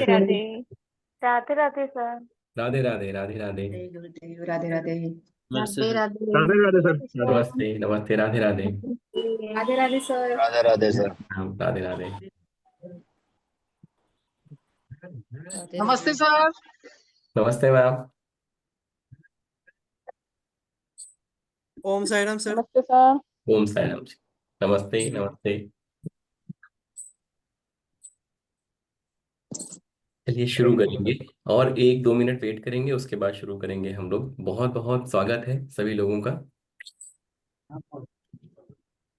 राधे नमस्ते। राधे। राधे राधे सर। राधे राधे राधे राधे। जय गुरुदेव। राधे राधे। नमस्ते Radhe sir. Radhe. Radhe Radhe sir. Radhe sir. नमस्ते नमस्ते राधे राधे। राधे राधे सर। राधे राधे सर। हाँ राधे राधे। राधे नमस्ते राधे। सर। नमस्ते मैम। ओम साई राम सर। नमस्ते सर। ओम साई राम जी। नमस्ते नमस्ते। चलिए शुरू करेंगे। और 1-2 मिनट वेट करेंगे, उसके बाद शुरू करेंगे हम लोग। बहुत बहुत स्वागत है सभी लोगों का।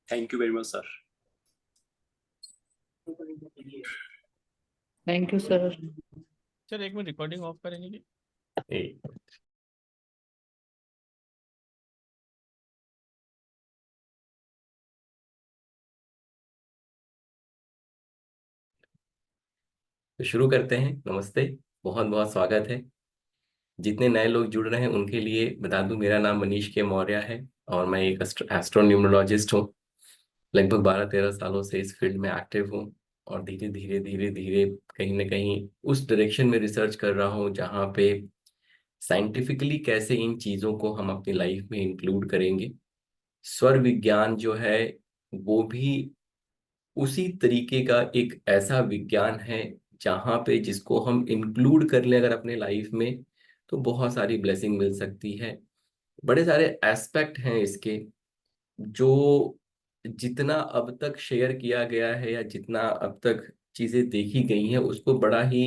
Thank you very much sir. Thank you sir. Sir एक मिनट रिकॉर्डिंग ऑफ करेंगे क्या? एक तो शुरू करते हैं। नमस्ते, बहुत बहुत स्वागत है। जितने नए लोग जुड़ रहे हैं उनके लिए बता दूं, मेरा नाम मनीष के मौर्य है और मैं एक एस्ट्रोन्यूमरोलॉजिस्ट हूँ। लगभग 12-13 सालों से इस फील्ड में एक्टिव हूँ और धीरे धीरे धीरे धीरे कहीं ना कहीं उस डायरेक्शन में रिसर्च कर रहा हूँ जहाँ पे साइंटिफिकली कैसे इन चीज़ों को हम अपनी लाइफ में इंक्लूड करेंगे। स्वर विज्ञान जो है वो भी उसी तरीके का एक ऐसा विज्ञान है जहाँ पे जिसको हम इंक्लूड कर लें अगर अपने लाइफ में, तो बहुत सारी ब्लेसिंग मिल सकती है। बड़े सारे एस्पेक्ट हैं इसके, जो जितना अब तक शेयर किया गया है या जितना अब तक चीजें देखी गई हैं उसको बड़ा ही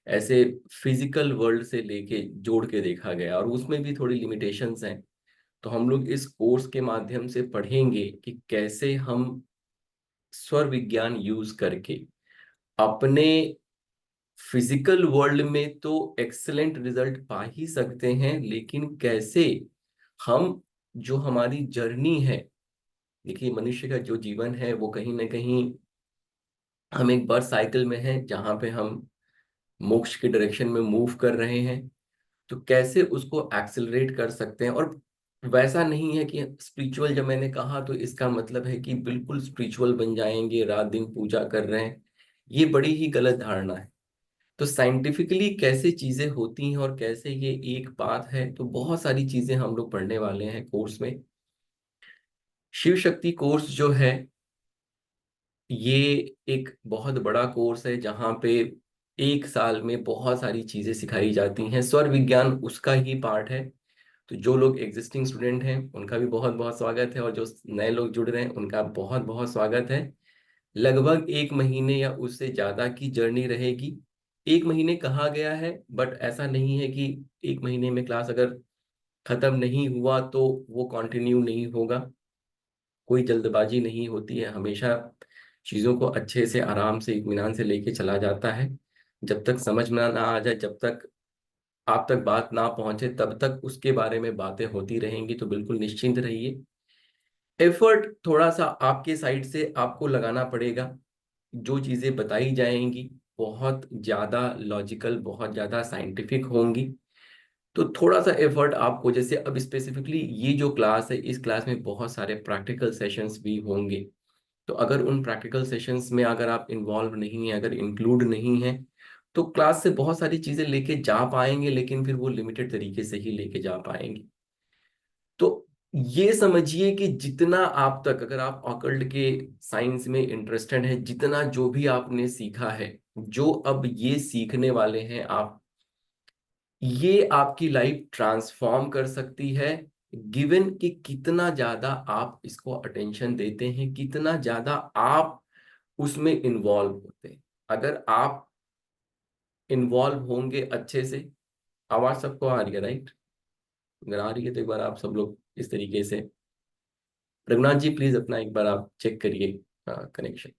ऐसे फिजिकल वर्ल्ड से लेके जोड़ के देखा गया, और उसमें भी थोड़ी लिमिटेशंस हैं। तो हम लोग इस कोर्स के माध्यम से पढ़ेंगे कि कैसे हम स्वर विज्ञान यूज करके अपने फिजिकल वर्ल्ड में तो एक्सेलेंट रिजल्ट पा ही सकते हैं, लेकिन कैसे हम जो हमारी जर्नी है, देखिए मनुष्य का जो जीवन है वो कहीं ना कहीं हम एक बर्थ साइकिल में है जहाँ पे हम मोक्ष के डायरेक्शन में मूव कर रहे हैं। तो कैसे उसको एक्सेलरेट कर सकते हैं। और वैसा नहीं है कि स्पिरिचुअल जब मैंने कहा तो इसका मतलब है कि बिल्कुल स्पिरिचुअल बन जाएंगे, रात दिन पूजा कर रहे हैं। ये बड़ी ही गलत धारणा है। तो साइंटिफिकली कैसे चीजें होती हैं और कैसे ये एक बात है, तो बहुत सारी चीजें हम लोग पढ़ने वाले हैं कोर्स में। शिव शक्ति कोर्स जो है ये एक बहुत बड़ा कोर्स है जहाँ पे 1 साल में बहुत सारी चीजें सिखाई जाती हैं। स्वर विज्ञान उसका ही पार्ट है। तो जो लोग एग्जिस्टिंग स्टूडेंट हैं उनका भी बहुत बहुत स्वागत है, और जो नए लोग जुड़ रहे हैं उनका बहुत बहुत स्वागत है। लगभग 1 महीने या उससे ज्यादा की जर्नी रहेगी। 1 महीने कहा गया है, बट ऐसा नहीं है कि 1 महीने में क्लास अगर खत्म नहीं हुआ तो वो कंटिन्यू नहीं होगा। कोई जल्दबाजी नहीं होती है, हमेशा चीजों को अच्छे से आराम से इत्मीनान से लेके चला जाता है। जब तक समझ में ना आ जाए, जब तक आप तक बात ना पहुंचे, तब तक उसके बारे में बातें होती रहेंगी। तो बिल्कुल निश्चिंत रहिए। एफर्ट थोड़ा सा आपके साइड से आपको लगाना पड़ेगा। जो चीजें बताई जाएंगी बहुत ज्यादा लॉजिकल, बहुत ज्यादा साइंटिफिक होंगी। तो थोड़ा सा एफर्ट आपको, जैसे अब स्पेसिफिकली ये जो क्लास है इस क्लास में बहुत सारे प्रैक्टिकल सेशंस भी होंगे। तो अगर उन प्रैक्टिकल सेशंस में अगर आप इन्वॉल्व नहीं है, अगर इंक्लूड नहीं है, तो क्लास से बहुत सारी चीजें लेके जा पाएंगे, लेकिन फिर वो लिमिटेड तरीके से ही लेके जा पाएंगे। तो ये समझिए कि जितना आप तक, अगर आप ऑकल्ट के साइंस में इंटरेस्टेड है, जितना जो भी आपने सीखा है, जो अब ये सीखने वाले हैं आप, ये आपकी लाइफ ट्रांसफॉर्म कर सकती है। गिवन कि कितना ज्यादा आप इसको अटेंशन देते हैं, कितना ज्यादा आप उसमें इन्वॉल्व होते हैं। अगर आप इन्वॉल्व होंगे अच्छे से, आवाज सबको आ रही है राइट? अगर आ रही है तो एक बार आप सब लोग इस तरीके से, रघुनाथ जी प्लीज अपना एक बार आप चेक करिए कनेक्शन।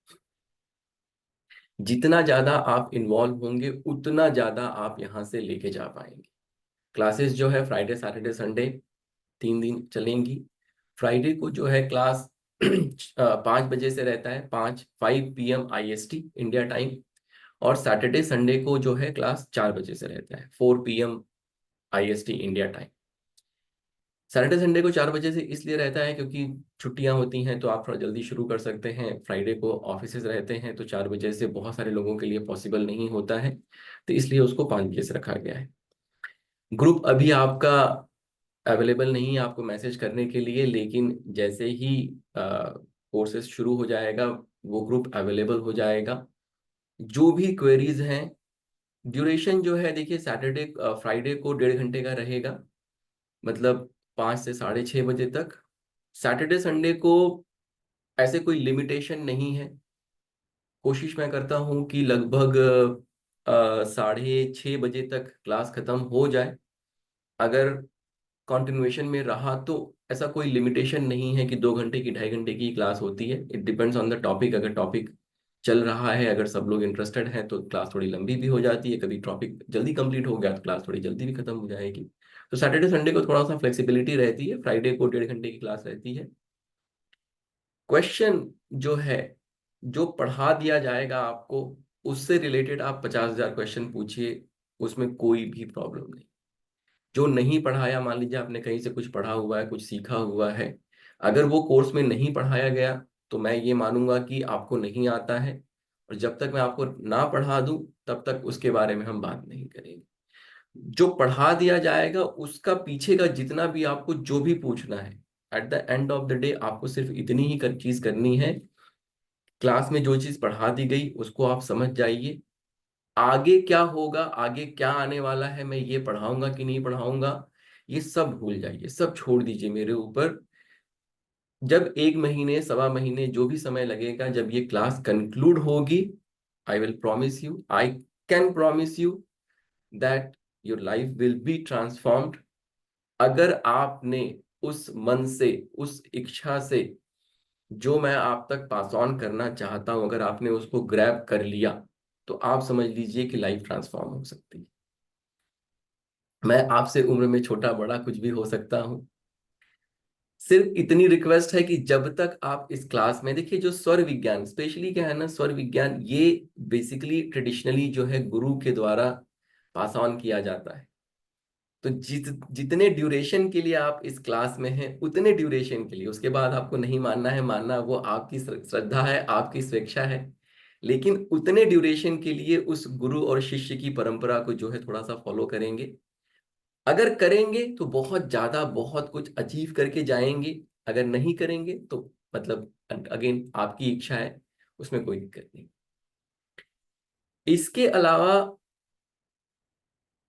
जितना ज्यादा आप इन्वॉल्व होंगे उतना ज्यादा आप यहाँ से लेके जा पाएंगे। क्लासेस जो है फ्राइडे सैटरडे संडे 3 दिन चलेंगी। फ्राइडे को जो है क्लास 5 बजे से रहता है, 5 5 PM IST इंडिया टाइम। और सैटरडे संडे को जो है क्लास 4 बजे से रहता है, 4 PM IST India time. Saturday Sunday को 4 बजे से इसलिए रहता है क्योंकि छुट्टियां होती हैं, तो आप थोड़ा जल्दी शुरू कर सकते हैं। फ्राइडे को ऑफिसेज रहते हैं, तो 4 बजे से बहुत सारे लोगों के लिए पॉसिबल नहीं होता है, तो इसलिए उसको 5 बजे से रखा गया है। ग्रुप अभी आपका अवेलेबल नहीं है आपको मैसेज करने के लिए, लेकिन जैसे ही कोर्सेज शुरू हो जाएगा वो ग्रुप अवेलेबल हो जाएगा। जो भी क्वेरीज हैं, ड्यूरेशन जो है देखिए, सैटरडे फ्राइडे को 1.5 घंटे का रहेगा, मतलब 5 से 6:30 बजे तक। सैटरडे संडे को ऐसे कोई लिमिटेशन नहीं है। कोशिश मैं करता हूँ कि लगभग 6:30 बजे तक क्लास खत्म हो जाए। अगर कंटिन्यूएशन में रहा तो ऐसा कोई लिमिटेशन नहीं है कि 2 घंटे की 2.5 घंटे की क्लास होती है। It depends on the topic. अगर टॉपिक चल रहा है, अगर सब लोग इंटरेस्टेड हैं, तो क्लास थोड़ी लंबी भी हो जाती है। कभी टॉपिक जल्दी कंप्लीट हो गया तो क्लास थोड़ी जल्दी भी खत्म हो जाएगी। तो सैटरडे संडे को थोड़ा सा फ्लेक्सिबिलिटी रहती है, फ्राइडे को 1.5 घंटे की क्लास रहती है। क्वेश्चन जो है, जो पढ़ा दिया जाएगा आपको, उससे रिलेटेड आप 50,000 क्वेश्चन पूछिए, उसमें कोई भी प्रॉब्लम नहीं। जो नहीं पढ़ाया, मान लीजिए आपने कहीं से कुछ पढ़ा हुआ है, कुछ सीखा हुआ है, अगर वो कोर्स में नहीं पढ़ाया गया तो मैं ये मानूंगा कि आपको नहीं आता है। और जब तक मैं आपको ना पढ़ा दूं तब तक उसके बारे में हम बात नहीं करेंगे। जो पढ़ा दिया जाएगा उसका पीछे का जितना भी आपको जो भी पूछना है, at the end of the day आपको सिर्फ इतनी ही चीज करनी है। क्लास में जो चीज पढ़ा दी गई उसको आप समझ जाइए। आगे क्या होगा, आगे क्या आने वाला है, मैं ये पढ़ाऊंगा कि नहीं पढ़ाऊंगा, ये सब भूल जाइए, सब छोड़ दीजिए मेरे ऊपर। जब 1 महीने, 1.25 महीने जो भी समय लगेगा, जब ये क्लास कंक्लूड होगी, I will promise you, I can promise you that your life will be transformed. अगर आपने उस मन से, उस इच्छा से, जो मैं आप तक पास ऑन करना चाहता हूं, अगर आपने उसको ग्रैब कर लिया, तो आप समझ लीजिए कि लाइफ ट्रांसफॉर्म हो सकती है। मैं आपसे उम्र में छोटा बड़ा कुछ भी हो सकता हूं। सिर्फ इतनी रिक्वेस्ट है कि जब तक आप इस क्लास में, देखिए जो स्वर विज्ञान स्पेशली क्या है ना, स्वर विज्ञान ये बेसिकली ट्रेडिशनली जो है गुरु के द्वारा पास ऑन किया जाता है। तो जितने ड्यूरेशन के लिए आप इस क्लास में हैं, उतने ड्यूरेशन के लिए, उसके बाद आपको नहीं मानना है, मानना वो आपकी श्रद्धा है, आपकी स्वेच्छा है, लेकिन उतने ड्यूरेशन के लिए उस गुरु और शिष्य की परंपरा को जो है थोड़ा सा फॉलो करेंगे। अगर करेंगे तो बहुत ज्यादा बहुत कुछ अचीव करके जाएंगे, अगर नहीं करेंगे तो मतलब अगेन आपकी इच्छा है, उसमें कोई दिक्कत नहीं। इसके अलावा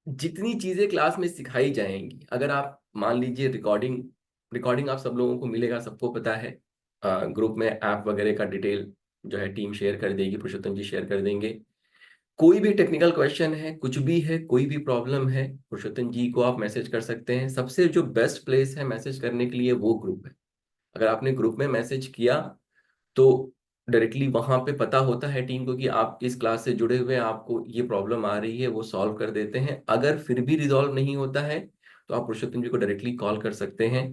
जितनी चीजें क्लास में सिखाई जाएंगी, अगर आप मान लीजिए रिकॉर्डिंग रिकॉर्डिंग आप सब लोगों को मिलेगा, सबको पता है। ग्रुप में ऐप वगैरह का डिटेल जो है टीम शेयर कर देगी, पुरुषोत्तम जी शेयर कर देंगे। कोई भी टेक्निकल क्वेश्चन है, कुछ भी है, कोई भी प्रॉब्लम है, पुरुषोत्तम जी को आप मैसेज कर सकते हैं। सबसे जो बेस्ट प्लेस है मैसेज करने के लिए वो ग्रुप है। अगर आपने ग्रुप में मैसेज किया तो डायरेक्टली वहां पे पता होता है टीम को कि आप इस क्लास से जुड़े हुए हैं, आपको ये प्रॉब्लम आ रही है, वो सॉल्व कर देते हैं। अगर फिर भी रिजॉल्व नहीं होता है तो आप पुरुषोत्तम जी को डायरेक्टली कॉल कर सकते हैं।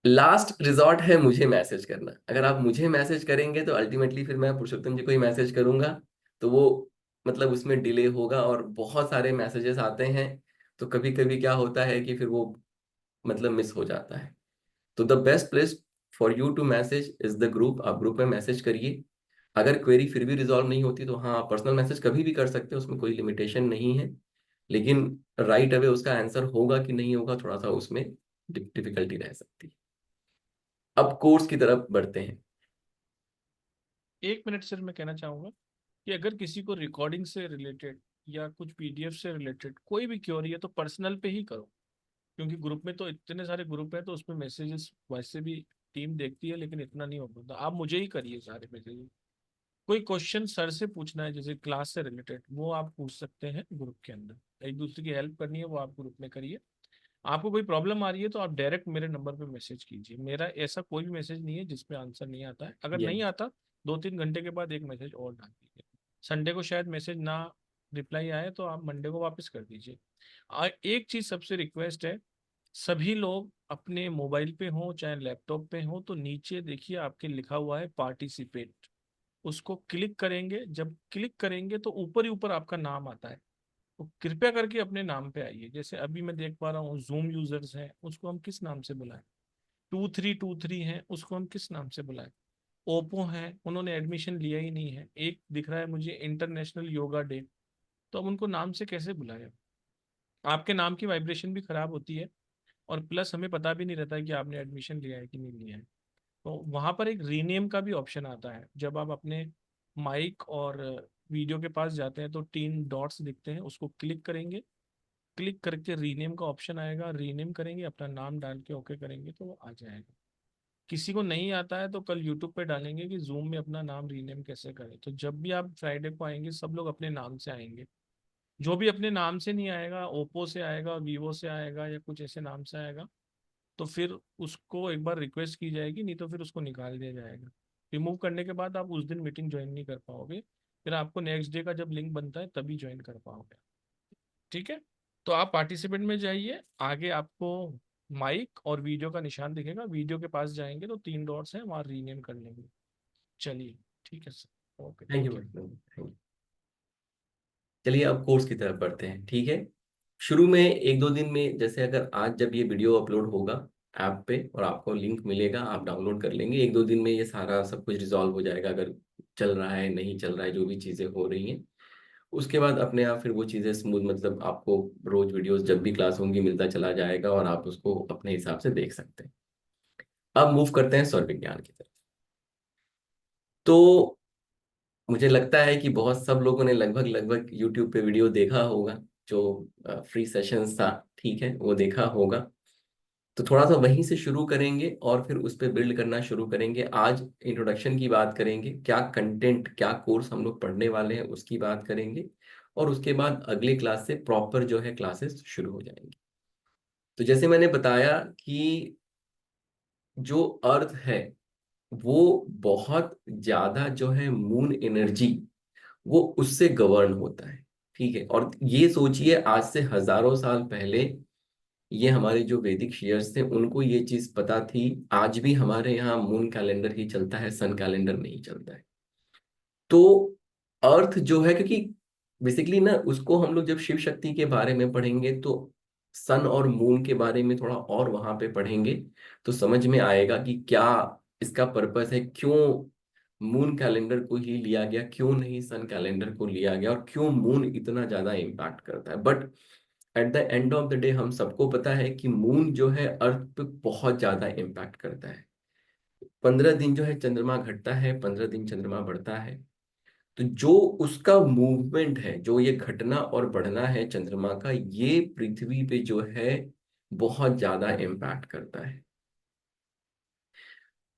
लास्ट रिजॉर्ट है मुझे मैसेज करना। अगर आप मुझे मैसेज करेंगे तो अल्टीमेटली फिर मैं पुरुषोत्तम जी को ही मैसेज करूंगा, तो वो मतलब उसमें डिले होगा और बहुत सारे मैसेजेस आते हैं, तो कभी कभी क्या होता है कि फिर वो मतलब मिस हो जाता है। तो the best place for you to message is the group. आप ग्रुप में मैसेज करिए। अगर क्वेरी फिर भी रिजॉल्व नहीं होती तो हाँ, आप पर्सनल मैसेज कभी भी कर सकते हैं, उसमें कोई लिमिटेशन नहीं है। लेकिन राइट अवे उसका आंसर होगा कि नहीं होगा, थोड़ा सा उसमें डिफिकल्टी रह सकती है। अब कोर्स की तरफ बढ़ते हैं। 1 मिनट सर, मैं कहना चाहूंगा कि अगर किसी को रिकॉर्डिंग से रिलेटेड या कुछ पीडीएफ से रिलेटेड कोई भी क्वेरी है तो पर्सनल पे ही करो, क्योंकि ग्रुप में तो इतने सारे ग्रुप हैं तो उसमें मैसेजेस वैसे भी टीम देखती है, लेकिन इतना नहीं हो पाता। आप मुझे ही करिए सारे मैसेजेस। कोई क्वेश्चन सर से पूछना है जैसे क्लास से रिलेटेड, वो आप पूछ सकते हैं ग्रुप के अंदर। एक दूसरे की हेल्प करनी है वो आप ग्रुप में करिए। आपको कोई प्रॉब्लम आ रही है तो आप डायरेक्ट मेरे नंबर पे मैसेज कीजिए। मेरा ऐसा कोई भी मैसेज नहीं है जिसमें आंसर नहीं आता है। अगर ये नहीं आता 2-3 घंटे के बाद एक मैसेज और डाल दीजिए। संडे को शायद मैसेज ना रिप्लाई आए तो आप मंडे को वापस कर दीजिए। एक चीज सबसे रिक्वेस्ट है, सभी लोग अपने मोबाइल पे हो चाहे लैपटॉप पे हो, तो नीचे देखिए आपके लिखा हुआ है पार्टिसिपेट। उसको क्लिक करेंगे, जब क्लिक करेंगे तो ऊपर ही ऊपर आपका नाम आता है। तो कृपया करके अपने नाम पे आइए। जैसे अभी मैं देख पा रहा हूँ जूम यूजर्स हैं, उसको हम किस नाम से बुलाएं? 2323 हैं, उसको हम किस नाम से बुलाएं? ओप्पो है, उन्होंने एडमिशन लिया ही नहीं है। एक दिख रहा है मुझे इंटरनेशनल योगा डे, तो अब उनको नाम से कैसे बुलाएं? आपके नाम की वाइब्रेशन भी खराब होती है, और प्लस हमें पता भी नहीं रहता है कि आपने एडमिशन लिया है कि नहीं लिया है। तो वहाँ पर एक रीनेम का भी ऑप्शन आता है। जब आप अपने माइक और वीडियो के पास जाते हैं तो 3 डॉट्स दिखते हैं, उसको क्लिक करेंगे। क्लिक करके रीनेम का ऑप्शन आएगा, रीनेम करेंगे, अपना नाम डाल के ओके करेंगे तो वो आ जाएगा। किसी को नहीं आता है तो कल यूट्यूब पे डालेंगे कि जूम में अपना नाम रीनेम कैसे करें। तो जब भी आप फ्राइडे को आएंगे सब लोग अपने नाम से आएंगे। जो भी अपने नाम से नहीं आएगा, ओप्पो से आएगा, वीवो से आएगा, या कुछ ऐसे नाम से आएगा, तो फिर उसको एक बार रिक्वेस्ट की जाएगी, नहीं तो फिर उसको निकाल दिया जाएगा। रिमूव करने के बाद आप उस दिन मीटिंग ज्वाइन नहीं कर पाओगे, फिर आपको नेक्स्ट डे का जब लिंक बनता है तभी ज्वाइन कर पाओगे। ठीक है, तो आप पार्टिसिपेंट में जाइए, आगे आपको माइक और वीडियो का निशान दिखेगा, वीडियो के पास जाएंगे तो 3 डॉट्स हैं, वहाँ रीनेम कर लेंगे। चलिए, ठीक है sir, okay, thank you thank you. Thank you. चलिए अब कोर्स की तरफ बढ़ते हैं, ठीक है। शुरू में 1-2 दिन में, जैसे अगर आज जब ये वीडियो अपलोड होगा ऐप पे और आपको लिंक मिलेगा, आप डाउनलोड कर लेंगे, 1-2 दिन में ये सारा सब कुछ रिजॉल्व हो जाएगा। अगर चल रहा है नहीं चल रहा है, जो भी चीज़ें हो रही हैं, उसके बाद अपने आप फिर वो चीज़ें स्मूथ, मतलब आपको रोज वीडियोस जब भी क्लास होंगी मिलता चला जाएगा और आप उसको अपने हिसाब से देख सकते हैं। अब मूव करते हैं सौर विज्ञान की तरफ। तो मुझे लगता है कि बहुत सब लोगों ने लगभग लगभग यूट्यूब पे वीडियो देखा होगा, जो फ्री सेशंस था, ठीक है, वो देखा होगा। तो थोड़ा सा वहीं से शुरू करेंगे और फिर उस पर बिल्ड करना शुरू करेंगे। आज इंट्रोडक्शन की बात करेंगे, क्या कंटेंट, क्या कोर्स हम लोग पढ़ने वाले हैं उसकी बात करेंगे, और उसके बाद अगले क्लास से प्रॉपर जो है क्लासेस शुरू हो जाएंगी। तो जैसे मैंने बताया कि जो अर्थ है वो बहुत ज्यादा जो है मून एनर्जी, वो उससे गवर्न होता है, ठीक है। और ये सोचिए, आज से हजारों साल पहले ये हमारे जो वैदिक शीयर्स थे उनको ये चीज पता थी। आज भी हमारे यहाँ मून कैलेंडर ही चलता है, सन कैलेंडर नहीं चलता है। तो अर्थ जो है, क्योंकि बेसिकली ना उसको हम लोग जब शिव शक्ति के बारे में पढ़ेंगे तो सन और मून के बारे में थोड़ा और वहां पे पढ़ेंगे, तो समझ में आएगा कि क्या इसका पर्पस है, क्यों मून कैलेंडर को ही लिया गया, क्यों नहीं सन कैलेंडर को लिया गया, और क्यों मून इतना ज्यादा इम्पैक्ट करता है। But at the end of the day हम सबको पता है कि मून जो है अर्थ पे बहुत ज्यादा इम्पैक्ट करता है। 15 दिन जो है चंद्रमा घटता है, 15 दिन चंद्रमा बढ़ता है। तो जो उसका मूवमेंट है, जो ये घटना और बढ़ना है चंद्रमा का, ये पृथ्वी पे जो है बहुत ज्यादा इम्पैक्ट करता है।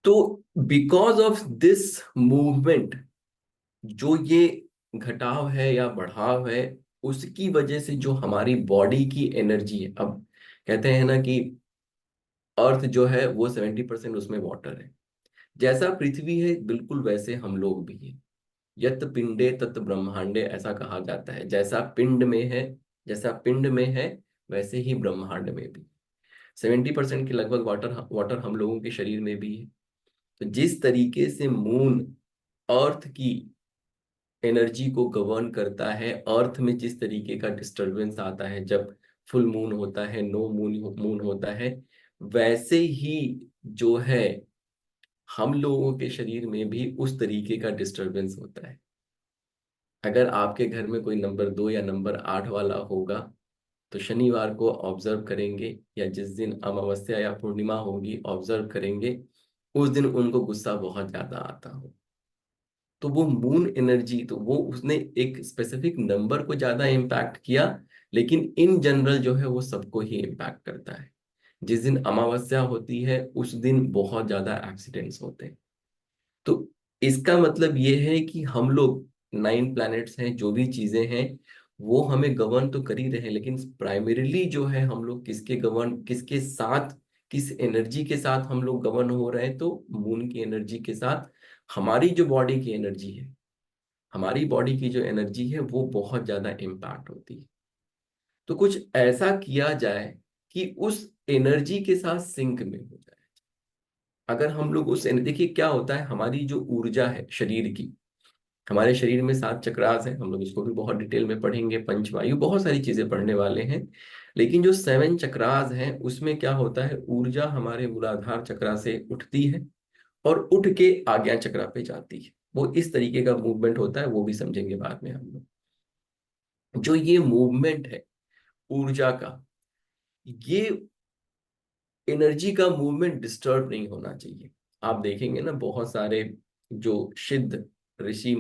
तो बिकॉज ऑफ दिस मूवमेंट, जो ये घटाव है या बढ़ाव है, उसकी वजह से जो हमारी बॉडी की एनर्जी है, अब कहते हैं ना कि अर्थ जो है वो 70% उसमें वाटर है। जैसा पृथ्वी है बिल्कुल वैसे हम लोग भी हैं। यत पिंडे तत् ब्रह्मांडे, ऐसा कहा जाता है, जैसा पिंड में है, जैसा पिंड में है वैसे ही ब्रह्मांड में भी 70% के लगभग वाटर वाटर हम लोगों के शरीर में भी है। तो जिस तरीके से मून अर्थ की एनर्जी को गवर्न करता है, अर्थ में जिस तरीके का डिस्टरबेंस आता है जब फुल मून होता है, नो मून मून होता है, वैसे ही जो है हम लोगों के शरीर में भी उस तरीके का डिस्टरबेंस होता है। अगर आपके घर में कोई नंबर 2 या नंबर 8 वाला होगा, तो शनिवार को ऑब्जर्व करेंगे, या जिस दिन अमावस्या या पूर्णिमा होगी ऑब्जर्व करेंगे, उस दिन उनको गुस्सा बहुत ज्यादा आता हो। तो वो मून एनर्जी, तो वो उसने एक स्पेसिफिक नंबर को ज्यादा इम्पैक्ट किया, लेकिन इन जनरल जो है वो सबको ही इम्पैक्ट करता है। जिस दिन अमावस्या होती है उस दिन बहुत ज्यादा एक्सीडेंट्स होते हैं। तो इसका मतलब ये है कि हम लोग 9 प्लैनेट्स हैं, जो भी चीजें हैं वो हमें गवर्न तो कर ही रहे हैं, लेकिन प्राइमरीली जो है हम लोग किसके गवर्न, किसके साथ, किस एनर्जी के साथ हम लोग गवर्न हो रहे हैं, तो मून की एनर्जी के साथ। हमारी जो बॉडी की एनर्जी है, हमारी बॉडी की जो एनर्जी है वो बहुत ज्यादा इम्पैक्ट होती है। तो कुछ ऐसा किया जाए कि उस एनर्जी के साथ सिंक में हो जाए। अगर हम लोग उस देखिए क्या होता है, हमारी जो ऊर्जा है शरीर की, हमारे शरीर में 7 चक्रास हैं, हम लोग इसको भी बहुत डिटेल में पढ़ेंगे, पंचवायु, बहुत सारी चीजें पढ़ने वाले हैं। लेकिन जो 7 चक्रास हैं उसमें क्या होता है, ऊर्जा हमारे मूलाधार चक्रा से उठती है और उठ के आज्ञा चक्रा पे जाती है। वो इस तरीके का मूवमेंट होता है, वो भी समझेंगे बाद में हम लोग। जो ये मूवमेंट है ऊर्जा का, ये एनर्जी का मूवमेंट डिस्टर्ब नहीं होना चाहिए। आप देखेंगे ना बहुत सारे जो सिद्ध ऋषि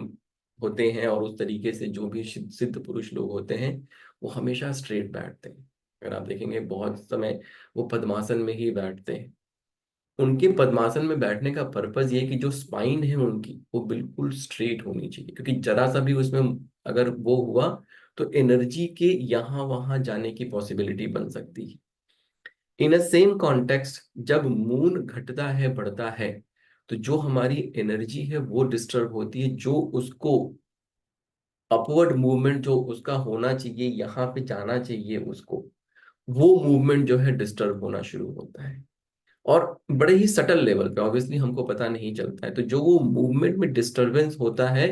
होते हैं और उस तरीके से जो भी सिद्ध पुरुष लोग होते हैं, वो हमेशा स्ट्रेट बैठते हैं। अगर आप देखेंगे बहुत समय वो पद्मासन में ही बैठते हैं। उनके पद्मासन में बैठने का पर्पज ये है कि जो स्पाइन है उनकी वो बिल्कुल स्ट्रेट होनी चाहिए, क्योंकि जरा सा भी उसमें अगर वो हुआ तो एनर्जी के यहाँ वहां जाने की पॉसिबिलिटी बन सकती है। इन अ सेम कॉन्टेक्स्ट, जब मून घटता है बढ़ता है तो जो हमारी एनर्जी है वो डिस्टर्ब होती है, जो उसको अपवर्ड मूवमेंट जो उसका होना चाहिए, यहाँ पे जाना चाहिए उसको, वो मूवमेंट जो है डिस्टर्ब होना शुरू होता है। और बड़े ही सटल लेवल पे ऑब्वियसली हमको पता नहीं चलता है। तो जो वो मूवमेंट में डिस्टरबेंस होता है,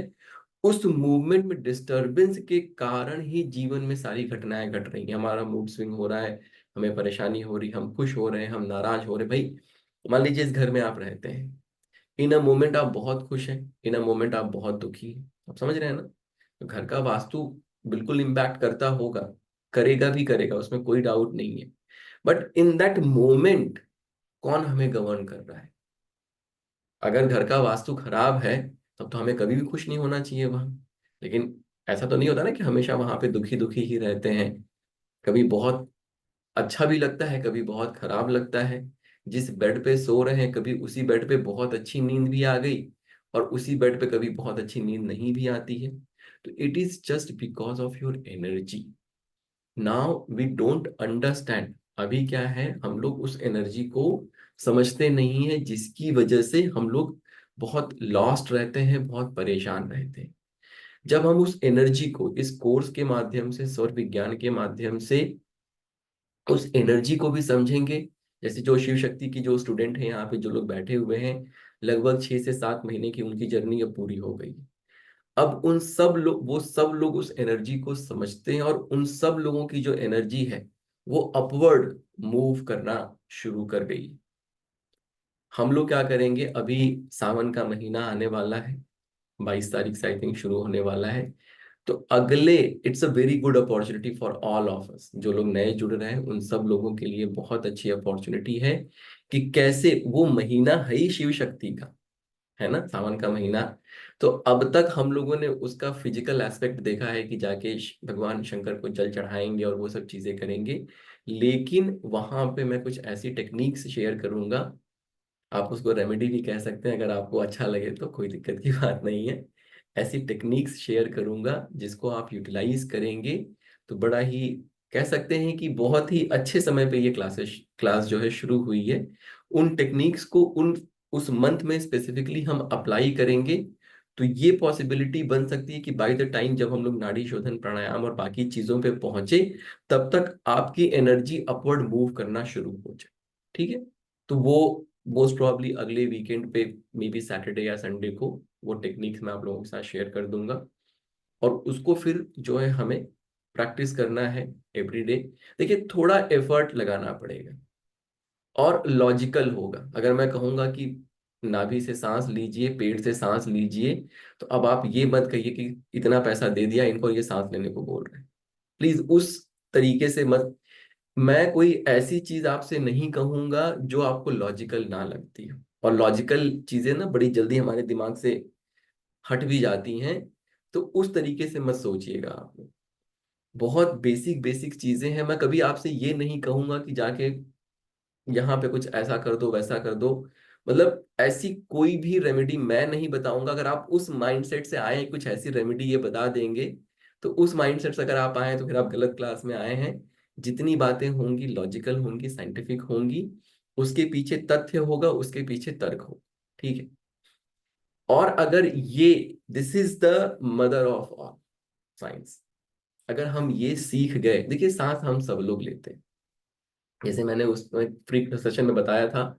उस मूवमेंट में डिस्टरबेंस के कारण ही जीवन में सारी घटनाएं घट रही हैं। हमारा मूड स्विंग हो रहा है, हमें परेशानी हो रही, हम खुश हो रहे हैं, हम नाराज हो रहे हैं। भाई मान लीजिए इस घर में आप रहते हैं, इन अ मोमेंट आप बहुत खुश हैं, इन अ मोमेंट आप बहुत दुखी हैं। आप समझ रहे हैं ना? तो घर का वास्तु बिल्कुल इम्पैक्ट करता होगा, करेगा भी करेगा, उसमें कोई डाउट नहीं है। बट इन दैट मोमेंट कौन हमें गवर्न कर रहा है? अगर घर का वास्तु खराब है तब तो हमें कभी भी खुश नहीं होना चाहिए वहां। लेकिन ऐसा तो नहीं होता ना कि हमेशा वहां पे दुखी दुखी ही रहते हैं। कभी बहुत अच्छा भी लगता है, कभी बहुत खराब लगता है। जिस बेड पे सो रहे हैं कभी उसी बेड पे बहुत अच्छी नींद भी आ गई, और उसी बेड पे कभी बहुत अच्छी नींद नहीं भी आती है। तो it is just because of your energy. Now we don't understand. अभी क्या है, हम लोग उस एनर्जी को समझते नहीं है, जिसकी वजह से हम लोग बहुत लॉस्ट रहते हैं, बहुत परेशान रहते हैं। जब हम उस एनर्जी को इस कोर्स के माध्यम से, सौर विज्ञान के माध्यम से उस एनर्जी को भी समझेंगे, जैसे जो शिव शक्ति की जो स्टूडेंट है यहाँ पे जो लोग बैठे हुए हैं, लगभग 6 से 7 महीने की उनकी जर्नी अब पूरी हो गई। अब उन सब लोग, वो सब लोग उस एनर्जी को समझते हैं, और उन सब लोगों की जो एनर्जी है वो अपवर्ड मूव करना शुरू कर गई। हम लोग क्या करेंगे, अभी सावन का महीना आने वाला है, 22 तारीख से आई थिंक शुरू होने वाला है। तो अगले, it's a very good opportunity for all of us, जो लोग नए जुड़ रहे हैं उन सब लोगों के लिए बहुत अच्छी अपॉर्चुनिटी है कि कैसे वो महीना है ही शिव शक्ति का, है ना, सावन का महीना। तो अब तक हम लोगों ने उसका फिजिकल एस्पेक्ट देखा है कि जाके भगवान शंकर को जल चढ़ाएंगे और वो सब चीजें करेंगे। लेकिन वहां पे मैं कुछ ऐसी टेक्निक्स शेयर करूंगा, आप उसको रेमेडी भी कह सकते हैं, अगर आपको अच्छा लगे तो कोई दिक्कत की बात नहीं है। ऐसी टेक्निक्स शेयर करूंगा जिसको आप यूटिलाइज करेंगे तो बड़ा ही, कह सकते हैं कि बहुत ही अच्छे समय पे ये क्लास जो है शुरू हुई है। उन टेक्निक्स को उन उस मंथ में स्पेसिफिकली हम अप्लाई करेंगे तो ये पॉसिबिलिटी बन सकती है कि बाय द टाइम जब हम लोग नाड़ी शोधन, प्राणायाम और बाकी चीजों पे पहुंचे, तब तक आपकी एनर्जी अपवर्ड मूव करना शुरू हो जाए। ठीक है? तो वो मोस्ट प्रोबेबली अगले वीकेंड पे, मे बी सैटरडे या संडे को, वो टेक्निक्स मैं आप लोगों के साथ शेयर कर दूंगा। और उसको फिर जो है हमें प्रैक्टिस करना है एवरीडे। देखिए थोड़ा एफर्ट लगाना पड़ेगा और लॉजिकल होगा। अगर मैं कहूंगा कि नाभि से सांस लीजिए, पेट से सांस लीजिए, तो अब आप ये मत कहिए कि इतना पैसा दे दिया इनको, ये सांस लेने को बोल रहे हैं। प्लीज उस तरीके से मत। मैं कोई ऐसी चीज आपसे नहीं कहूंगा जो आपको लॉजिकल ना लगती हो, और लॉजिकल चीजें ना बड़ी जल्दी हमारे दिमाग से हट भी जाती हैं। तो उस तरीके से मत सोचिएगा आप लोग। बहुत बेसिक बेसिक चीजें हैं। मैं कभी आपसे ये नहीं कहूंगा कि जाके यहाँ पे कुछ ऐसा कर दो वैसा कर दो। मतलब ऐसी कोई भी रेमेडी मैं नहीं बताऊंगा। अगर आप उस माइंडसेट से आए हैं कुछ ऐसी रेमेडी ये बता देंगे, तो उस माइंडसेट से अगर आप आए हैं तो फिर आप गलत क्लास में आए हैं। जितनी बातें होंगी लॉजिकल होंगी, साइंटिफिक होंगी, उसके पीछे तथ्य होगा, उसके पीछे तर्क होगा। ठीक है? और अगर ये, this is the mother of all science, अगर हम ये सीख गए, देखिए सांस हम सब लोग लेते हैं, जैसे मैंने उस फ्री सेशन में बताया था,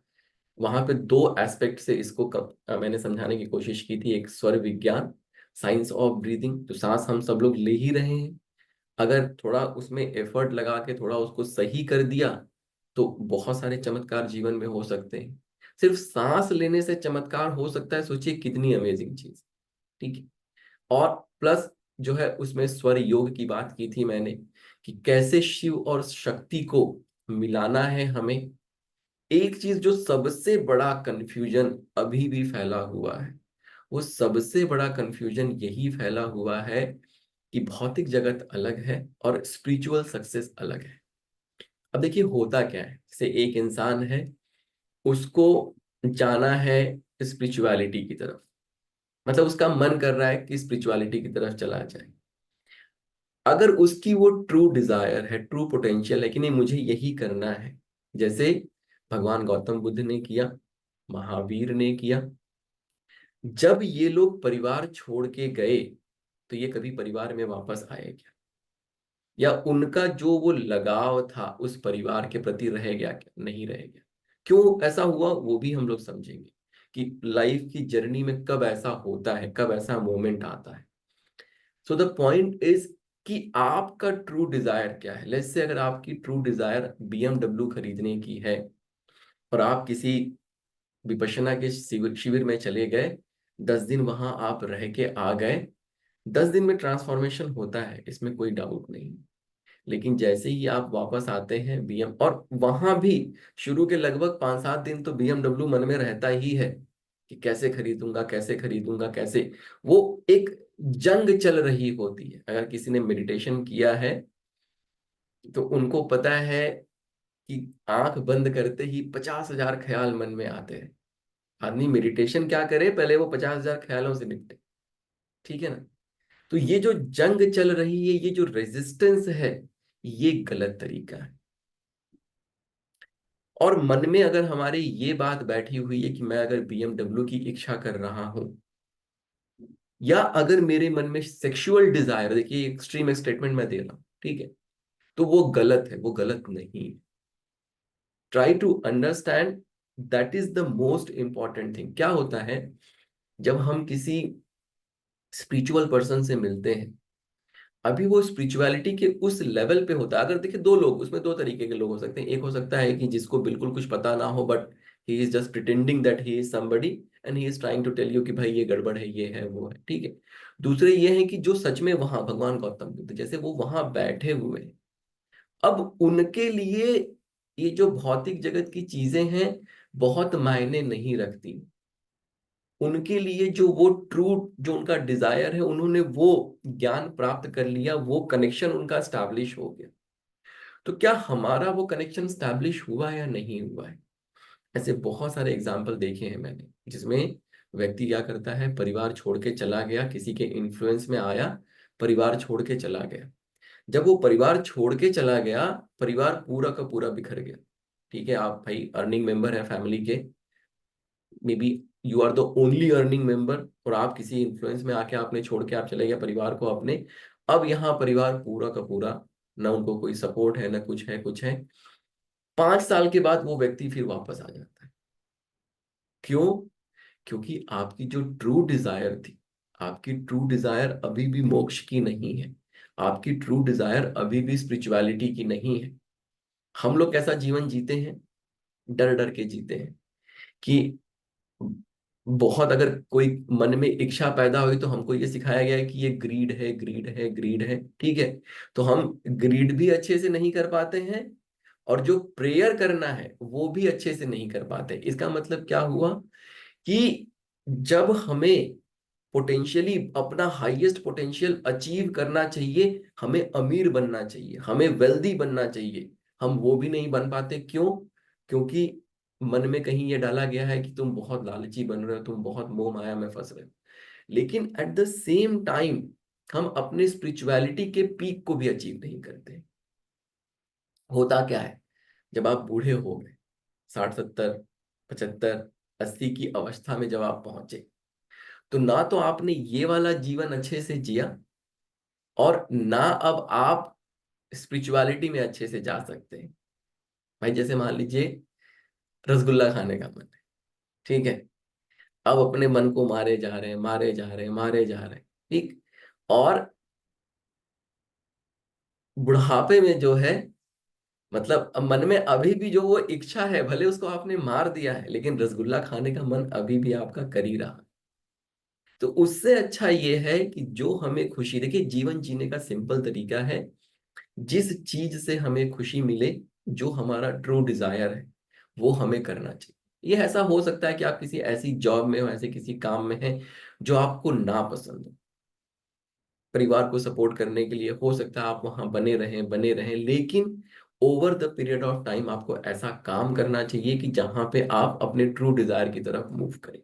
वहां पे 2 एस्पेक्ट से इसको मैंने समझाने की कोशिश की थी। एक स्वर विज्ञान, साइंस ऑफ ब्रीदिंग, तो सांस हम सब लोग ले ही रहे हैं। अगर थोड़ा उसमें एफर्ट लगा के थोड़ा उसको सही कर दिया तो बहुत सारे चमत्कार जीवन में हो सकते हैं। सिर्फ सांस लेने से चमत्कार हो सकता है, सोचिए कितनी अमेजिंग चीज। ठीक है। और प्लस जो है उसमें स्वर योग की बात की थी मैंने, कि कैसे शिव और शक्ति को मिलाना है हमें। एक चीज जो सबसे बड़ा कंफ्यूजन अभी भी फैला हुआ है, वो सबसे बड़ा कंफ्यूजन यही फैला हुआ है कि भौतिक जगत अलग है और स्पिरिचुअल सक्सेस अलग है। अब देखिए होता क्या है, जैसे एक इंसान है, उसको जाना है स्पिरिचुअलिटी की तरफ, मतलब उसका मन कर रहा है कि स्पिरिचुअलिटी की तरफ चला जाए। अगर उसकी वो ट्रू डिजायर है, ट्रू पोटेंशियल है कि नहीं मुझे यही करना है, जैसे भगवान गौतम बुद्ध ने किया, महावीर ने किया, जब ये लोग परिवार छोड़ के गए तो ये कभी परिवार में वापस आए क्या, या उनका जो वो लगाव था उस परिवार के प्रति रह गया क्या, नहीं रह गया। क्यों ऐसा हुआ वो भी हम लोग समझेंगे कि लाइफ की जर्नी में कब ऐसा होता है, कब ऐसा मोमेंट आता है। सो द पॉइंट इज कि आपका ट्रू डिजायर क्या है। लेट्स से अगर आपकी ट्रू डिजायर BMW खरीदने की है और आप किसी विपश्यना के शिविर में चले गए, 10 दिन वहां आप रह के आ गए, 10 दिन में ट्रांसफॉर्मेशन होता है, इसमें कोई डाउट नहीं। लेकिन जैसे ही आप वापस आते हैं और वहां भी शुरू के लगभग 5-7 दिन तो BMW मन में रहता ही है कि कैसे खरीदूंगा, कैसे खरीदूंगा, कैसे। वो एक जंग चल रही होती है। अगर किसी ने मेडिटेशन किया है तो उनको पता है कि आंख बंद करते ही 50,000 ख्याल मन में आते हैं। आदमी मेडिटेशन क्या करे, पहले वो 50,000 ख्यालों से निपटे। ठीक है ना। तो ये जो जंग चल रही है, ये जो रेजिस्टेंस है, ये गलत तरीका है। और मन में अगर हमारे ये बात बैठी हुई है कि मैं अगर BMW की इच्छा कर रहा हूं, या अगर मेरे मन में सेक्सुअल डिजायर, देखिए एक्सट्रीम स्टेटमेंट मैं दे रहा हूं, ठीक है, तो वो गलत है, वो गलत नहीं। Try to understand, that is the most important thing. क्या होता है जब हम किसी स्पिरिचुअल पर्सन से मिलते हैं, अभी वो स्पिरिचुअलिटी के उस लेवल पे होता है। अगर देखिए दो लोग, उसमें दो तरीके के लोग हो सकते हैं। एक हो सकता है कि जिसको बिल्कुल कुछ पता ना हो, but he is just pretending that he is somebody and he is trying to tell you कि भाई ये गड़बड़ है, ये है, वो है। ठीक है। दूसरे ये हैं कि जो सच में वहां भगवान गौतम बुद्ध जैसे वो वहां बैठे हुए हैं। अब उनके लिए ये जो भौतिक जगत की चीजें हैं बहुत मायने नहीं रखती। उनके लिए जो वो ट्रू, जो उनका डिजायर है, उन्होंने वो ज्ञान प्राप्त कर लिया, वो कनेक्शन उनका स्टैब्लिश हो गया। तो क्या हमारा वो कनेक्शन स्टैब्लिश हुआ या नहीं हुआ है? ऐसे बहुत सारे एग्जाम्पल देखे हैं मैंने, जिसमें व्यक्ति क्या करता है, परिवार छोड़ के चला गया, किसी के इन्फ्लुएंस में आया, परिवार छोड़ के चला गया। जब वो परिवार छोड़ के चला गया, परिवार पूरा का पूरा बिखर गया। ठीक है, आप भाई अर्निंग मेंबर है फैमिली के, maybe you are the only earning member, और आप किसी इन्फ्लुएंस में आके आपने छोड़ के आप चले गए परिवार को अपने। अब यहाँ परिवार पूरा का पूरा, ना उनको कोई सपोर्ट है, ना कुछ है, कुछ है। 5 साल के बाद वो व्यक्ति फिर वापस आ जाता है। क्यों? क्योंकि आपकी जो ट्रू डिजायर थी, आपकी ट्रू डिजायर अभी भी मोक्ष की नहीं है, आपकी ट्रू डिजायर अभी भी स्पिरिचुअलिटी की नहीं है। हम लोग कैसा जीवन जीते हैं, डर डर के जीते हैं कि बहुत, अगर कोई मन में इच्छा पैदा हुई तो हमको ये सिखाया गया है कि ये ग्रीड है, ग्रीड है, ग्रीड है। ठीक है। तो हम ग्रीड भी अच्छे से नहीं कर पाते हैं, और जो प्रेयर करना है वो भी अच्छे से नहीं कर पाते। इसका मतलब क्या हुआ कि जब हमें पोटेंशियली अपना हाईएस्ट पोटेंशियल अचीव करना चाहिए, हमें अमीर बनना चाहिए, हमें वेल्दी बनना चाहिए, हम वो भी नहीं बन पाते। क्यों? क्योंकि मन में कहीं ये डाला गया है कि तुम बहुत लालची बन रहे हो, तुम बहुत मोह माया में फंस रहे हो। लेकिन एट द सेम टाइम हम अपने स्पिरिचुअलिटी के पीक को भी अचीव नहीं करते। होता क्या है, जब आप बूढ़े हो गए, 60, 70, 75, 80 की अवस्था में जब आप पहुंचे, तो ना तो आपने ये वाला जीवन अच्छे से जिया, और ना अब आप स्पिरिचुअलिटी में अच्छे से जा सकते हैं। भाई जैसे मान लीजिए रसगुल्ला खाने का मन है, ठीक है, अब अपने मन को मारे जा रहे हैं, मारे जा रहे हैं, मारे जा रहे हैं, ठीक। और बुढ़ापे में जो है, मतलब अब मन में अभी भी जो वो इच्छा है, भले उसको आपने मार दिया है, लेकिन रसगुल्ला खाने का मन अभी भी आपका कर ही रहा। तो उससे अच्छा ये है कि जो हमें खुशी, देखिए जीवन जीने का सिंपल तरीका है, जिस चीज से हमें खुशी मिले, जो हमारा ट्रू डिजायर है, वो हमें करना चाहिए। ये ऐसा हो सकता है कि आप किसी ऐसी जॉब में हो, ऐसे किसी काम में हैं जो आपको ना पसंद हो, परिवार को सपोर्ट करने के लिए हो सकता है आप वहां बने रहें, लेकिन over the period of time आपको ऐसा काम करना चाहिए कि जहां पे आप अपने ट्रू डिजायर की तरफ मूव करें।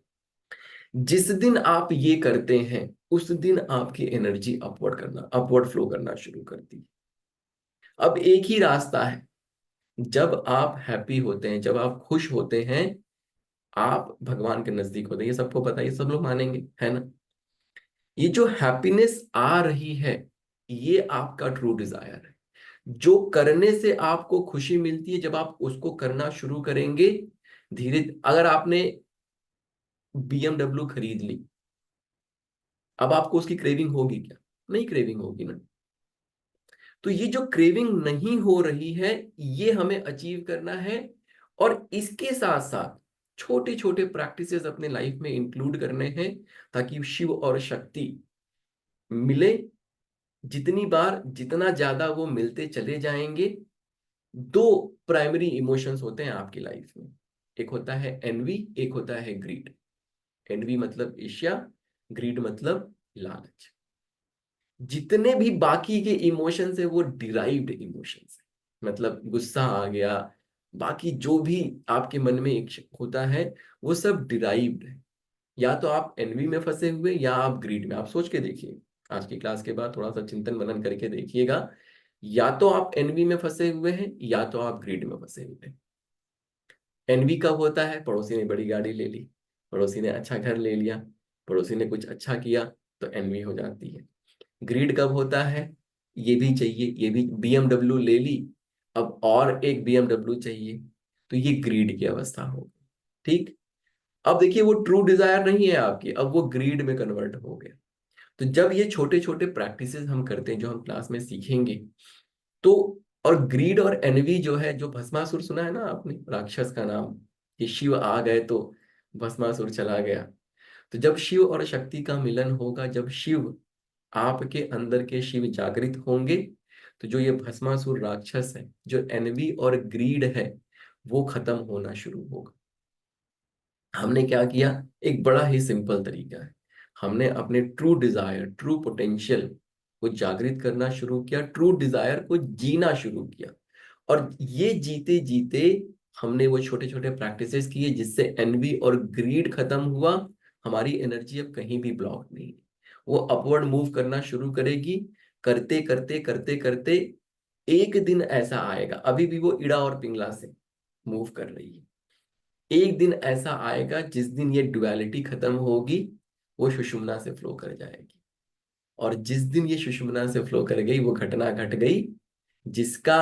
जिस दिन आप ये करते हैं, उस दिन आपकी एनर्जी अपवर्ड फ्लो करना शुरू करती है। अब एक ही रास्ता है, जब आप हैप्पी होते हैं, जब आप खुश होते हैं, आप भगवान के नजदीक होते हैं। ये सबको पता है, ये सब लोग मानेंगे, है ना। ये जो हैप्पीनेस आ रही है, ये आपका ट्रू डिजायर है। जो करने से आपको खुशी मिलती है, जब आप उसको करना शुरू करेंगे, धीरे, अगर आपने BMW खरीद ली, अब आपको उसकी क्रेविंग होगी क्या? नहीं क्रेविंग होगी ना। तो ये जो क्रेविंग नहीं हो रही है, ये हमें अचीव करना है। और इसके साथ साथ छोटे छोटे प्रैक्टिसेस अपने लाइफ में इंक्लूड करने हैं, ताकि शिव और शक्ति मिले। जितनी बार, जितना ज्यादा वो मिलते चले जाएंगे। दो प्राइमरी इमोशंस होते हैं आपकी लाइफ में, एक होता है एनवी, एक होता है ग्रीड। एनवी मतलब ईर्ष्या, ग्रीड मतलब लालच। जितने भी बाकी के इमोशंस है वो डिराइव्ड इमोशंस है, मतलब गुस्सा आ गया, बाकी जो भी आपके मन में एक होता है, वो सब डिराइव्ड है। या तो आप एनवी में फंसे हुए, या आप ग्रीड में। आप सोच के देखिए, आज की क्लास के बाद थोड़ा सा चिंतन मनन करके देखिएगा, या तो आप एनवी में फंसे हुए हैं, या तो आप ग्रीड में फंसे हुए हैं। एनवी कब होता है? पड़ोसी ने बड़ी गाड़ी ले ली, पड़ोसी ने अच्छा घर ले लिया, पड़ोसी ने कुछ अच्छा किया, तो एनवी हो जाती है। ग्रीड कब होता है? ये भी चाहिए, ये भी, BMW ले ली, अब और एक BMW चाहिए, तो ये ग्रीड की अवस्था होगी। ठीक। अब देखिए, वो ट्रू डिजायर नहीं है आपकी, अब वो ग्रीड में कन्वर्ट हो गया। तो जब ये छोटे छोटे प्रैक्टिसेस हम करते हैं, जो हम क्लास में सीखेंगे, तो, और ग्रीड और एनवी जो है, जो भस्मासुर सुना है ना आपने, राक्षस का नाम, कि शिव आ गए तो भस्मासुर चला गया। तो जब शिव और शक्ति का मिलन होगा, जब शिव, आपके अंदर के शिव जागृत होंगे, तो जो ये भस्मासुर राक्षस है, जो एनवी और ग्रीड है, वो खत्म होना शुरू होगा। हमने क्या किया? एक बड़ा ही सिंपल तरीका है, हमने अपने ट्रू डिजायर, ट्रू पोटेंशियल को जागृत करना शुरू किया, ट्रू डिजायर को जीना शुरू किया। और ये जीते जीते हमने वो छोटे छोटे प्रैक्टिसेस किए, जिससे एनवी और ग्रीड खत्म हुआ। हमारी एनर्जी अब कहीं भी ब्लॉक नहीं है, वो अपवर्ड मूव करना शुरू करेगी। करते करते करते करते एक दिन ऐसा आएगा, अभी भी वो इड़ा और पिंगला से मूव कर रही है, एक दिन ऐसा आएगा जिस दिन ये डुअलिटी खत्म होगी, वो सुषुम्ना से फ्लो कर जाएगी। और जिस दिन ये सुषुम्ना से फ्लो कर गई, वो घटना घट गई जिसका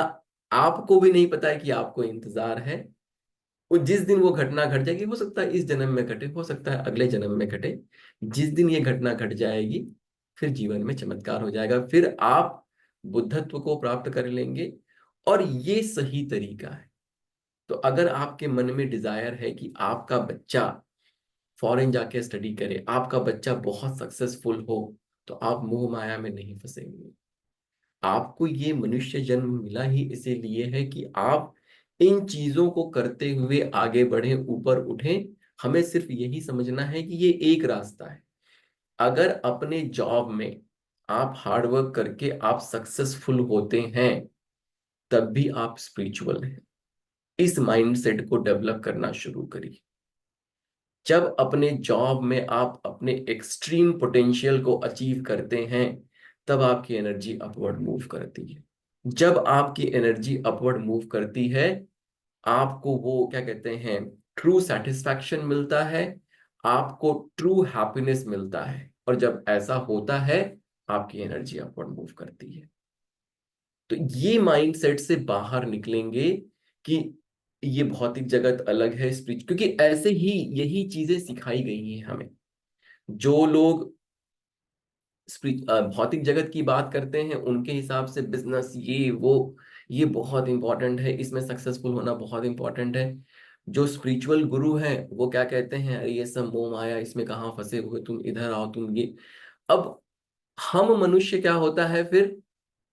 आपको भी नहीं पता है कि आपको इंतजार है। वो जिस दिन वो घटना घट जाएगी, हो सकता है इस जन्म में घटे, हो सकता है अगले जन्म में घटे, जिस दिन ये घटना घट जाएगी, फिर जीवन में चमत्कार हो जाएगा, फिर आप बुद्धत्व को प्राप्त कर लेंगे। और ये सही तरीका है। तो अगर आपके मन में डिजायर है कि आपका बच्चा फॉरेन जाके स्टडी करे, आपका बच्चा बहुत सक्सेसफुल हो, तो आप मोह माया में नहीं फंसेंगे। आपको ये मनुष्य जन्म मिला ही इसीलिए है कि आप इन चीजों को करते हुए आगे बढ़ें, ऊपर उठें। हमें सिर्फ यही समझना है कि ये एक रास्ता है। अगर अपने जॉब में आप हार्डवर्क करके आप सक्सेसफुल होते हैं, तब भी आप स्पिरिचुअल हैं। इस माइंडसेट को डेवलप करना शुरू करिए। जब अपने जॉब में आप अपने एक्सट्रीम पोटेंशियल को अचीव करते हैं, तब आपकी एनर्जी अपवर्ड मूव करती है। जब आपकी एनर्जी अपवर्ड मूव करती है, आपको वो क्या कहते हैं, ट्रू सेटिस्फैक्शन मिलता है, आपको ट्रू हैप्पीनेस मिलता है। और जब ऐसा होता है, आपकी एनर्जी अपवर्ड मूव करती है। तो ये माइंडसेट से बाहर निकलेंगे कि ये भौतिक जगत अलग है, स्पिरिचुअल, क्योंकि ऐसे ही यही चीजें सिखाई गई हैं हमें। जो लोग भौतिक जगत की बात करते हैं, उनके हिसाब से बिजनेस ये वो ये बहुत इंपॉर्टेंट है, इसमें सक्सेसफुल होना बहुत इंपॉर्टेंट है। जो स्पिरिचुअल गुरु हैं वो क्या कहते हैं, अरे ये सब मोह माया, इसमें कहाँ फंसे हुए, तुम इधर आओ, तुम ये। अब हम मनुष्य क्या होता है फिर,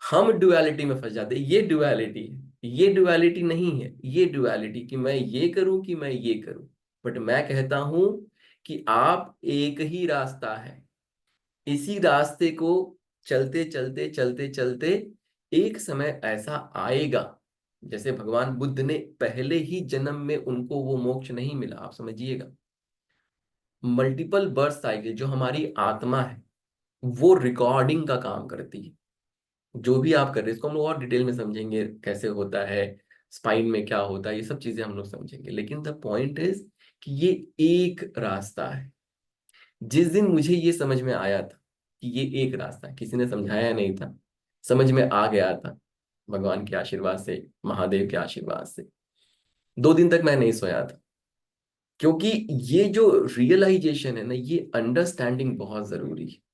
हम ड्युअलिटी में फंस जाते हैं। ये ड्युअलिटी है, ये ड्युअलिटी नहीं है, ये ड्युअलिटी कि मैं ये करूं कि मैं ये करूं। बट मैं कहता हूं कि आप एक ही रास्ता है, इसी रास्ते को चलते चलते चलते चलते एक समय ऐसा आएगा, जैसे भगवान बुद्ध ने पहले ही जन्म में उनको वो मोक्ष नहीं मिला, आप समझिएगा। मल्टीपल बर्थ साइकिल जो हमारी आत्मा है वो रिकॉर्डिंग का काम करती है। जो भी आप कर रहे हैं इसको हम लोग और डिटेल में समझेंगे, कैसे होता है, स्पाइन में क्या होता है, ये सब चीजें हम लोग समझेंगे। लेकिन द पॉइंट इज कि ये एक रास्ता है। जिस दिन मुझे ये समझ में आया था कि ये एक रास्ता है, किसी ने समझाया नहीं था, समझ में आ गया था भगवान के आशीर्वाद से, महादेव के आशीर्वाद से। 2 दिन तक मैं नहीं सोया था, क्योंकि ये जो रियलाइजेशन है ना, ये अंडरस्टैंडिंग बहुत जरूरी है।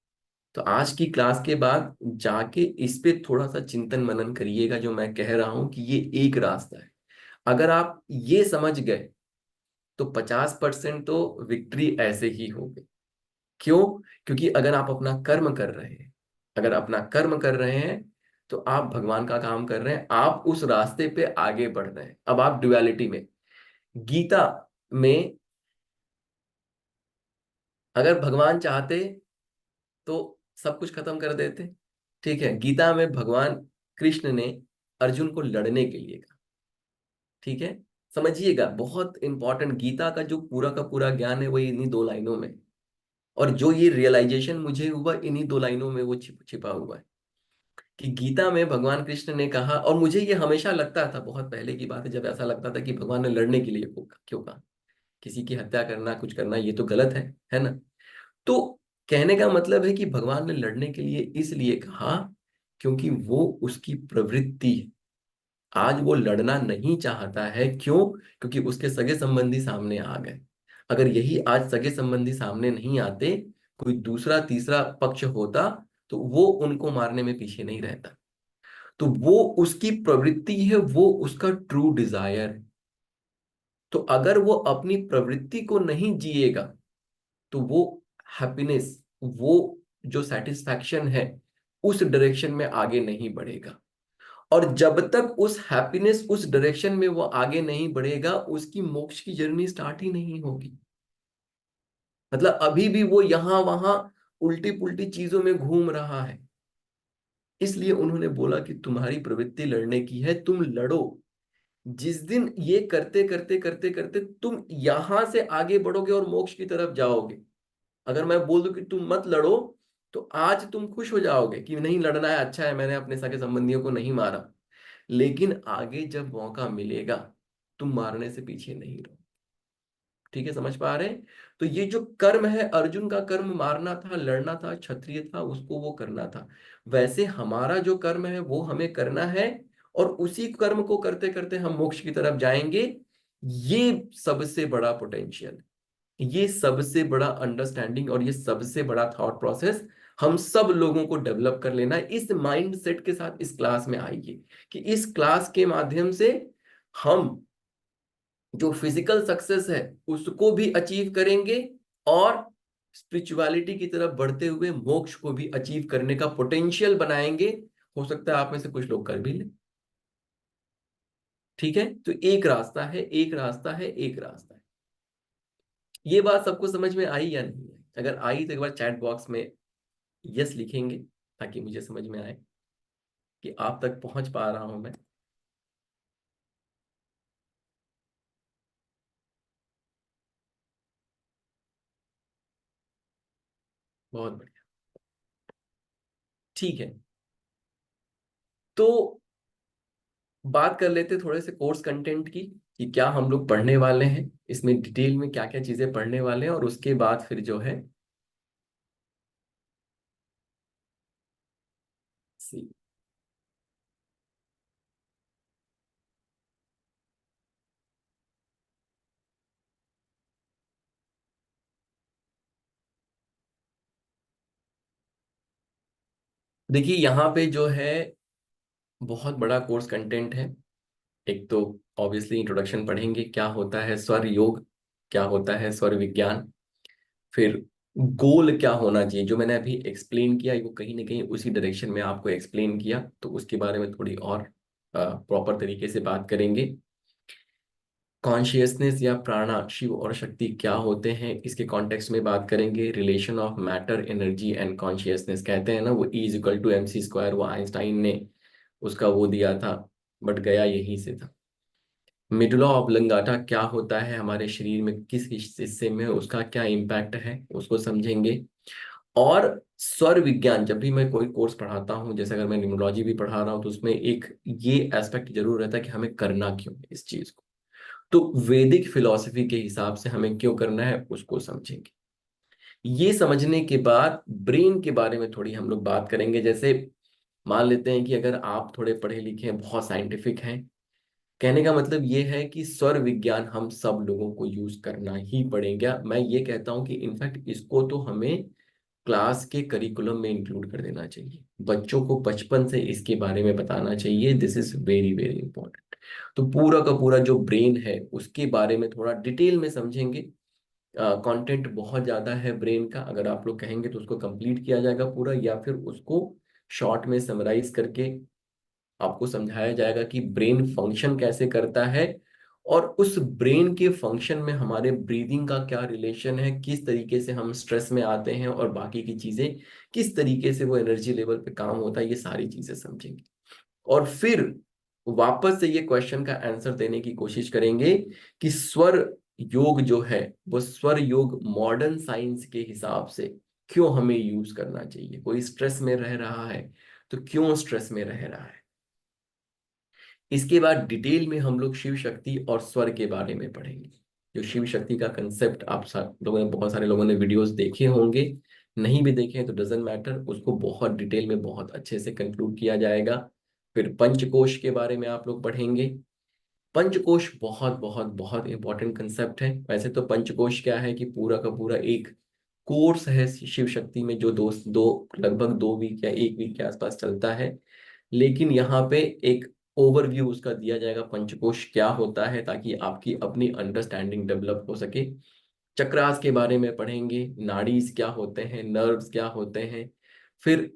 तो आज की क्लास के बाद जाके इस पे थोड़ा सा चिंतन मनन करिएगा, जो मैं कह रहा हूं कि ये एक रास्ता है। अगर आप ये समझ गए तो 50% तो विक्ट्री ऐसे ही होगी। क्यों? क्योंकि अगर आप अपना कर्म कर रहे हैं, अगर अपना कर्म कर रहे हैं तो आप भगवान का काम कर रहे हैं, आप उस रास्ते पे आगे बढ़ रहे हैं। अब आप ड्युअलिटी में, गीता में अगर भगवान चाहते तो सब कुछ खत्म कर देते। ठीक है, गीता में भगवान कृष्ण ने अर्जुन को लड़ने के लिए कहा। ठीक है, समझिएगा, बहुत इंपॉर्टेंट। गीता का जो पूरा का पूरा ज्ञान है वो इन्हीं 2 लाइनों में, और जो ये रियलाइजेशन मुझे हुआ इन्हीं 2 लाइनों में वो छिपा हुआ है। कि गीता में भगवान कृष्ण ने कहा, और मुझे ये हमेशा लगता था, बहुत पहले की बात है जब ऐसा लगता था कि भगवान ने लड़ने के लिए क्यों कहा, किसी की हत्या करना, कुछ करना, ये तो गलत है ना। तो कहने का मतलब है कि भगवान ने लड़ने के लिए इसलिए कहा क्योंकि वो उसकी प्रवृत्ति है। आज वो लड़ना नहीं चाहता है, क्यों? क्योंकि उसके सगे संबंधी सामने आ गए। अगर यही आज सगे संबंधी सामने नहीं आते, कोई दूसरा तीसरा पक्ष होता, तो वो उनको मारने में पीछे नहीं रहता। तो वो उसकी प्रवृत्ति है, वो उसका ट्रू डिजायर है। तो अगर वो अपनी प्रवृत्ति को नहीं जिएगा तो वो हैप्पीनेस, वो जो सेटिस्फैक्शन है, उस डायरेक्शन में आगे नहीं बढ़ेगा। और जब तक उस हैप्पीनेस उस डायरेक्शन में वो आगे नहीं बढ़ेगा, उसकी मोक्ष की जर्नी स्टार्ट ही नहीं होगी। मतलब अभी भी वो यहां वहां उल्टी पुल्टी चीजों में घूम रहा है। इसलिए उन्होंने बोला कि तुम्हारी प्रवृत्ति लड़ने की है, तुम लड़ो। जिस दिन ये करते करते करते करते तुम यहां से आगे बढ़ोगे और मोक्ष की तरफ जाओगे, अगर मैं बोल दूं कि तुम मत लड़ो, तो आज तुम खुश हो जाओगे कि नहीं लड़ना है, अच्छा है मैंने अपने सगे संबंधियों को नहीं मारा। लेकिन आगे जब मौका मिलेगा, तुम मारने से पीछे नहीं रहो। ठीक है, समझ पा रहे हैं? तो ये जो कर्म है, अर्जुन का कर्म मारना था, लड़ना था, क्षत्रिय था, उसको वो करना था। वैसे हमारा जो कर्म है वो हमें करना है, और उसी कर्म को करते करते हम मोक्ष की तरफ जाएंगे। ये सबसे बड़ा पोटेंशियल, ये सबसे बड़ा अंडरस्टैंडिंग, और ये सबसे बड़ा थॉट प्रोसेस हम सब लोगों को डेवलप कर लेना है। इस माइंड सेट के साथ इस क्लास में आइए, कि इस क्लास के माध्यम से हम जो फिजिकल सक्सेस है उसको भी अचीव करेंगे, और स्पिरिचुअलिटी की तरफ बढ़ते हुए मोक्ष को भी अचीव करने का पोटेंशियल बनाएंगे। हो सकता है आप में से कुछ लोग कर भी लें। ठीक है, तो एक रास्ता है, एक रास्ता है, एक रास्ता है। ये बात सबको समझ में आई या नहीं है? अगर आई तो एक बार चैट बॉक्स में यस लिखेंगे, ताकि मुझे समझ में आए कि आप तक पहुंच पा रहा हूं मैं। बहुत बढ़िया। ठीक है, तो बात कर लेते थोड़े से कोर्स कंटेंट की, कि क्या हम लोग पढ़ने वाले हैं, इसमें डिटेल में क्या क्या चीजें पढ़ने वाले हैं, और उसके बाद फिर जो है सी देखिए यहाँ पे जो है बहुत बड़ा कोर्स कंटेंट है। एक तो ऑब्वियसली इंट्रोडक्शन पढ़ेंगे, क्या होता है स्वर योग, क्या होता है स्वर विज्ञान, फिर गोल क्या होना चाहिए, जो मैंने अभी एक्सप्लेन किया वो कहीं ना कहीं उसी डायरेक्शन में आपको एक्सप्लेन किया, तो उसके बारे में थोड़ी और प्रॉपर तरीके से बात करेंगे। कॉन्शियसनेस या प्राणा, शिव और शक्ति क्या होते हैं, इसके कॉन्टेक्स्ट में बात करेंगे। Relation of matter, energy and consciousness, कहते हैं ना वो E is equal to mc², वो आइंस्टाइन ने उसका वो दिया था, बट गया यहीं से था। मिडुला ऑब्लिंगाटा क्या होता है हमारे शरीर में, किस हिस्से में उसका क्या इम्पैक्ट है, उसको समझेंगे। और स्वर विज्ञान, जब भी मैं कोई कोर्स पढ़ाता हूँ, जैसे अगर मैं न्यूमरोलॉजी भी पढ़ा रहा हूँ, तो उसमें एक ये एस्पेक्ट जरूर रहता है कि हमें करना क्यों है इस चीज को, तो वैदिक फिलॉसफी के हिसाब से हमें क्यों करना है उसको समझेंगे। ये समझने के बाद ब्रेन के बारे में थोड़ी हम लोग बात करेंगे। जैसे मान लेते हैं कि अगर आप थोड़े पढ़े लिखे हैं, बहुत साइंटिफिक हैं, कहने का मतलब ये है कि स्वर विज्ञान हम सब लोगों को यूज करना ही पड़ेगा। मैं ये कहता हूं कि इनफैक्ट इसको तो हमें क्लास के करिकुलम में इंक्लूड कर देना चाहिए, बच्चों को बचपन से इसके बारे में बताना चाहिए। This is very very important. तो पूरा का पूरा जो ब्रेन है उसके बारे में थोड़ा डिटेल में समझेंगे। कंटेंट बहुत ज्यादा है ब्रेन का, अगर आप लोग कहेंगे तो उसको कंप्लीट किया जाएगा पूरा, या फिर उसको शॉर्ट में समराइज करके आपको समझाया जाएगा कि ब्रेन फंक्शन कैसे करता है, और उस ब्रेन के फंक्शन में हमारे ब्रीदिंग का क्या रिलेशन है, किस तरीके से हम स्ट्रेस में आते हैं, और बाकी की चीजें किस तरीके से वो एनर्जी लेवल पे काम होता है, ये सारी चीजें समझेंगे। और फिर वापस से ये क्वेश्चन का आंसर देने की कोशिश करेंगे कि स्वर योग जो है वो स्वर योग मॉडर्न साइंस के हिसाब से क्यों हमें यूज करना चाहिए। कोई स्ट्रेस में रह रहा है तो क्यों स्ट्रेस में रह रहा है। इसके बाद डिटेल में हम लोग शिव शक्ति और स्वर के बारे में पढ़ेंगे। जो शिव शक्ति का कंसेप्ट आप लोगों ने, बहुत सारे लोगों ने वीडियोस देखे होंगे, नहीं भी देखे हैं तो डजेंट मैटर, उसको बहुत डिटेल में बहुत अच्छे से कंक्लूड किया जाएगा। फिर पंचकोश के बारे में आप लोग पढ़ेंगे। पंचकोश बहुत बहुत बहुत इंपॉर्टेंट कंसेप्ट है। वैसे तो पंचकोश क्या है कि पूरा का पूरा एक कोर्स है शिव शक्ति में, जो लगभग 2 वीक या 1 वीक के आसपास चलता है, लेकिन यहाँ पे एक ओवरव्यू उसका दिया जाएगा, पंचकोश क्या होता है, ताकि आपकी अपनी अंडरस्टैंडिंग डेवलप हो सके। चक्रास के बारे में पढ़ेंगे, नाड़ीज क्या होते हैं, नर्व्स क्या होते हैं। फिर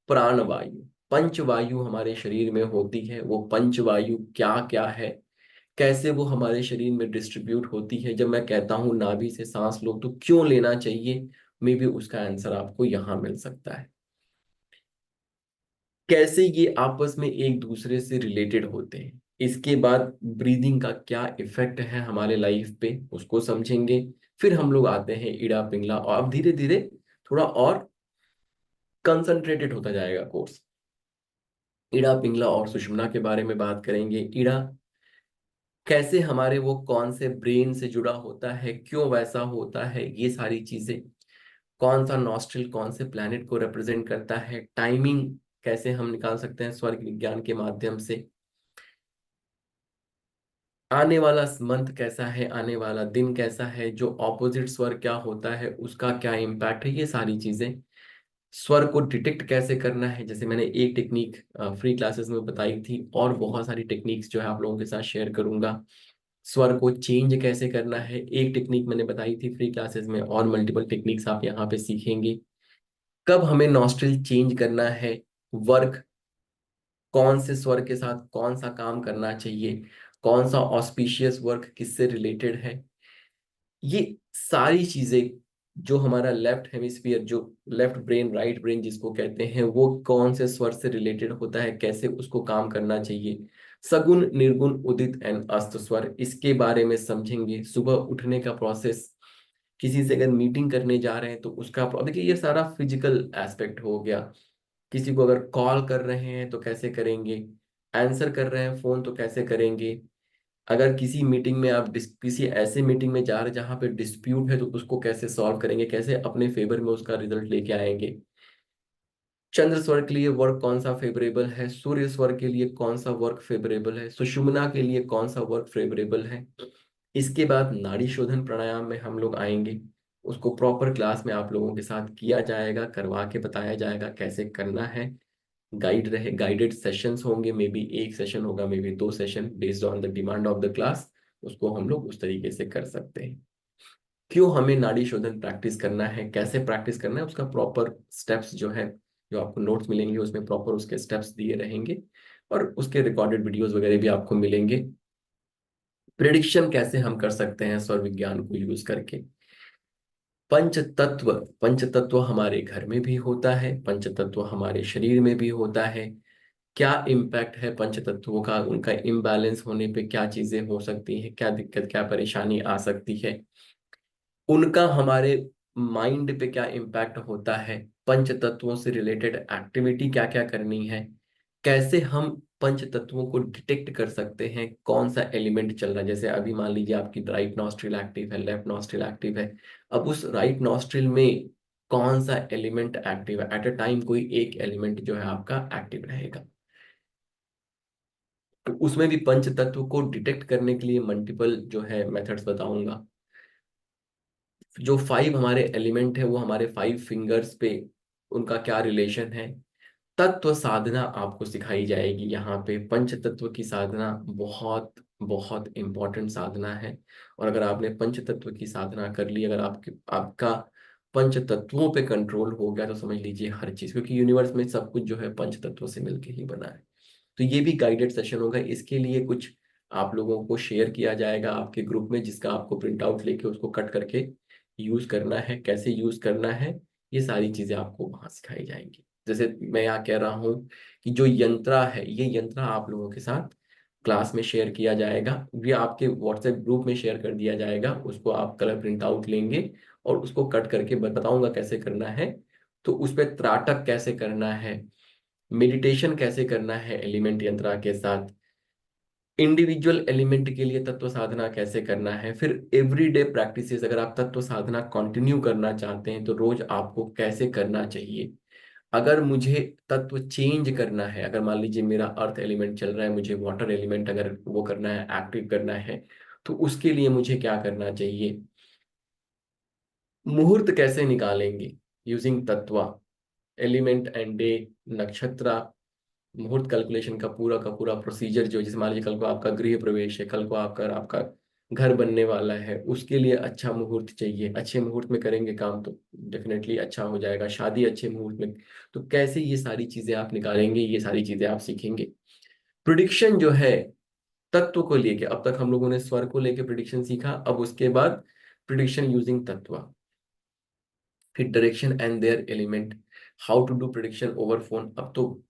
प्राणवायु, पंचवायु हमारे शरीर में होती है, वो पंचवायु क्या क्या है, कैसे वो हमारे शरीर में डिस्ट्रीब्यूट होती है। जब मैं कहता हूँ नाभि से सांस लो तो क्यों लेना चाहिए, मे बी उसका आंसर आपको यहाँ मिल सकता है। कैसे ये आपस में एक दूसरे से रिलेटेड होते हैं। इसके बाद ब्रीदिंग का क्या इफेक्ट है हमारे लाइफ पे, उसको समझेंगे। फिर हम लोग आते हैं इड़ा पिंगला, और अब धीरे धीरे थोड़ा और कंसंट्रेटेड होता जाएगा कोर्स। इड़ा पिंगला और सुषुम्ना के बारे में बात करेंगे। इड़ा कैसे हमारे वो कौन से ब्रेन से जुड़ा होता है, क्यों वैसा होता है, ये सारी चीजें। कौन सा नॉस्ट्रिल कौन से प्लैनेट को रिप्रेजेंट करता है, टाइमिंग कैसे हम निकाल सकते हैं स्वर्ग विज्ञान के माध्यम से। आने वाला मंथ कैसा है, आने वाला दिन कैसा है, जो ऑपोजिट स्वर क्या होता है उसका क्या इम्पैक्ट है, ये सारी चीजें। स्वर को डिटेक्ट कैसे करना है, जैसे मैंने एक टेक्निक फ्री क्लासेस में बताई थी, और बहुत सारी टेक्निक्स जो है आप लोगों के साथ शेयर करूंगा। स्वर को चेंज कैसे करना है, एक टेक्निक मैंने बताई थी फ्री क्लासेस में, और मल्टीपल टेक्निक्स आप यहाँ पे सीखेंगे। कब हमें नॉस्ट्रिल चेंज करना है, वर्क कौन से स्वर के साथ कौन सा काम करना चाहिए, कौन सा ऑस्पिशियस वर्क किससे रिलेटेड है, ये सारी चीजें। जो हमारा लेफ्ट हेमिस्फीयर, जो लेफ्ट ब्रेन राइट ब्रेन जिसको कहते हैं, वो कौन से स्वर से रिलेटेड होता है, कैसे उसको काम करना चाहिए। सगुण निर्गुण उदित एंड अस्त स्वर, इसके बारे में समझेंगे। सुबह उठने का प्रोसेस, किसी से अगर मीटिंग करने जा रहे हैं तो उसका देखिए ये सारा फिजिकल एस्पेक्ट हो गया। किसी को अगर कॉल कर रहे हैं तो कैसे करेंगे, आंसर कर रहे हैं फोन तो कैसे करेंगे। अगर किसी मीटिंग में आप किसी ऐसे मीटिंग में जा रहे हैं जहां पे डिस्प्यूट है तो उसको कैसे सॉल्व करेंगे, कैसे अपने फेवर में उसका रिजल्ट लेके आएंगे। चंद्र स्वर के लिए वर्क कौन सा फेवरेबल है, सूर्य स्वर के लिए कौन सा वर्क फेवरेबल है, सुषुम्ना के लिए कौन सा वर्क फेवरेबल है। इसके बाद नाड़ी शोधन प्राणायाम में हम लोग आएंगे, उसको प्रॉपर क्लास में आप लोगों के साथ किया जाएगा, करवा के बताया जाएगा कैसे करना है। गाइडेड सेशंस होंगे, मे बी एक सेशन होगा, may be 2 session, based on the demand of the class. उसको हम लोग उस तरीके से कर सकते हैं। क्यों हमें नाड़ी शोधन प्रैक्टिस करना है, कैसे प्रैक्टिस करना है, उसका प्रॉपर स्टेप्स जो है, जो आपको नोट्स मिलेंगे उसमें प्रॉपर उसके स्टेप्स दिए रहेंगे, और उसके रिकॉर्डेड वीडियोस वगैरह भी आपको मिलेंगे। प्रिडिक्शन कैसे हम कर सकते हैं स्वर विज्ञान को यूज करके। पंचतत्व हमारे घर में भी होता है, पंचतत्व हमारे शरीर में भी होता है। क्या इम्पैक्ट है पंचतत्वों का, उनका इम्बैलेंस होने पे क्या चीजें हो सकती हैं, क्या दिक्कत क्या परेशानी आ सकती है, उनका हमारे माइंड पे क्या इम्पैक्ट होता है, पंच तत्वों से रिलेटेड एक्टिविटी क्या क्या करनी है, कैसे हम पंच तत्वों को डिटेक्ट कर सकते हैं, कौन सा एलिमेंट चल रहा है। जैसे अभी मान लीजिए आपकी राइट नॉस्ट्रिल एक्टिव है, लेफ्ट नॉस्ट्रिल एक्टिव है, अब उस राइट नॉस्ट्रिल में कौन सा एलिमेंट एक्टिव है, एट अ टाइम कोई एक एलिमेंट जो है आपका एक्टिव रहेगा। तो उसमें भी पंच तत्व को डिटेक्ट करने के लिए मल्टीपल जो है मेथड्स बताऊंगा। जो 5 हमारे एलिमेंट है वो हमारे 5 फिंगर्स पे उनका क्या रिलेशन है। तत्व साधना आपको सिखाई जाएगी यहाँ पे। पंच तत्व की साधना बहुत बहुत इंपॉर्टेंट साधना है, और अगर आपने पंच तत्व की साधना कर ली, अगर आपका पंच तत्वों पे कंट्रोल हो गया, तो समझ लीजिए हर चीज, क्योंकि यूनिवर्स में सब कुछ जो है पंच तत्वों से मिलके ही बना है। तो ये भी गाइडेड सेशन होगा। इसके लिए कुछ आप लोगों को शेयर किया जाएगा आपके ग्रुप में, जिसका आपको प्रिंट आउट लेके उसको कट करके यूज करना है, कैसे यूज करना है, ये सारी चीजें आपको वहां सिखाई जाएंगी। जैसे मैं यहाँ कह रहा हूँ कि जो यंत्रा है, ये यंत्रा आप लोगों के साथ क्लास में शेयर किया जाएगा, ये आपके व्हाट्सएप ग्रुप में शेयर कर दिया जाएगा। उसको आप कलर प्रिंट आउट लेंगे और उसको कट करके बताऊंगा कैसे करना है। तो उस पर त्राटक कैसे करना है, मेडिटेशन कैसे करना है एलिमेंट यंत्रा के साथ, इंडिविजुअल एलिमेंट के लिए तत्व साधना कैसे करना है, फिर एवरीडे प्रैक्टिसेस, अगर आप तत्व साधना कंटिन्यू करना चाहते हैं तो रोज आपको कैसे करना चाहिए। अगर मुझे तत्व चेंज करना है, अगर मान लीजिए मेरा अर्थ एलिमेंट चल रहा है, मुझे वाटर एलिमेंट अगर वो करना है, एक्टिव करना है, तो उसके लिए मुझे क्या करना चाहिए। मुहूर्त कैसे निकालेंगे यूजिंग तत्व, एलिमेंट एंड डे, नक्षत्र, मुहूर्त कैलकुलेशन का पूरा प्रोसीजर जो, जैसे मान लीजिए कल को आपका गृह प्रवेश है, कल को आपका आपका घर बनने वाला है, उसके लिए अच्छा मुहूर्त चाहिए। अच्छे मुहूर्त में करेंगे काम तो डेफिनेटली अच्छा हो जाएगा। शादी अच्छे मुहूर्त में, तो कैसे ये सारी चीजें आप निकालेंगे, ये सारी चीजें आप सीखेंगे। प्रिडिक्शन जो है तत्व को लेके, अब तक हम लोगों ने स्वर को लेके प्रिडिक्शन सीखा, अब उसके बाद प्रिडिक्शन यूजिंग तत्व, फिर direction and their element, how to do prediction over phone. अब तो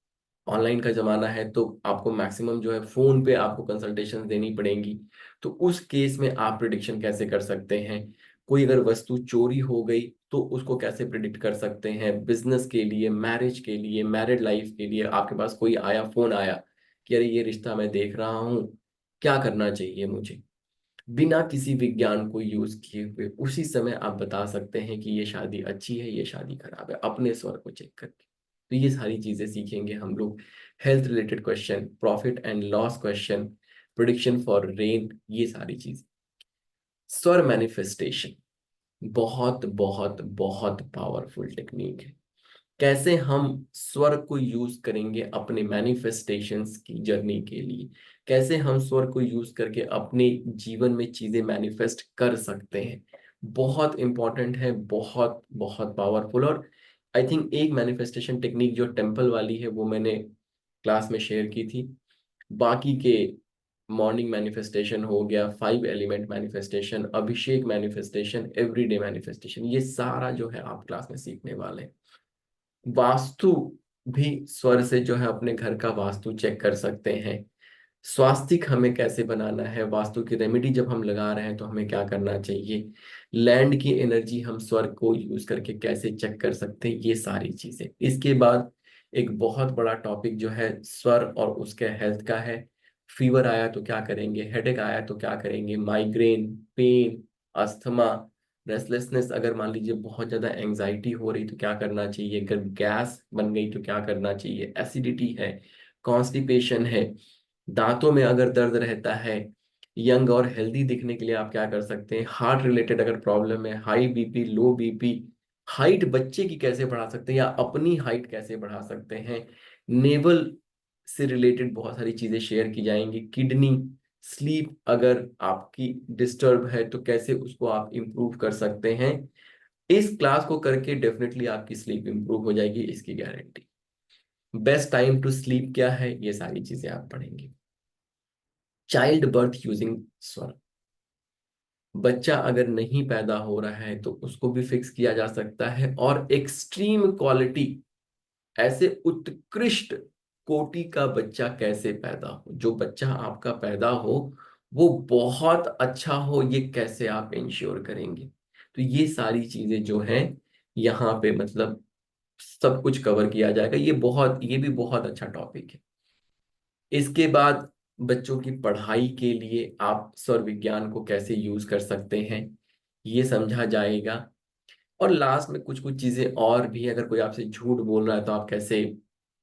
ऑनलाइन का जमाना है, तो आपको मैक्सिमम जो है फोन पे आपको कंसल्टेशन देनी पड़ेंगी। तो उस केस में आप प्रिडिक्शन कैसे कर सकते हैं। कोई अगर वस्तु चोरी हो गई तो उसको कैसे प्रिडिक्ट कर सकते हैं। बिजनेस के लिए, मैरिज के लिए, मैरिड लाइफ के लिए, आपके पास कोई आया, फोन आया कि अरे ये रिश्ता मैं देख रहा हूँ, क्या करना चाहिए मुझे, बिना किसी विज्ञान को यूज किए हुए उसी समय आप बता सकते हैं कि ये शादी अच्छी है, ये शादी खराब है, अपने स्वर को चेक करके। तो ये सारी चीजें सीखेंगे हम लोग। Health related question, profit and loss question, prediction for rain, ये सारी चीज। स्वर मैनिफेस्टेशन बहुत बहुत बहुत पावरफुल टेक्निक है। कैसे हम स्वर को यूज करेंगे अपने मैनिफेस्टेशंस की जर्नी के लिए, कैसे हम स्वर को यूज करके अपने जीवन में चीजें मैनिफेस्ट कर सकते हैं, बहुत इंपॉर्टेंट है, बहुत बहुत पावरफुल। और आई थिंक एक मैनिफेस्टेशन टेक्निक जो टेम्पल वाली है वो मैंने क्लास में शेयर की थी। बाकी के मॉर्निंग मैनिफेस्टेशन हो गया, 5 एलिमेंट मैनिफेस्टेशन, अभिषेक मैनिफेस्टेशन, एवरीडे मैनिफेस्टेशन, ये सारा जो है आप क्लास में सीखने वाले हैं। वास्तु भी स्वर से जो है अपने घर का वास्तु चेक कर सकते हैं। स्वास्तिक हमें कैसे बनाना है, वास्तु की रेमेडी जब हम लगा रहे हैं तो हमें क्या करना चाहिए, लैंड की एनर्जी हम स्वर को यूज करके कैसे चेक कर सकते हैं, ये सारी चीजें। इसके बाद एक बहुत बड़ा टॉपिक जो है स्वर और उसके हेल्थ का है। फीवर आया तो क्या करेंगे, हेडेक आया तो क्या करेंगे, माइग्रेन, पेन, अस्थमा, रेस्टलेसनेस, अगर मान लीजिए बहुत ज्यादा एंजाइटी हो रही तो क्या करना चाहिए, अगर गैस बन गई तो क्या करना चाहिए, एसिडिटी है, कॉन्स्टिपेशन है, दांतों में अगर दर्द रहता है, यंग और हेल्दी दिखने के लिए आप क्या कर सकते हैं, हार्ट रिलेटेड अगर प्रॉब्लम है, हाई बीपी, लो बीपी, हाइट बच्चे की कैसे बढ़ा सकते हैं या अपनी हाइट कैसे बढ़ा सकते हैं, नेवल से रिलेटेड बहुत सारी चीजें शेयर की जाएंगी। किडनी, स्लीप अगर आपकी डिस्टर्ब है तो कैसे उसको आप इम्प्रूव कर सकते हैं। इस क्लास को करके डेफिनेटली आपकी स्लीप इम्प्रूव हो जाएगी, इसकी guarantee. Best time to sleep क्या है, ये सारी चीजें आप पढ़ेंगे। चाइल्ड बर्थ यूजिंग स्वर, बच्चा अगर नहीं पैदा हो रहा है तो उसको भी फिक्स किया जा सकता है। और एक्सट्रीम क्वालिटी, ऐसे उत्कृष्ट कोटि का बच्चा कैसे पैदा हो, जो बच्चा आपका पैदा हो वो बहुत अच्छा हो, ये कैसे आप इंश्योर करेंगे। तो ये सारी चीजें जो हैं यहाँ पे मतलब सब कुछ कवर किया जाएगा। ये भी बहुत अच्छा टॉपिक है। इसके बाद बच्चों की पढ़ाई के लिए आप स्वर विज्ञान को कैसे यूज कर सकते हैं, ये समझा जाएगा। और लास्ट में कुछ कुछ चीजें और भी, अगर कोई आपसे झूठ बोल रहा है तो आप कैसे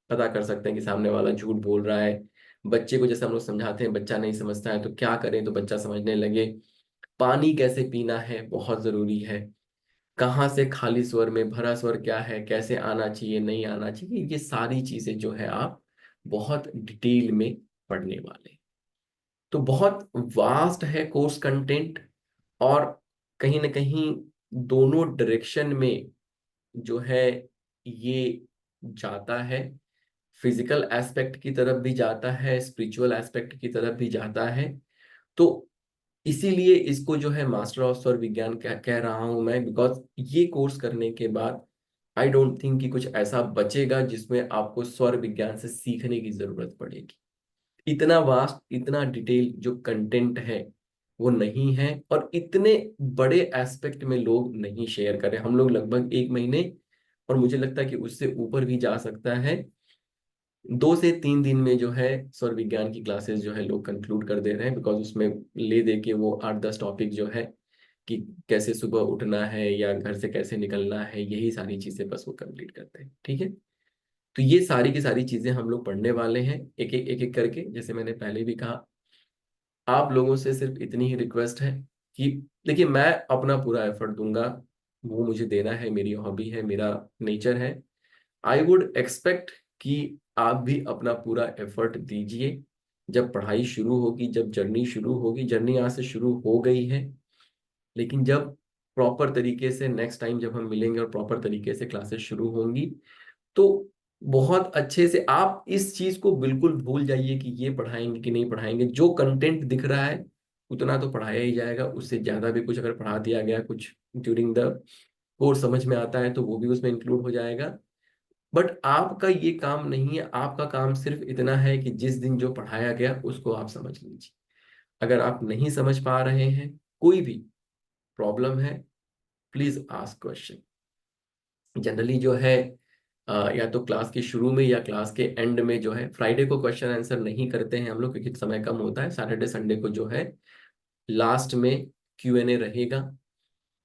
पता कर सकते हैं कि सामने वाला झूठ बोल रहा है। बच्चे को जैसे हम लोग समझाते हैं, बच्चा नहीं समझता है तो क्या करें तो बच्चा समझने लगे। पानी कैसे पीना है, बहुत जरूरी है। कहाँ से खाली स्वर में भरा स्वर क्या है, कैसे आना चाहिए नहीं आना चाहिए, ये सारी चीजें जो है आप बहुत डिटेल में पढ़ने वाले हैं। तो बहुत वास्ट है कोर्स कंटेंट, और कहीं ना कहीं दोनों डायरेक्शन में जो है ये जाता है। फिजिकल एस्पेक्ट की तरफ भी जाता है, स्पिरिचुअल एस्पेक्ट की तरफ भी जाता है। तो इसीलिए इसको जो है मास्टर ऑफ स्वर विज्ञान कह रहा हूं मैं, बिकॉज ये कोर्स करने के बाद आई डोंट थिंक कि कुछ ऐसा बचेगा जिसमें आपको स्वर विज्ञान से सीखने की जरूरत पड़ेगी। इतना वास्ट, इतना डिटेल जो कंटेंट है वो नहीं है, और इतने बड़े एस्पेक्ट में लोग नहीं शेयर करें। हम लोग लगभग 1 महीने, और मुझे लगता है कि उससे ऊपर भी जा सकता है, 2 से 3 दिन में जो है स्वर विज्ञान की क्लासेस जो है लोग कंक्लूड कर दे रहे हैं। बिकॉज उसमें ले दे के वो 8-10 टॉपिक जो है कि कैसे सुबह उठना है या घर से कैसे निकलना है, यही सारी चीजें बस वो कंप्लीट करते हैं। ठीक है, तो ये सारी की सारी चीजें हम लोग पढ़ने वाले हैं एक एक करके। जैसे मैंने पहले भी कहा, आप लोगों से सिर्फ इतनी ही रिक्वेस्ट है कि देखिए, मैं अपना पूरा एफर्ट दूंगा, वो मुझे देना है, मेरी हॉबी है, मेरा नेचर है। आई वुड एक्सपेक्ट कि आप भी अपना पूरा एफर्ट दीजिए। जब पढ़ाई शुरू होगी, जब जर्नी शुरू होगी, जर्नी आज से शुरू हो गई है, लेकिन जब प्रॉपर तरीके से नेक्स्ट टाइम जब हम मिलेंगे और प्रॉपर तरीके से क्लासेस शुरू होंगी, तो बहुत अच्छे से आप इस चीज को बिल्कुल भूल जाइए कि ये पढ़ाएंगे कि नहीं पढ़ाएंगे। जो कंटेंट दिख रहा है उतना तो पढ़ाया ही जाएगा, उससे ज्यादा भी कुछ अगर पढ़ा दिया गया, कुछ ड्यूरिंग द कोर्स समझ में आता है तो वो भी उसमें इंक्लूड हो जाएगा। बट आपका ये काम नहीं है, आपका काम सिर्फ इतना है कि जिस दिन जो पढ़ाया गया उसको आप समझ लीजिए। अगर आप नहीं समझ पा रहे हैं, कोई भी प्रॉब्लम है, प्लीज आस्क क्वेश्चन। जनरली जो है या तो क्लास के शुरू में या क्लास के एंड में जो है, फ्राइडे को क्वेश्चन आंसर नहीं करते हैं हम लोग क्योंकि समय कम होता है। सैटरडे संडे को जो है लास्ट में Q&A रहेगा।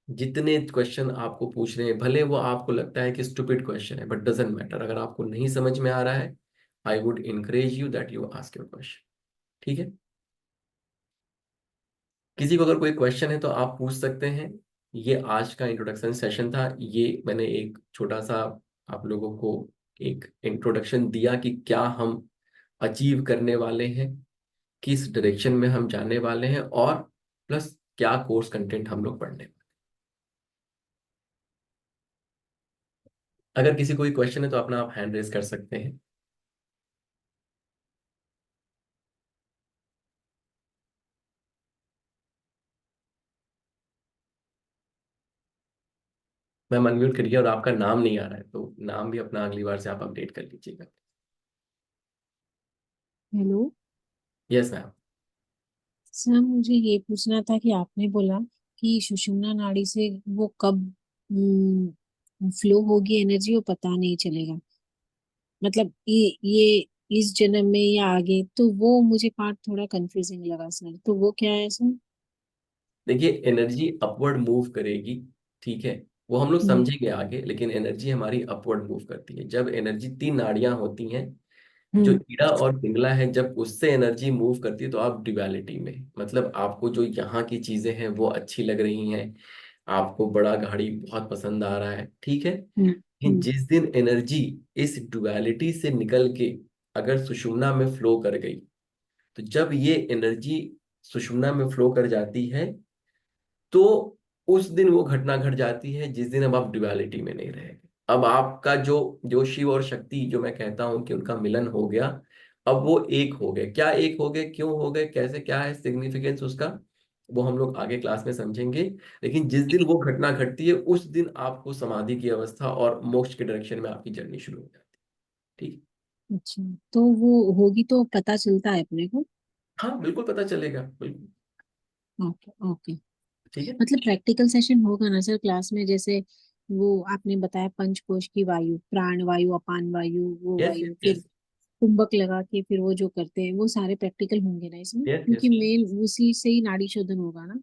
जितने क्वेश्चन आपको पूछ रहे हैं, भले वो आपको लगता है कि स्टूपिड क्वेश्चन है, बट डजंट मैटर, अगर आपको नहीं समझ में आ रहा है, I would encourage you that you ask your question. ठीक है, किसी को अगर कोई क्वेश्चन है तो आप पूछ सकते हैं। ये आज का इंट्रोडक्शन सेशन था। ये मैंने एक छोटा सा आप लोगों को एक इंट्रोडक्शन दिया कि क्या हम अचीव करने वाले हैं, किस डायरेक्शन में हम जाने वाले हैं, और प्लस क्या कोर्स कंटेंट हम लोग पढ़ने वाले हैं। अगर किसी कोई क्वेश्चन है तो अपना आप हैंड रेज कर सकते हैं। मैम अनम्यूट करिए, और आपका नाम नहीं आ रहा है तो नाम भी अपना अगली बार से आप अपडेट कर लीजिएगा। Hello yes ma'am. सर, मुझे ये पूछना था कि आपने बोला कि सुषुम्ना नाड़ी से वो कब फ्लो होगी एनर्जी, वो पता नहीं चलेगा। मतलब ये इस जन्म में या आगे, तो वो मुझे पार्ट थोड़ा कंफ्यूजिंग लगा सर। तो वो क्या है सर? देखिए, एनर्जी अपवर्ड मूव करेगी, ठीक है, वो हम लोग हम्म समझेंगे आगे, लेकिन एनर्जी हमारी अपवर्ड मूव करती है। जब एनर्जी 3 नाड़ियां होती हैं, जो हम्म ईड़ा और पिंगला है, जब उससे एनर्जी मूव करती है तो आप ड्युअलिटी में, मतलब आपको जो यहाँ की चीजें हैं वो अच्छी लग रही हैं, आपको बड़ा गाड़ी बहुत पसंद आ रहा है, ठीक है। हम्म लेकिन जिस दिन एनर्जी इस डुअलिटी से निकल के अगर सुषुम्ना में फ्लो कर गई, तो जब ये एनर्जी सुषुम्ना में फ्लो कर जाती है, तो उस दिन वो घटना घट जाती है जिस दिन अब आप ड्युअलिटी में नहीं रहेंगे। अब आपका जो जो शिव और शक्ति, जो मैं कहता हूं कि उनका मिलन हो गया, अब वो एक हो गए। क्या एक हो गए, क्यों हो गए, कैसे, क्या है सिग्निफिकेंस उसका, वो हम लोग आगे क्लास में समझेंगे। लेकिन जिस दिन वो घटना घटती है उस दिन आपको समाधि की अवस्था और मोक्ष के डायरेक्शन में आपकी जर्नी शुरू हो जाती है, ठीक। अच्छा, तो वो होगी तो पता चलता है अपने को? हाँ बिल्कुल पता चलेगा, बिल्कुल। Okay okay. ठीक है। मतलब प्रैक्टिकल सेशन होगा ना सर क्लास में? जैसे वो आपने बताया पंचकोश की वायु, प्राण वायु, अपान वायु, वो यस वायु, यस फिर यस कुंभक लगा के फिर वो जो करते हैं, वो सारे प्रैक्टिकल होंगे ना इसमें? यस क्योंकि यस, मेन उसी से ही नाड़ी शोधन होगा ना।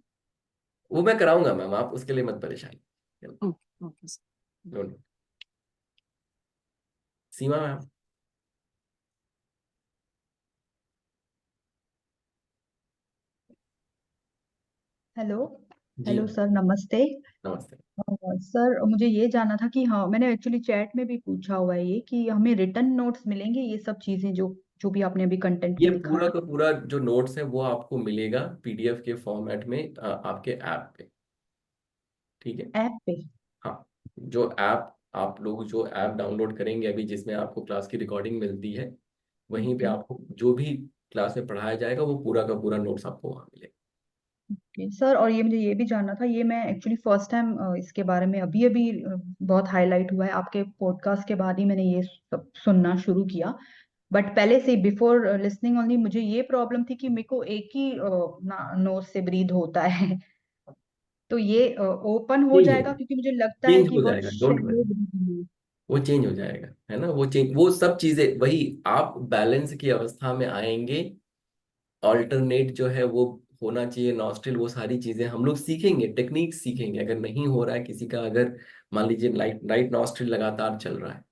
वो मैं कराऊंगा मैम, आप उसके लिए मत परेशान। Okay okay sir. Don't. Seema ma'am. Hello. जी हेलो सर, नमस्ते। नमस्ते। सर मुझे ये जानना था कि हाँ, मैंने एक्चुअली चैट में भी पूछा हुआ है ये कि हमें रिटर्न नोट्स मिलेंगे, ये सब चीजें जो जो भी आपने अभी कंटेंट ये में लिखा पूरा है का पूरा जो नोट्स है वो आपको मिलेगा पीडीएफ के फॉर्मेट में आपके ऐप पे, ठीक है। ऐप पे। हाँ, जो ऐप आप लोग जो ऐप डाउनलोड करेंगे अभी, जिसमें आपको क्लास की रिकॉर्डिंग मिलती है, वहीं पे ओके आपको जो भी क्लास में पढ़ाया जाएगा वो पूरा का पूरा नोट्स आपको वहाँ मिलेगा। ओके सर, और ये मुझे ये भी जानना था, ये मैं एक्चुअली फर्स्ट टाइम इसके बारे में अभी अभी बहुत हाईलाइट हुआ है आपके पॉडकास्ट के बाद ही मैंने ये सब सुनना शुरू किया। बट पहले से बिफोर लिसनिंग ओनली मुझे ये प्रॉब्लम थी कि मेरे को एक ही नोज से ब्रीद होता है। तो ये ओपन हो चेंज हो जाएगा, क्योंकि मुझे लगता है चेंज कि हो बहुत जाएगा, डोंट वरी। शैलो ब्रीदिंग है। वो चेंज हो जाएगा, है ना, वो चेंज, वो सब चीजें वही, आप बैलेंस की अवस्था में आएंगे। ऑल्टरनेट जो है वो होना चाहिए नॉस्ट्रिल, वो सारी चीजें हम लोग सीखेंगे, टेक्निक सीखेंगे। अगर नहीं हो रहा है किसी का, अगर मान लीजिए राइट राइट नॉस्ट्रिल लगातार चल रहा है,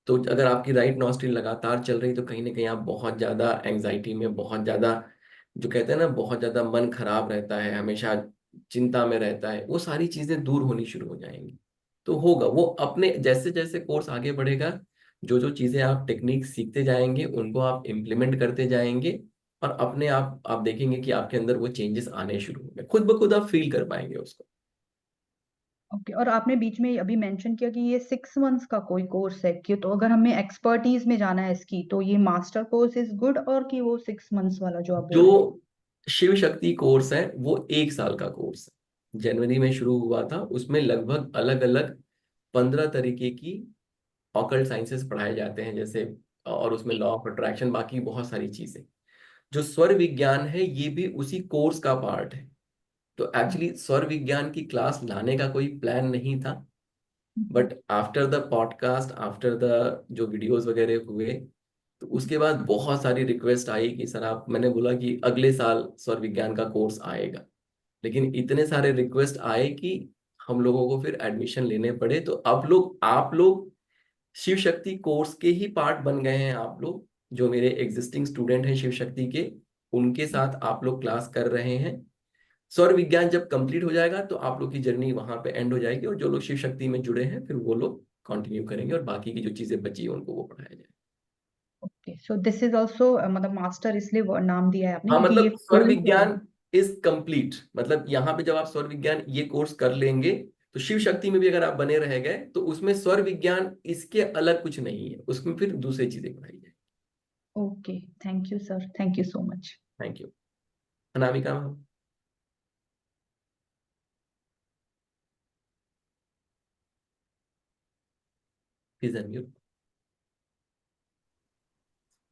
तो अगर आपकी राइट नॉस्ट्रिल लगातार चल रही, तो कहीं ना कहीं आप बहुत ज्यादा एंजाइटी में, बहुत ज्यादा, जो कहते हैं ना, बहुत ज्यादा मन खराब रहता है, हमेशा चिंता में रहता है, वो सारी चीजें दूर होनी शुरू हो जाएंगी। तो होगा वो अपने, जैसे जैसे कोर्स आगे बढ़ेगा, जो जो चीजें आप टेक्निक सीखते जाएंगे उनको आप इम्प्लीमेंट करते जाएंगे, और अपने आप देखेंगे कि आपके अंदर वो चेंजेस आने शुरू होंगे, खुद ब खुद आप फील कर पाएंगे उसको। ओके, और आपने बीच में अभी मेंशन किया कि ये 6 मंथ्स का कोई कोर्स है, कि तो अगर हमें एक्सपर्टीज में जाना है इसकी, तो ये मास्टर कोर्स इज गुड, और कि वो 6 मंथ्स वाला जो आप जो बोल रहे थे? शिव शक्ति कोर्स है वो 1 साल का कोर्स है, जनवरी में शुरू हुआ था। उसमें लगभग अलग अलग 15 तरीके की ऑकल्ट साइंसेस पढ़ाए जाते हैं, जैसे, और उसमें लॉ ऑफ अट्रैक्शन, बाकी बहुत सारी चीजें। जो स्वर विज्ञान है ये भी उसी कोर्स का पार्ट है। तो एक्चुअली स्वर विज्ञान की क्लास लाने का कोई प्लान नहीं था, but after the podcast, after the जो वीडियोस वगैरह हुए, तो उसके बाद बहुत सारी रिक्वेस्ट आई कि सर आप, मैंने बोला कि अगले साल स्वर विज्ञान का कोर्स आएगा। लेकिन इतने सारे रिक्वेस्ट आए कि हम लोगों को फिर एडमिशन लेने पड़े। तो अब लोग, आप लोग शिव शक्ति कोर्स के ही पार्ट बन गए हैं। आप लोग जो मेरे एग्जिस्टिंग स्टूडेंट हैं शिव शक्ति के, उनके साथ आप लोग क्लास कर रहे हैं। स्वर विज्ञान जब कंप्लीट हो जाएगा तो आप लोग की जर्नी वहां पे एंड हो जाएगी, और जो लोग शिव शक्ति में जुड़े हैं फिर वो लोग कंटिन्यू करेंगे, और बाकी की जो चीजें बची हैं उनको वो पढ़ाया जाएगा। Okay, so this is also, मतलब मास्टर इसलिए नाम दिया है आपने हाँ क्योंकि ये मतलब स्वर फुल विज्ञान इज कंप्लीट, मतलब यहाँ पे जब आप स्वर विज्ञान ये कोर्स कर लेंगे, तो शिव शक्ति में भी अगर आप बने रह गए तो उसमें स्वर विज्ञान इसके अलग कुछ नहीं है, उसमें फिर दूसरी चीजें पढ़ाई जाए। Okay. Thank you sir, thank you so much. Thank you. Anamika ma'am. Please unmute.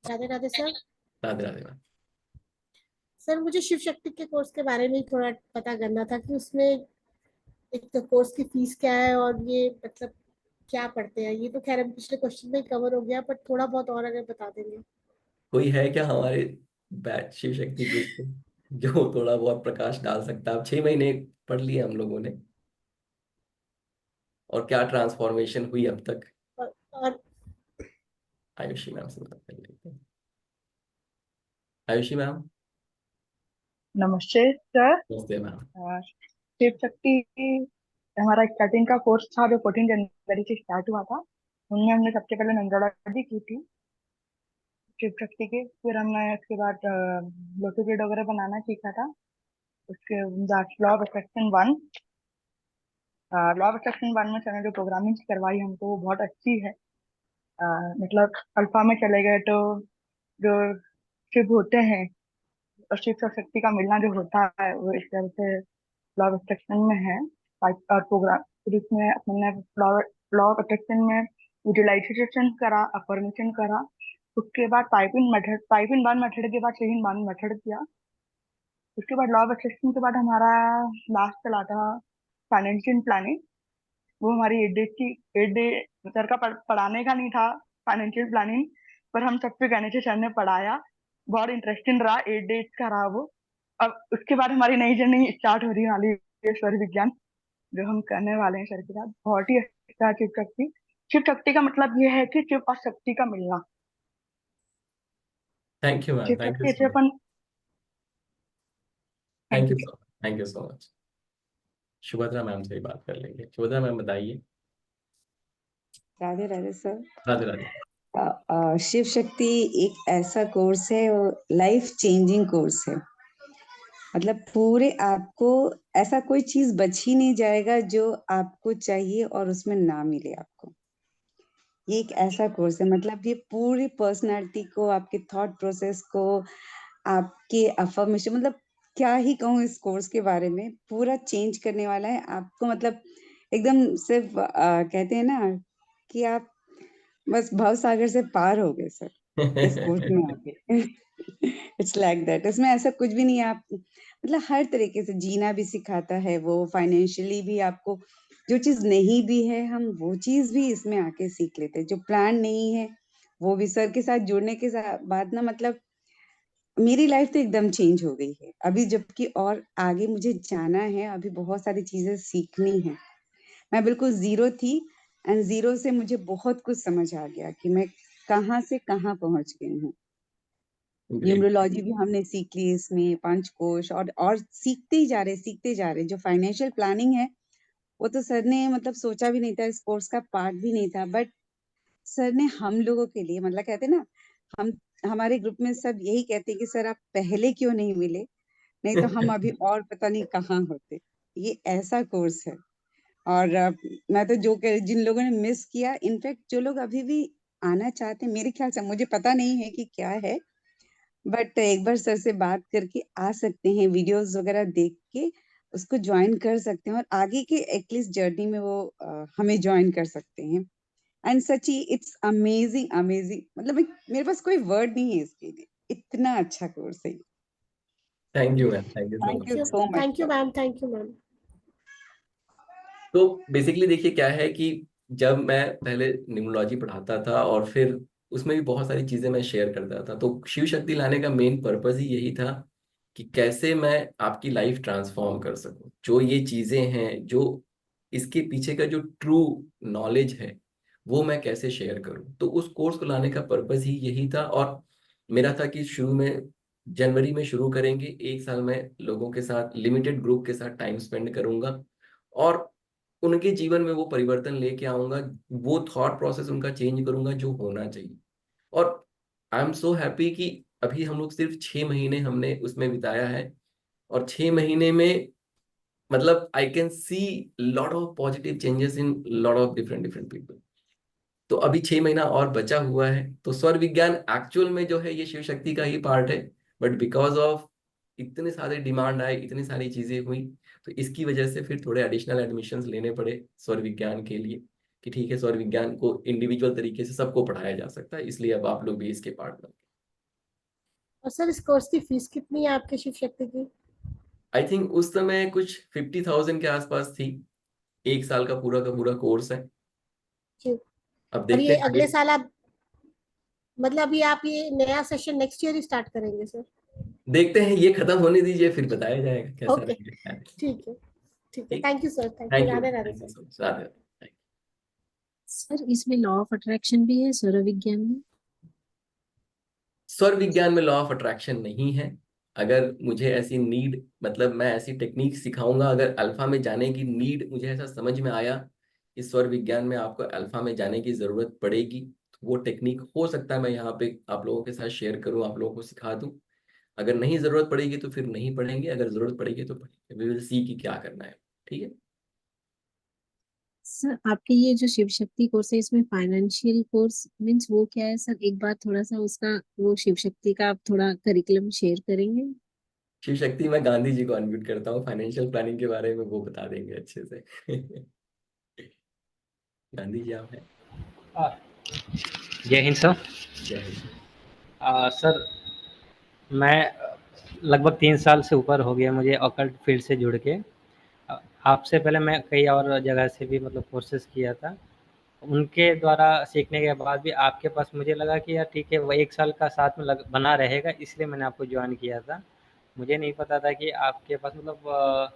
Radhe Radhe sir. Radhe Radhe ma'am. Sir मुझे शिव शक्ति के कोर्स के बारे में थोड़ा पता करना था कि उसमें एक तो कोर्स की फीस क्या है, और ये मतलब क्या पढ़ते हैं। ये तो खैर अभी पिछले क्वेश्चन में कवर हो गया, पर थोड़ा बहुत और अगर बता देंगे। कोई है क्या हमारे बैच शिव शक्ति ग्रुप में जो थोड़ा बहुत प्रकाश डाल सकता है? अब 6 महीने पढ़ लिए हम लोगों ने, और क्या ट्रांसफॉर्मेशन हुई अब तक। और आयुषी मैम से बात कर लेते हैं। आयुषी मैम। नमस्ते सर। नमस्ते मैम। शिव शक्ति हमारा स्टार्टिंग का कोर्स था जो 14 जनवरी से स्टार्ट हुआ था। उनमें हमने सबसे पहले न्यूमरोलॉजी की थी शिव शक्ति के। फिर हमने उसके बाद लोटोग्रिड वगैरह बनाना सीखा था। उसके बाद law of attraction 1, law of attraction 1 में सर ने जो प्रोग्रामिंग करवाई हमको वो बहुत अच्छी है। मतलब अल्फा में चले गए तो जो शिव होते हैं और शिव शक्ति का मिलना जो होता है वो इस तरह से लॉ ऑफ अट्रैक्शन में है। और प्रोग्राम फिर इसमें हमने लॉ ऑफ अट्रैक्शन में विजुअलाइजेशन करा, अफर्मेशन करा। उसके बाद पाइप इन वन मेथड के बाद 3 in 1 मेथड किया। उसके बाद लॉ ऑफ अट्रैक्शन के बाद हमारा लास्ट चला था फाइनेंशियल प्लानिंग। वो हमारी 8 डेज की 8 डे सर का पढ़ाने का नहीं था फाइनेंशियल प्लानिंग, पर हम सब पे गणेश सर ने पढ़ाया। बहुत इंटरेस्टिंग रहा, 8 डेज का रहा वो। अब उसके बाद हमारी नई जर्नी स्टार्ट हो रही वाली है स्वर विज्ञान, जो हम करने वाले हैं सर के साथ। बहुत ही अच्छा शिव शक्ति। शिव शक्ति का मतलब ये है कि शिव और शक्ति का मिलना। Thank you ma'am, Shiv thank you Shakti so से मच, अपन thank thank you you. So much, thank you so much. Subhadra ma'am से ही बात कर लेंगे। सुभद्रा मैम बताइए। राधे राधे सर। राधे राधे। शिव शक्ति एक ऐसा कोर्स है, लाइफ चेंजिंग कोर्स है। मतलब पूरे आपको ऐसा कोई चीज बच ही नहीं जाएगा जो आपको चाहिए और उसमें ना मिले आपको। ये एक ऐसा कोर्स है, मतलब ये पूरी पर्सनालिटी को, आपके थॉट प्रोसेस को, आपके अफर्मेशन, मतलब क्या ही कहूँ इस कोर्स के बारे में, पूरा चेंज करने वाला है आपको। मतलब एकदम सिर्फ कहते हैं ना कि आप बस भव सागर से पार हो गए सर इस कोर्स में आके। It's like that. इसमें ऐसा कुछ भी नहीं है। आप मतलब हर तरीके से जीना भी सिखाता है वो, फाइनेंशियली भी आपको जो चीज नहीं भी है हम वो चीज भी इसमें आके सीख लेते हैं। जो प्लान नहीं है वो भी सर के साथ जुड़ने के बाद ना, मतलब मेरी लाइफ तो एकदम चेंज हो गई है अभी। जबकि और आगे मुझे जाना है, अभी बहुत सारी चीजें सीखनी है। मैं बिल्कुल जीरो थी एंड जीरो से मुझे बहुत कुछ समझ आ गया कि मैं कहाँ से कहाँ पहुंच गई हूँ। ग्रेट। न्यूमरोलॉजी भी हमने सीख ली इसमें, पंचकोश, और सीखते ही जा रहे, सीखते जा रहे। जो फाइनेंशियल प्लानिंग है वो तो सर ने मतलब सोचा भी नहीं था, इस कोर्स का पार्ट भी नहीं था। बट सर ने हम लोगों के लिए, मतलब कहते हैं ना, हम हमारे ग्रुप में सब यही कहते हैं कि सर आप पहले क्यों नहीं मिले, नहीं तो हम अभी और पता नहीं कहाँ होते। ये ऐसा कोर्स है। और मैं तो जिन लोगों ने मिस किया, इनफैक्ट जो लोग अभी भी आना चाहते हैं, मेरे ख्याल से, मुझे पता नहीं है कि क्या है, बट एक बार सर से बात करके आ सकते हैं, वीडियोस वगैरह देख के उसको ज्वाइन कर सकते हैं और आगे के एटलीस्ट जर्नी में वो हमें ज्वाइन कर सकते हैं। And Sachi it's amazing, amazing. मतलब मेरे पास कोई वर्ड नहीं है इसके लिए, इतना अच्छा कोर्स है। Thank you ma'am, thank you so thank much. You so much thank you sir. Ma'am, thank you ma'am. तो बेसिकली देखिए क्या है कि जब मैं पहले न्यूमरोलॉजी पढ़ाता था और फिर उसमें भी बहुत सारी चीजें मैं शेयर करता था, तो शिव शक्ति लाने का मेन पर्पस ही यही था कि कैसे मैं आपकी लाइफ ट्रांसफॉर्म कर सकूं। जो ये चीजें हैं, जो इसके पीछे का जो ट्रू नॉलेज है वो मैं कैसे शेयर करूं। तो उस कोर्स को लाने का पर्पस ही यही था। और मेरा था कि शुरू में जनवरी में शुरू करेंगे, 1 साल में लोगों के साथ, लिमिटेड ग्रुप के साथ टाइम स्पेंड करूंगा और उनके जीवन में वो परिवर्तन लेके आऊंगा, वो थॉट प्रोसेस उनका चेंज करूंगा जो होना चाहिए। और आई एम सो हैप्पी कि अभी हम लोग सिर्फ 6 महीने हमने उसमें बिताया है और 6 महीने में मतलब I can see lot of positive changes in lot of different different people. तो अभी 6 महीना और बचा हुआ है। तो स्वर विज्ञान एक्चुअल में जो है ये शिव शक्ति का ही पार्ट है, बट बिकॉज ऑफ इतने सारे डिमांड आए, इतनी सारी चीजें हुई, तो इसकी वजह से फिर थोड़े एडिशनल एडमिशन्स लेने पड़े स्वर विज्ञान के लिए कि ठीक है स्वर विज्ञान को इंडिविजुअल तरीके से सबको पढ़ाया जा सकता है, इसलिए अब आप लोग भी इसके पार्ट बन। और सर इस कोर्स की फीस कितनी है आपके शिव शक्ति की? आई थिंक उस समय कुछ 50,000 के आसपास थी। 1 साल का पूरा कोर्स है। जी। अब और देखते ये हैं आगे। अगले साल आप, मतलब अभी आप ये नया सेशन नेक्स्ट ईयर ही स्टार्ट करेंगे सर? देखते हैं, ये खत्म होने दीजिए फिर बताया जाएगा कैसा ओके, रहेगा। ठीक है, ठीक है। ठीक। Thank you sir, thank you. Thank you, Radhe Radhe thank you sir. So much. Radhe Radhe. Sir इसमें लॉ ऑफ अट्रैक्शन भी है सौर विज्ञान में? स्वर विज्ञान में लॉ ऑफ अट्रैक्शन नहीं है, अगर मुझे ऐसी नीड, मतलब मैं ऐसी टेक्निक सिखाऊंगा, अगर अल्फा में जाने की नीड मुझे ऐसा समझ में आया कि स्वर विज्ञान में आपको अल्फा में जाने की जरूरत पड़ेगी, तो वो टेक्निक हो सकता है मैं यहाँ पे आप लोगों के साथ शेयर करूँ, आप लोगों को सिखा दूँ। अगर नहीं जरूरत पड़ेगी तो फिर नहीं पढ़ेंगे, अगर जरूरत पड़ेगी तो पढ़ेंगे। वी विल सी कि क्या करना है। ठीक है। सर आपके ये जो शिव शक्ति कोर्स है इसमें फाइनेंशियल कोर्स मीन्स वो क्या है सर, एक बार थोड़ा सा उसका वो शिव शक्ति का आप थोड़ा करिकुलम शेयर करेंगे? शिव शक्ति मैं गांधी जी को अनम्यूट करता हूँ, फाइनेंशियल प्लानिंग के बारे में वो बता देंगे अच्छे से। गांधी जी आप हैं। जय हिंद सर। जय हिंद। सर मैं लगभग 3 साल से ऊपर हो गया मुझे ऑकल्ट फील्ड से जुड़ के। आपसे पहले मैं कई और जगह से भी मतलब कोर्सेज किया था, उनके द्वारा सीखने के बाद भी आपके पास मुझे लगा कि यार ठीक है, वो 1 साल का साथ में बना रहेगा, इसलिए मैंने आपको ज्वाइन किया था। मुझे नहीं पता था कि आपके पास मतलब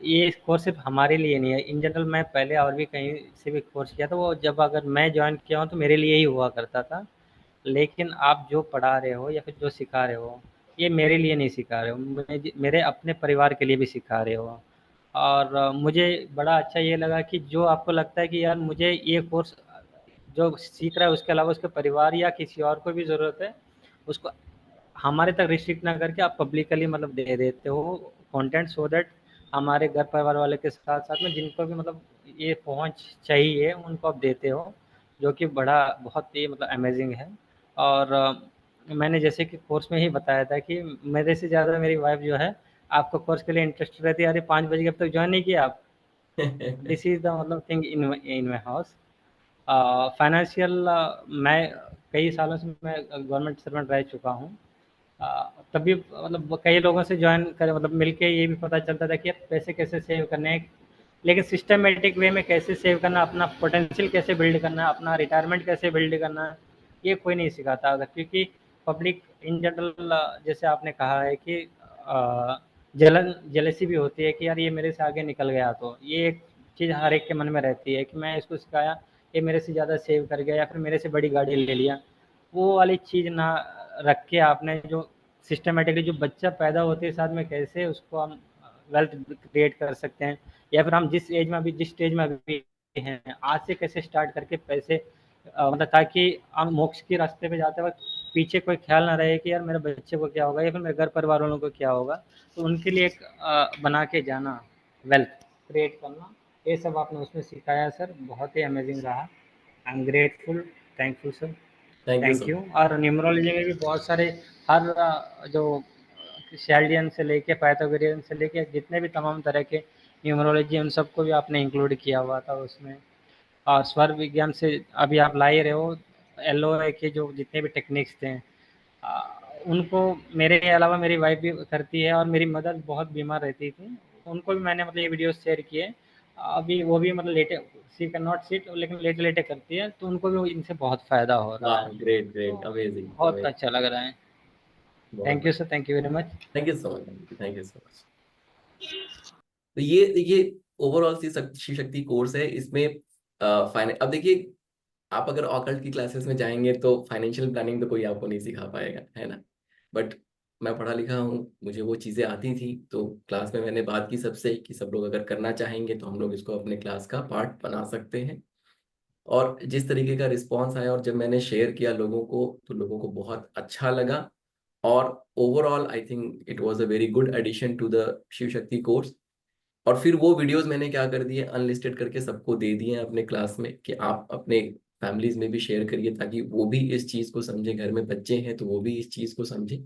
ये कोर्स सिर्फ हमारे लिए नहीं है, इन जनरल मैं पहले और भी कहीं से भी कोर्स किया था, वो जब अगर मैं ज्वाइन किया हूँ तो मेरे लिए ही हुआ करता था। लेकिन आप जो पढ़ा रहे हो या फिर जो सिखा रहे हो, ये मेरे लिए नहीं सिखा रहे हो, मेरे अपने परिवार के लिए भी सिखा रहे हो। और मुझे बड़ा अच्छा ये लगा कि जो आपको लगता है कि यार मुझे ये कोर्स जो सीख रहा है उसके अलावा उसके परिवार या किसी और को भी ज़रूरत है, उसको हमारे तक रिस्ट्रिक्ट ना करके आप पब्लिकली मतलब दे देते हो कंटेंट, सो दैट हमारे घर परिवार वाले के साथ साथ में जिनको भी मतलब ये पहुंच चाहिए उनको आप देते हो, जो कि बड़ा बहुत ही मतलब अमेजिंग है। और मैंने जैसे कि कोर्स में ही बताया था कि मेरे से ज़्यादा मेरी वाइफ जो है आपको कोर्स के लिए इंटरेस्ट रहती है। अरे 5 बजे अब तक ज्वाइन नहीं किया आप, दिस इज़ द मतलब thing in my house. Financial मैं कई सालों से मैं गवर्नमेंट सर्वेंट रह चुका हूँ। तभी मतलब कई लोगों से ज्वाइन कर मतलब मिलके ये भी पता चलता था कि यार पैसे कैसे सेव करने हैं, लेकिन सिस्टमेटिक वे में कैसे सेव करना, अपना पोटेंशियल कैसे बिल्ड करना, अपना रिटायरमेंट कैसे बिल्ड करना, ये कोई नहीं सिखाता। अगर क्योंकि पब्लिक इन जनरल जैसे आपने कहा है कि जलन जेलसी भी होती है कि यार ये मेरे से आगे निकल गया, तो ये एक चीज़ हर एक के मन में रहती है कि मैं इसको सिखाया, ये मेरे से ज़्यादा सेव कर गया या फिर मेरे से बड़ी गाड़ी ले लिया। वो वाली चीज़ ना रख के आपने जो सिस्टमेटिकली जो बच्चा पैदा होते ही साथ में कैसे उसको हम वेल्थ क्रिएट कर सकते हैं, या फिर हम जिस एज में अभी जिस स्टेज में अभी हैं आज से कैसे स्टार्ट करके पैसे मतलब ताकि हम मोक्ष के रास्ते पे जाते वक्त पीछे कोई ख्याल ना रहे कि यार मेरे बच्चे को क्या होगा या फिर मेरे घर परिवार वालों को क्या होगा। तो उनके लिए एक बना के जाना, वेल्थ क्रिएट करना, ये सब आपने उसमें सिखाया सर, बहुत ही अमेजिंग रहा। I am grateful, thankful sir, thank you thank so you. Much. और न्यूमरोलॉजी में भी बहुत सारे हर जो शेल्डियन से लेके पाइथागोरियन से लेके जितने भी तमाम तरह के न्यूमरोलॉजी उन सबको भी आपने इंक्लूड किया हुआ था उसमें। और स्वर विज्ञान से अभी आप ला ही रहे हो, एलओए के जो जितने भी टेक्निक्स थे उनको मेरे अलावा मेरी वाइफ भी करती है, और मेरी मदर बहुत बीमार रहती थी, उनको भी मैंने मतलब ये वीडियो शेयर किए। अभी वो भी मतलब लेटे, सी कैन नॉट सिट, लेकिन लेटे लेटे करती है, तो उनको भी इनसे बहुत फ़ायदा हो रहा वाह, है। ग्रेट तो ग्रेट, अमेजिंग बहुत अमेजिंग। अच्छा लग रहा है। बहुत थैंक यू बढ़िया। Sir, thank you very much. Thank you so much, thank you so much. तो ये देखिए ओवरऑल शिव शक्ति कोर्स है, इसमें अब देखिए, आप अगर ऑकल्ट की क्लासेस में जाएंगे तो फाइनेंशियल प्लानिंग तो कोई आपको नहीं सिखा पाएगा, है ना। बट मैं पढ़ा लिखा हूँ, मुझे वो चीज़ें आती थी, तो क्लास में मैंने बात की सबसे कि सब लोग अगर करना चाहेंगे तो हम लोग इसको अपने क्लास का पार्ट बना सकते हैं। और जिस तरीके का रिस्पॉन्स आया और जब मैंने शेयर किया लोगों को, तो लोगों को बहुत अच्छा लगा। और overall I think it was a very good addition to the Shiv Shakti course. और फिर वो वीडियोस मैंने क्या कर दिए, अनलिस्टेड करके सबको दे दिए हैं अपने क्लास में कि आप अपने फैमिलीज में भी शेयर करिए, ताकि वो भी इस चीज को समझे, घर में बच्चे हैं तो वो भी इस चीज को समझे।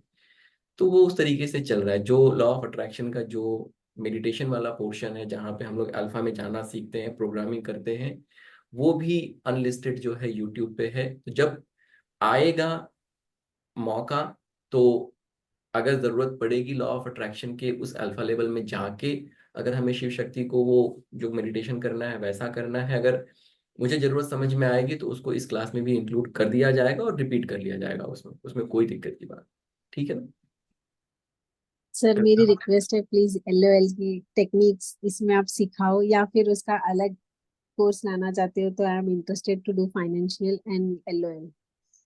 तो वो उस तरीके से चल रहा है। जो लॉ ऑफ अट्रैक्शन का जो मेडिटेशन वाला पोर्शन है, जहाँ पे हम लोग अल्फा में जाना सीखते हैं, प्रोग्रामिंग करते हैं, वो भी अनलिस्टेड जो है यूट्यूब पे है। तो जब आएगा मौका, तो अगर जरूरत पड़ेगी लॉ ऑफ अट्रैक्शन के उस अल्फा लेवल में जाके, अगर हमें शिव शक्ति को वो जो मेडिटेशन करना है वैसा करना है, अगर मुझे जरूरत समझ में आएगी तो उसको इस क्लास में भी इंक्लूड कर दिया जाएगा और रिपीट कर लिया जाएगा, उसमें उसमें कोई दिक्कत की बात। ठीक है ना। सर मेरी रिक्वेस्ट है प्लीज एलओएल की टेक्निक्स इसमें आप सिखाओ, या फिर उसका अलग कोर्स लाना चाहते हो तो I am interested to do financial and LOL.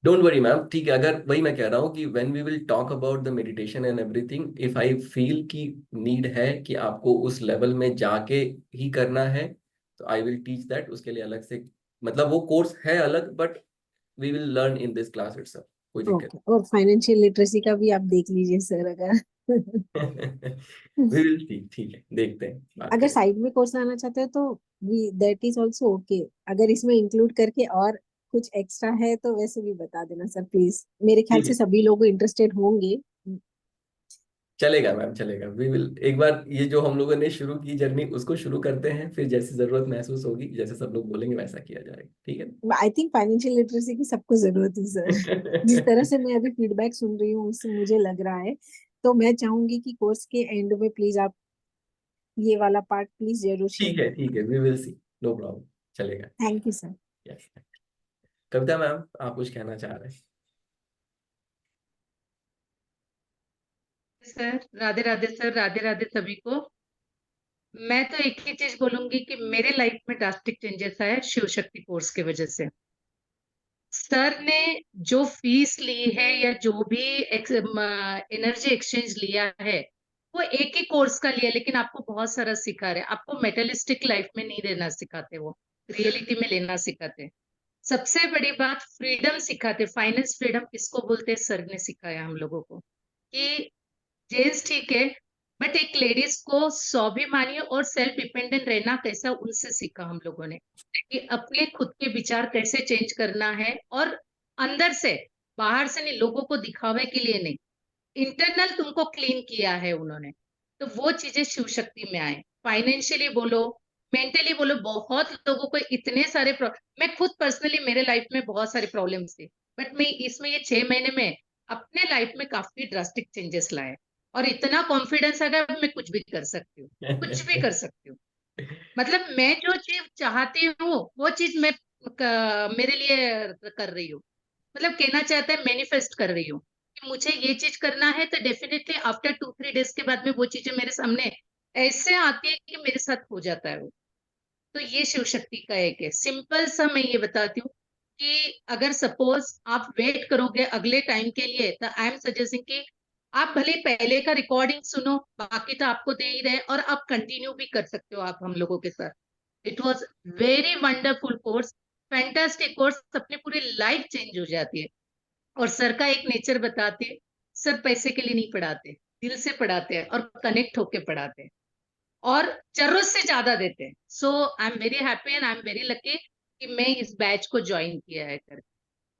Don't worry ma'am, ठीक है। अगर वही मैं कह रहा हूँ कि when we will talk about the meditation and everything, if I feel कि नीड है कि आपको उस लेवल में जाके ही करना है, तो आई विल टीच दैट। उसके लिए अलग से, मतलब वो कोर्स है अलग, but we will learn in this class itself, कोई दिक्कत ओके, और फाइनेंशियल लिटरेसी का भी आप देख लीजिए सर अगर नहीं। वी विल सी, ठीक है, देखते हैं, बात अगर करेंगे। साइड में कोर्स लाना चाहते हो तो we that is also okay. अगर इसमें इंक्लूड करके और कुछ एक्स्ट्रा है तो वैसे भी बता देना सर प्लीज। मेरे ख्याल ठीक से है, सभी लोग इंटरेस्टेड होंगे। चलेगा मैम, चलेगा। वी विल एक बार ये जो हम लोगों ने शुरू की जर्नी उसको शुरू करते हैं, फिर जैसी जरूरत महसूस होगी, जैसे सब लोग बोलेंगे वैसा किया जाएगा, ठीक है आई थिंक फाइनेंशियल लिटरेसी की सबको जरूरत है सर। जिस तरह से मैं अभी फीडबैक सुन रही हूँ उससे मुझे लग रहा है, तो मैं चाहूंगी कि कोर्स के एंड में प्लीज आप ये वाला पार्ट प्लीज जरूर शेयर ठीक है, करें। ठीक है, we will see, no problem, चलेगा। Thank you sir. Yes. Kavita ma'am, आप कुछ कहना चाह रहे हैं? सर राधे राधे सर, राधे राधे सभी को। मैं तो एक ही चीज बोलूंगी कि मेरे लाइफ में ड्रास्टिक चेंजेस आया शिव शक्ति कोर्स की वजह से। सर ने जो फीस ली है या जो भी एनर्जी एक्सचेंज लिया है, वो एक ही कोर्स का लिया, लेकिन आपको बहुत सारा सिखा रहे हैं। आपको मेटलिस्टिक लाइफ में नहीं रहना सिखाते, वो रियलिटी में लेना सिखाते। सबसे बड़ी बात, फ्रीडम सिखाते। फाइनेंस फ्रीडम किसको बोलते हैं, सर ने सिखाया हम लोगों को कि जेंट्स ठीक है, बट एक लेडीज को स्वाभिमानी और सेल्फ डिपेंडेंट रहना कैसा, उनसे सीखा हम लोगों ने कि अपने खुद के विचार कैसे चेंज करना है, और अंदर से, बाहर से नहीं, लोगों को दिखावे के लिए नहीं, इंटरनल तुमको क्लीन किया है उन्होंने। तो वो चीजें शिव शक्ति में आए। फाइनेंशियली बोलो, मेंटली बोलो, बहुत लोगों को इतने सारे मैं खुद पर्सनली मेरे लाइफ में बहुत सारे प्रॉब्लम्स थे, बट मैं इसमें ये 6 महीने में अपने लाइफ में काफी ड्रास्टिक चेंजेस लाए, और इतना कॉन्फिडेंस आ गया मैं कुछ भी कर सकती हूँ, कुछ भी कर सकती हूँ। मतलब मैं जो चीज चाहती हूँ वो चीज मैं मेरे लिए कर रही हूँ। मतलब कहना चाहता है मैनिफेस्ट कर रही हूँ कि मुझे ये चीज करना है, तो डेफिनेटली आफ्टर 2-3 डेज के बाद में वो चीजें मेरे सामने ऐसे आती है कि मेरे साथ हो जाता है वो। तो ये शिव शक्ति का एक है सिंपल सा, मैं ये बताती हूँ कि अगर सपोज आप वेट करोगे अगले टाइम के लिए, तो आई एम सजेस्टिंग कि आप भले पहले का रिकॉर्डिंग सुनो, बाकी तो आपको दे ही रहे, और आप कंटिन्यू भी कर सकते हो आप हम लोगों के साथ। It was very wonderful course, fantastic course, अपनी पूरी लाइफ चेंज हो जाती है। और सर का एक नेचर बताते हैं, सर पैसे के लिए नहीं पढ़ाते, दिल से पढ़ाते हैं और कनेक्ट होके पढ़ाते हैं, और जरूरत से ज्यादा देते हैं। So I am very happy and I am very lucky कि मैं इस बैच को ज्वाइन किया है कर।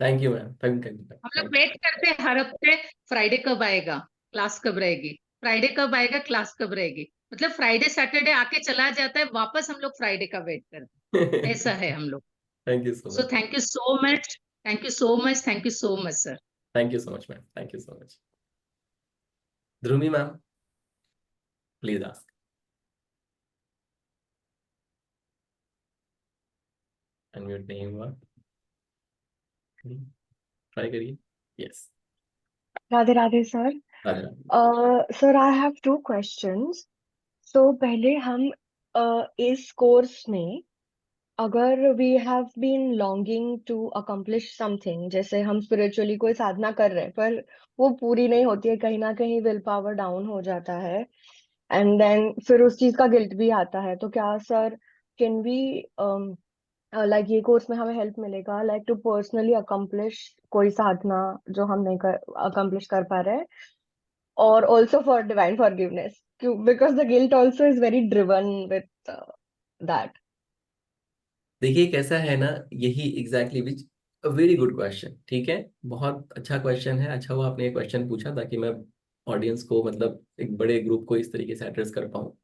Thank you ma'am, thank you, हम लोग थैंक वेट करते हैं हर हफ्ते, फ्राइडे कब आएगा, क्लास कब रहेगी, फ्राइडे कब आएगा, क्लास कब रहेगी। मतलब फ्राइडे सैटरडे आके चला जाता है, वापस हम लोग फ्राइडे का वेट करते हैं, ऐसा है हम लोग। Thank you so so much, thank you so much, thank you so much, thank you so much sir. Thank you so much ma'am, thank you so much. Dhrumi ma'am, please ask. Unmute नहीं हुआ, try करिए। Yes. Radhe Radhe sir. Radhe Radhe. Sir I have two questions. So पहले हम इस course में, अगर we have been longing to accomplish something, जैसे हम स्पिरिचुअली कोई साधना कर रहे हैं पर वो पूरी नहीं होती है, कहीं ना कहीं विल पावर डाउन हो जाता है, एंड देन फिर उस चीज का गिल्ट भी आता है, तो क्या सर कैन वी लाइक ये कोर्स में हमें हेल्प मिलेगा लाइक टू पर्सनली अकम्प्लिश कोई साधना जो हम नहीं कर अकम्प्लिश कर पा रहे, और also for divine forgiveness, because the guilt also is very driven with that. देखिए कैसा है ना, यही exactly which very good question, ठीक है, बहुत अच्छा क्वेश्चन है। अच्छा हुआ आपने ये क्वेश्चन पूछा ताकि मैं ऑडियंस को, मतलब एक बड़े ग्रुप को इस तरीके से एड्रेस कर पाऊँ।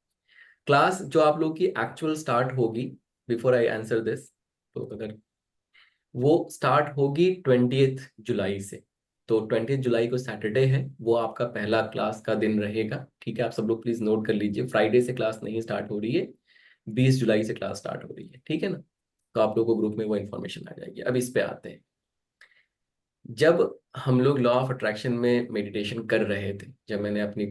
क्लास जो आप लोग की एक्चुअल स्टार्ट होगी, बिफोर आई आंसर दिस, तो अगर वो स्टार्ट होगी 20th जुलाई से, तो 20th जुलाई को सैटरडे है, वो आपका पहला क्लास का दिन रहेगा, ठीक है। आप सब लोग प्लीज नोट कर लीजिए, फ्राइडे से क्लास नहीं स्टार्ट हो रही है, 20 जुलाई से क्लास स्टार्ट हो रही है, ठीक है ना। तो आप लोगों को ग्रुप में वो इन्फॉर्मेशन आ जाएगी। अब इस पे आते हैं। जब हम लोग लॉ ऑफ अट्रैक्शन में मेडिटेशन कर रहे थे, जब मैंने अपनी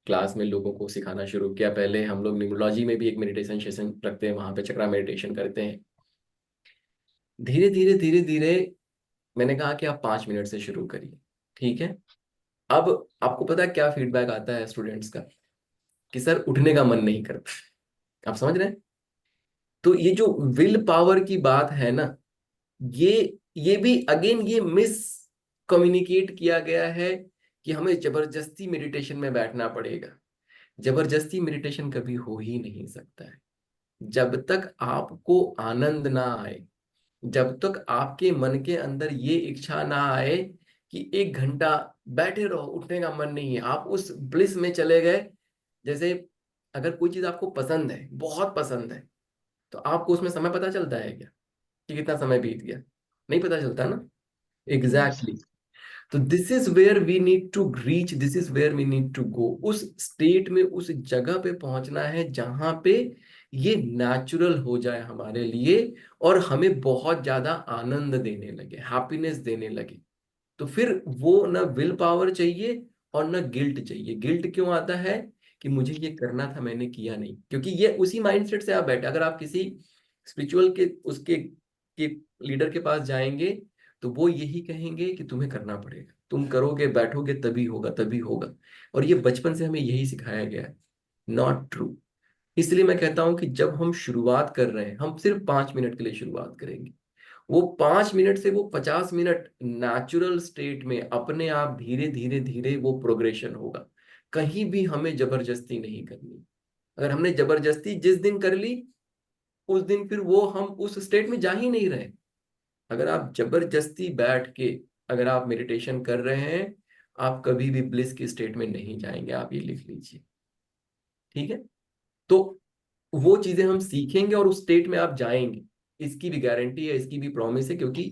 क्लास में लोगों को सिखाना शुरू किया, पहले हम लोग न्यूमरोलॉजी में भी एक मेडिटेशन सेशन रखते हैं, वहां पे चक्रा मेडिटेशन करते हैं। धीरे धीरे धीरे धीरे मैंने कहा कि आप 5 मिनट से शुरू करिए, ठीक है। अब आपको पता है क्या फीडबैक आता है स्टूडेंट्स का, कि सर उठने का मन नहीं करता। आप समझ रहे हैं? तो ये जो विल पावर की बात है ना, ये भी अगेन ये मिस कम्युनिकेट किया गया है कि हमें जबरदस्ती मेडिटेशन में बैठना पड़ेगा। जबरदस्ती मेडिटेशन कभी हो ही नहीं सकता है। जब तक आपको आनंद ना आए, जब तक आपके मन के अंदर ये इच्छा ना आए कि 1 घंटा बैठे रहो, उठने का मन नहीं है, आप उस ब्लिस में चले गए। जैसे अगर कोई चीज आपको पसंद है, बहुत पसंद है, तो आपको उसमें समय पता चलता है क्या कि कितना समय बीत गया? नहीं पता चलता ना। एग्जैक्टली तो this is where we need to reach, this is where we need to go. उस स्टेट में, उस जगह पे पहुंचना है जहां पे ये नेचुरल हो जाए हमारे लिए और हमें बहुत ज्यादा आनंद देने लगे, हैप्पीनेस देने लगे। तो फिर वो ना विल पावर चाहिए और ना गिल्ट चाहिए। गिल्ट क्यों आता है कि मुझे ये करना था, मैंने किया नहीं, क्योंकि ये उसी माइंडसेट से आप बैठे। अगर आप किसी स्पिरिचुअल के उसके के लीडर के पास जाएंगे तो वो यही कहेंगे कि तुम्हें करना पड़ेगा, तुम करोगे, बैठोगे, तभी होगा, तभी होगा। और ये बचपन से हमें यही सिखाया गया है। Not true. इसलिए मैं कहता हूं कि जब हम शुरुआत कर रहे हैं, हम सिर्फ 5 मिनट के लिए शुरुआत करेंगे। वो 5 मिनट से वो 50 मिनट नेचुरल स्टेट में अपने आप धीरे धीरे धीरे वो प्रोग्रेशन होगा। कहीं भी हमें जबरदस्ती नहीं करनी। अगर हमने जबरदस्ती जिस दिन कर ली, उस दिन फिर वो हम उस स्टेट में जा ही नहीं रहे। अगर आप जबरदस्ती बैठ के अगर आप मेडिटेशन कर रहे हैं, आप कभी भी ब्लिस की स्टेट में नहीं जाएंगे। आप ये लिख लीजिए, ठीक है। तो वो चीजें हम सीखेंगे और उस स्टेट में आप जाएंगे, इसकी भी गारंटी है, इसकी भी प्रॉमिस है, क्योंकि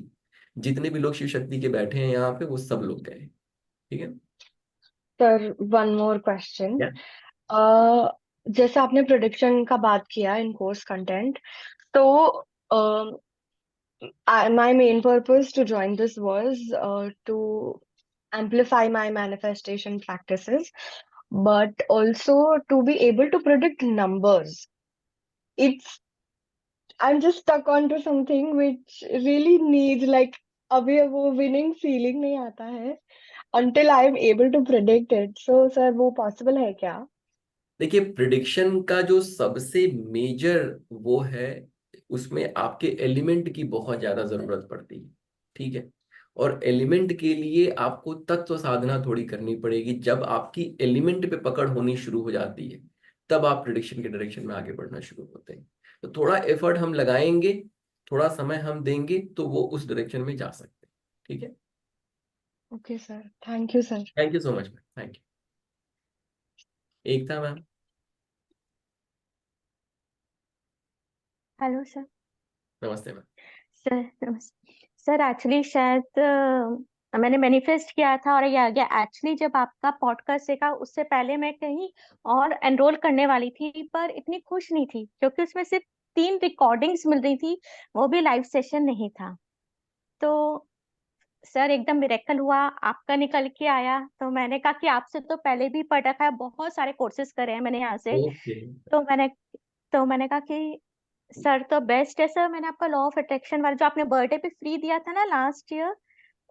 जितने भी लोग शिव शक्ति के बैठे हैं यहाँ पे वो सब लोग गए हैं, ठीक है। Sir one more question. क्या? जैसे आपने प्रोडिक्शन का बात किया इन कोर्स कंटेंट, तो my main purpose to join this was to amplify my manifestation practices, but also to be able to predict numbers. I'm just stuck onto something which really needs like अभी वो winning feeling नहीं आता है until I am able to predict it. So sir वो possible है क्या? देखिए, prediction का जो सबसे मेजर वो है, उसमें आपके एलिमेंट की बहुत ज्यादा जरूरत पड़ती है, ठीक है। और एलिमेंट के लिए आपको तत्व साधना थोड़ी करनी पड़ेगी। जब आपकी एलिमेंट पे पकड़ होनी शुरू हो जाती है, तब आप प्रिडिक्शन के डायरेक्शन में आगे बढ़ना शुरू होते हैं। तो थोड़ा एफर्ट हम लगाएंगे, थोड़ा समय हम देंगे, तो वो उस डायरेक्शन में जा सकते हैं, ठीक है। Okay sir, thank you sir. Thank you so much ma'am, thank you. Ekta ma'am. Hello sir. नमस्ते मैम। सर नमस्ते सर। एक्चुअली शायद मैंने मैनिफेस्ट किया था और ये आ गया। एक्चुअली जब आपका पॉडकास्ट देखा उससे पहले मैं कहीं और एनरोल करने वाली थी, पर इतनी खुश नहीं थी क्योंकि उसमें सिर्फ 3 रिकॉर्डिंग्स मिल रही थी, वो भी लाइव सेशन नहीं था। तो सर एकदम मिरेकल हुआ, आपका निकल के आया। तो मैंने कहा कि आपसे तो पहले भी पढ़ रखा है, बहुत सारे कोर्सेज करे हैं मैंने यहाँ से। ओके। तो मैंने कहा कि सर तो बेस्ट है सर। मैंने आपका लॉ ऑफ अट्रैक्शन वाला जो आपने बर्थडे पे फ्री दिया था ना लास्ट ईयर,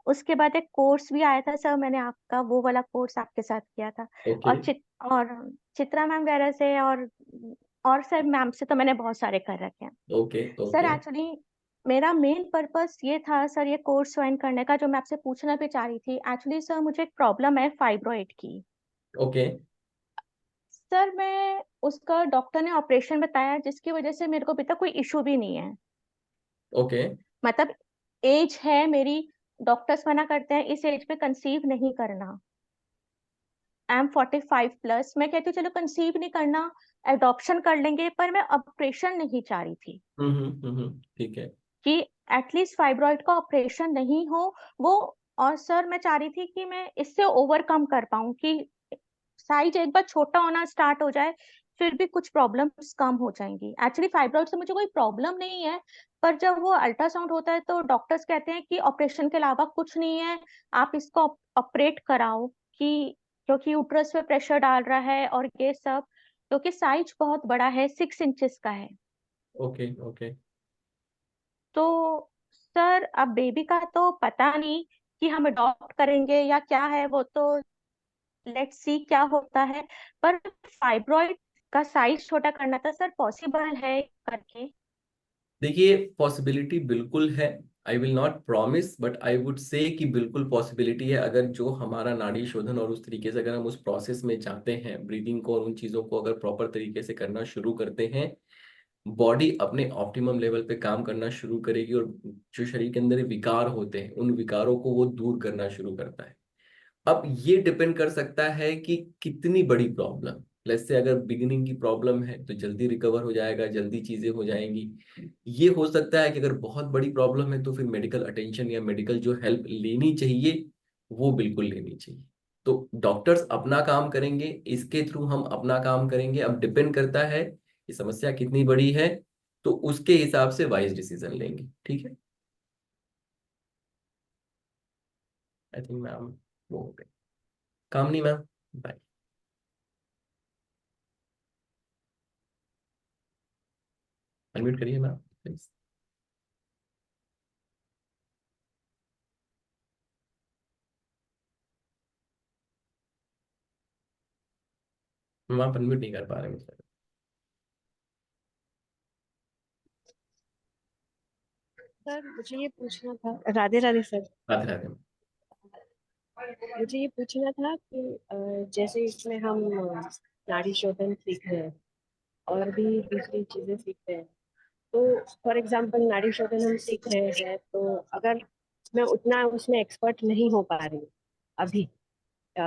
उसके बाद एक कोर्स भी आया था सर, मैंने आपका वो वाला कोर्स आपके साथ किया था। ओके। और चित्रा मैम वगैरह से और सर मैम से तो मैंने बहुत सारे कर रखे हैं। ओके। Sir okay. एक्चुअली मेरा मेन पर्पस ये था सर, ये कोर्स ज्वाइन करने का, जो मैं आपसे पूछना भी चाह रही थी। एक्चुअली सर मुझे एक प्रॉब्लम है फाइब्रॉइड की। ओके। सर मैं उसका डॉक्टर ने ऑपरेशन बताया, जिसकी वजह से मेरे को अभी तक कोई इशू भी नहीं है। ओके। मतलब एज है मेरी, डॉक्टर्स मना करते हैं इस एज पे कंसीव नहीं करना। I am 45+। मैं कहती हूँ चलो कंसीव नहीं करना, एडॉप्शन कर लेंगे, पर मैं ऑपरेशन नहीं चाह रही थी ठीक है। कि एटलीस्ट फाइब्रॉइड का ऑपरेशन नहीं हो वो। और सर मैं चाह रही थी कि मैं इससे ओवरकम कर पाऊँ, कि साइज एक बार छोटा होना स्टार्ट हो जाए, फिर भी कुछ प्रॉब्लम्स कम हो जाएंगी। एक्चुअली फाइब्रॉइड से मुझे कोई प्रॉब्लम नहीं है, पर जब वो अल्ट्रासाउंड होता है तो डॉक्टर्स कहते हैं कि ऑपरेशन के अलावा कुछ नहीं है, आप इसको ऑपरेट कराओ, कि क्योंकि यूट्रस पे प्रेशर डाल रहा है और ये सब, क्योंकि साइज बहुत बड़ा है, 6 इंचेस का है। ओके। ओके। तो सर अब बेबी का तो पता नहीं कि हम अडॉप्ट करेंगे या क्या है, वो तो लेट्स सी क्या होता है। पर फाइब्रॉइड का साइज छोटा करना था सर, पॉसिबल है करके? देखिए पॉसिबिलिटी बिल्कुल है। आई will not promise but I would say कि बिल्कुल पॉसिबिलिटी है। अगर जो हमारा नाड़ी शोधन और उस तरीके से अगर हम उस प्रोसेस में जाते हैं, ब्रीदिंग को और उन चीज़ों को अगर प्रॉपर तरीके से करना शुरू करते हैं, बॉडी अपने ऑप्टिमम लेवल पे काम करना शुरू करेगी और जो शरीर के अंदर विकार होते हैं उन विकारों को वो दूर करना शुरू करता है। अब ये डिपेंड कर सकता है कि कितनी बड़ी प्रॉब्लम, लेट्स से अगर बिगिनिंग की प्रॉब्लम है तो जल्दी रिकवर हो जाएगा, जल्दी चीजें हो जाएंगी। ये हो सकता है कि अगर बहुत बड़ी प्रॉब्लम है तो फिर मेडिकल अटेंशन या मेडिकल जो हेल्प लेनी चाहिए वो बिल्कुल लेनी चाहिए। तो डॉक्टर्स अपना काम करेंगे, इसके थ्रू हम अपना काम करेंगे। अब डिपेंड करता है कि समस्या कितनी बड़ी है, तो उसके हिसाब से वाइज डिसीजन लेंगे। ठीक है, आई थिंक मैम वो हो गए। कामनी मैम, बाय। अनम्यूट करिए मैम प्लीज। मैम आप अनम्यूट नहीं कर पा रहे मुझे। सर मुझे ये पूछना था, राधे राधे सर। राधे राधे। मुझे ये पूछना था कि जैसे इसमें हम नाड़ी शोधन सीख रहे हैं और भी दूसरी चीजें सीख रहे हैं, तो फॉर एग्जांपल नाड़ी शोधन हम सीख रहे हैं, तो अगर मैं उतना उसमें एक्सपर्ट नहीं हो पा रही हूँ अभी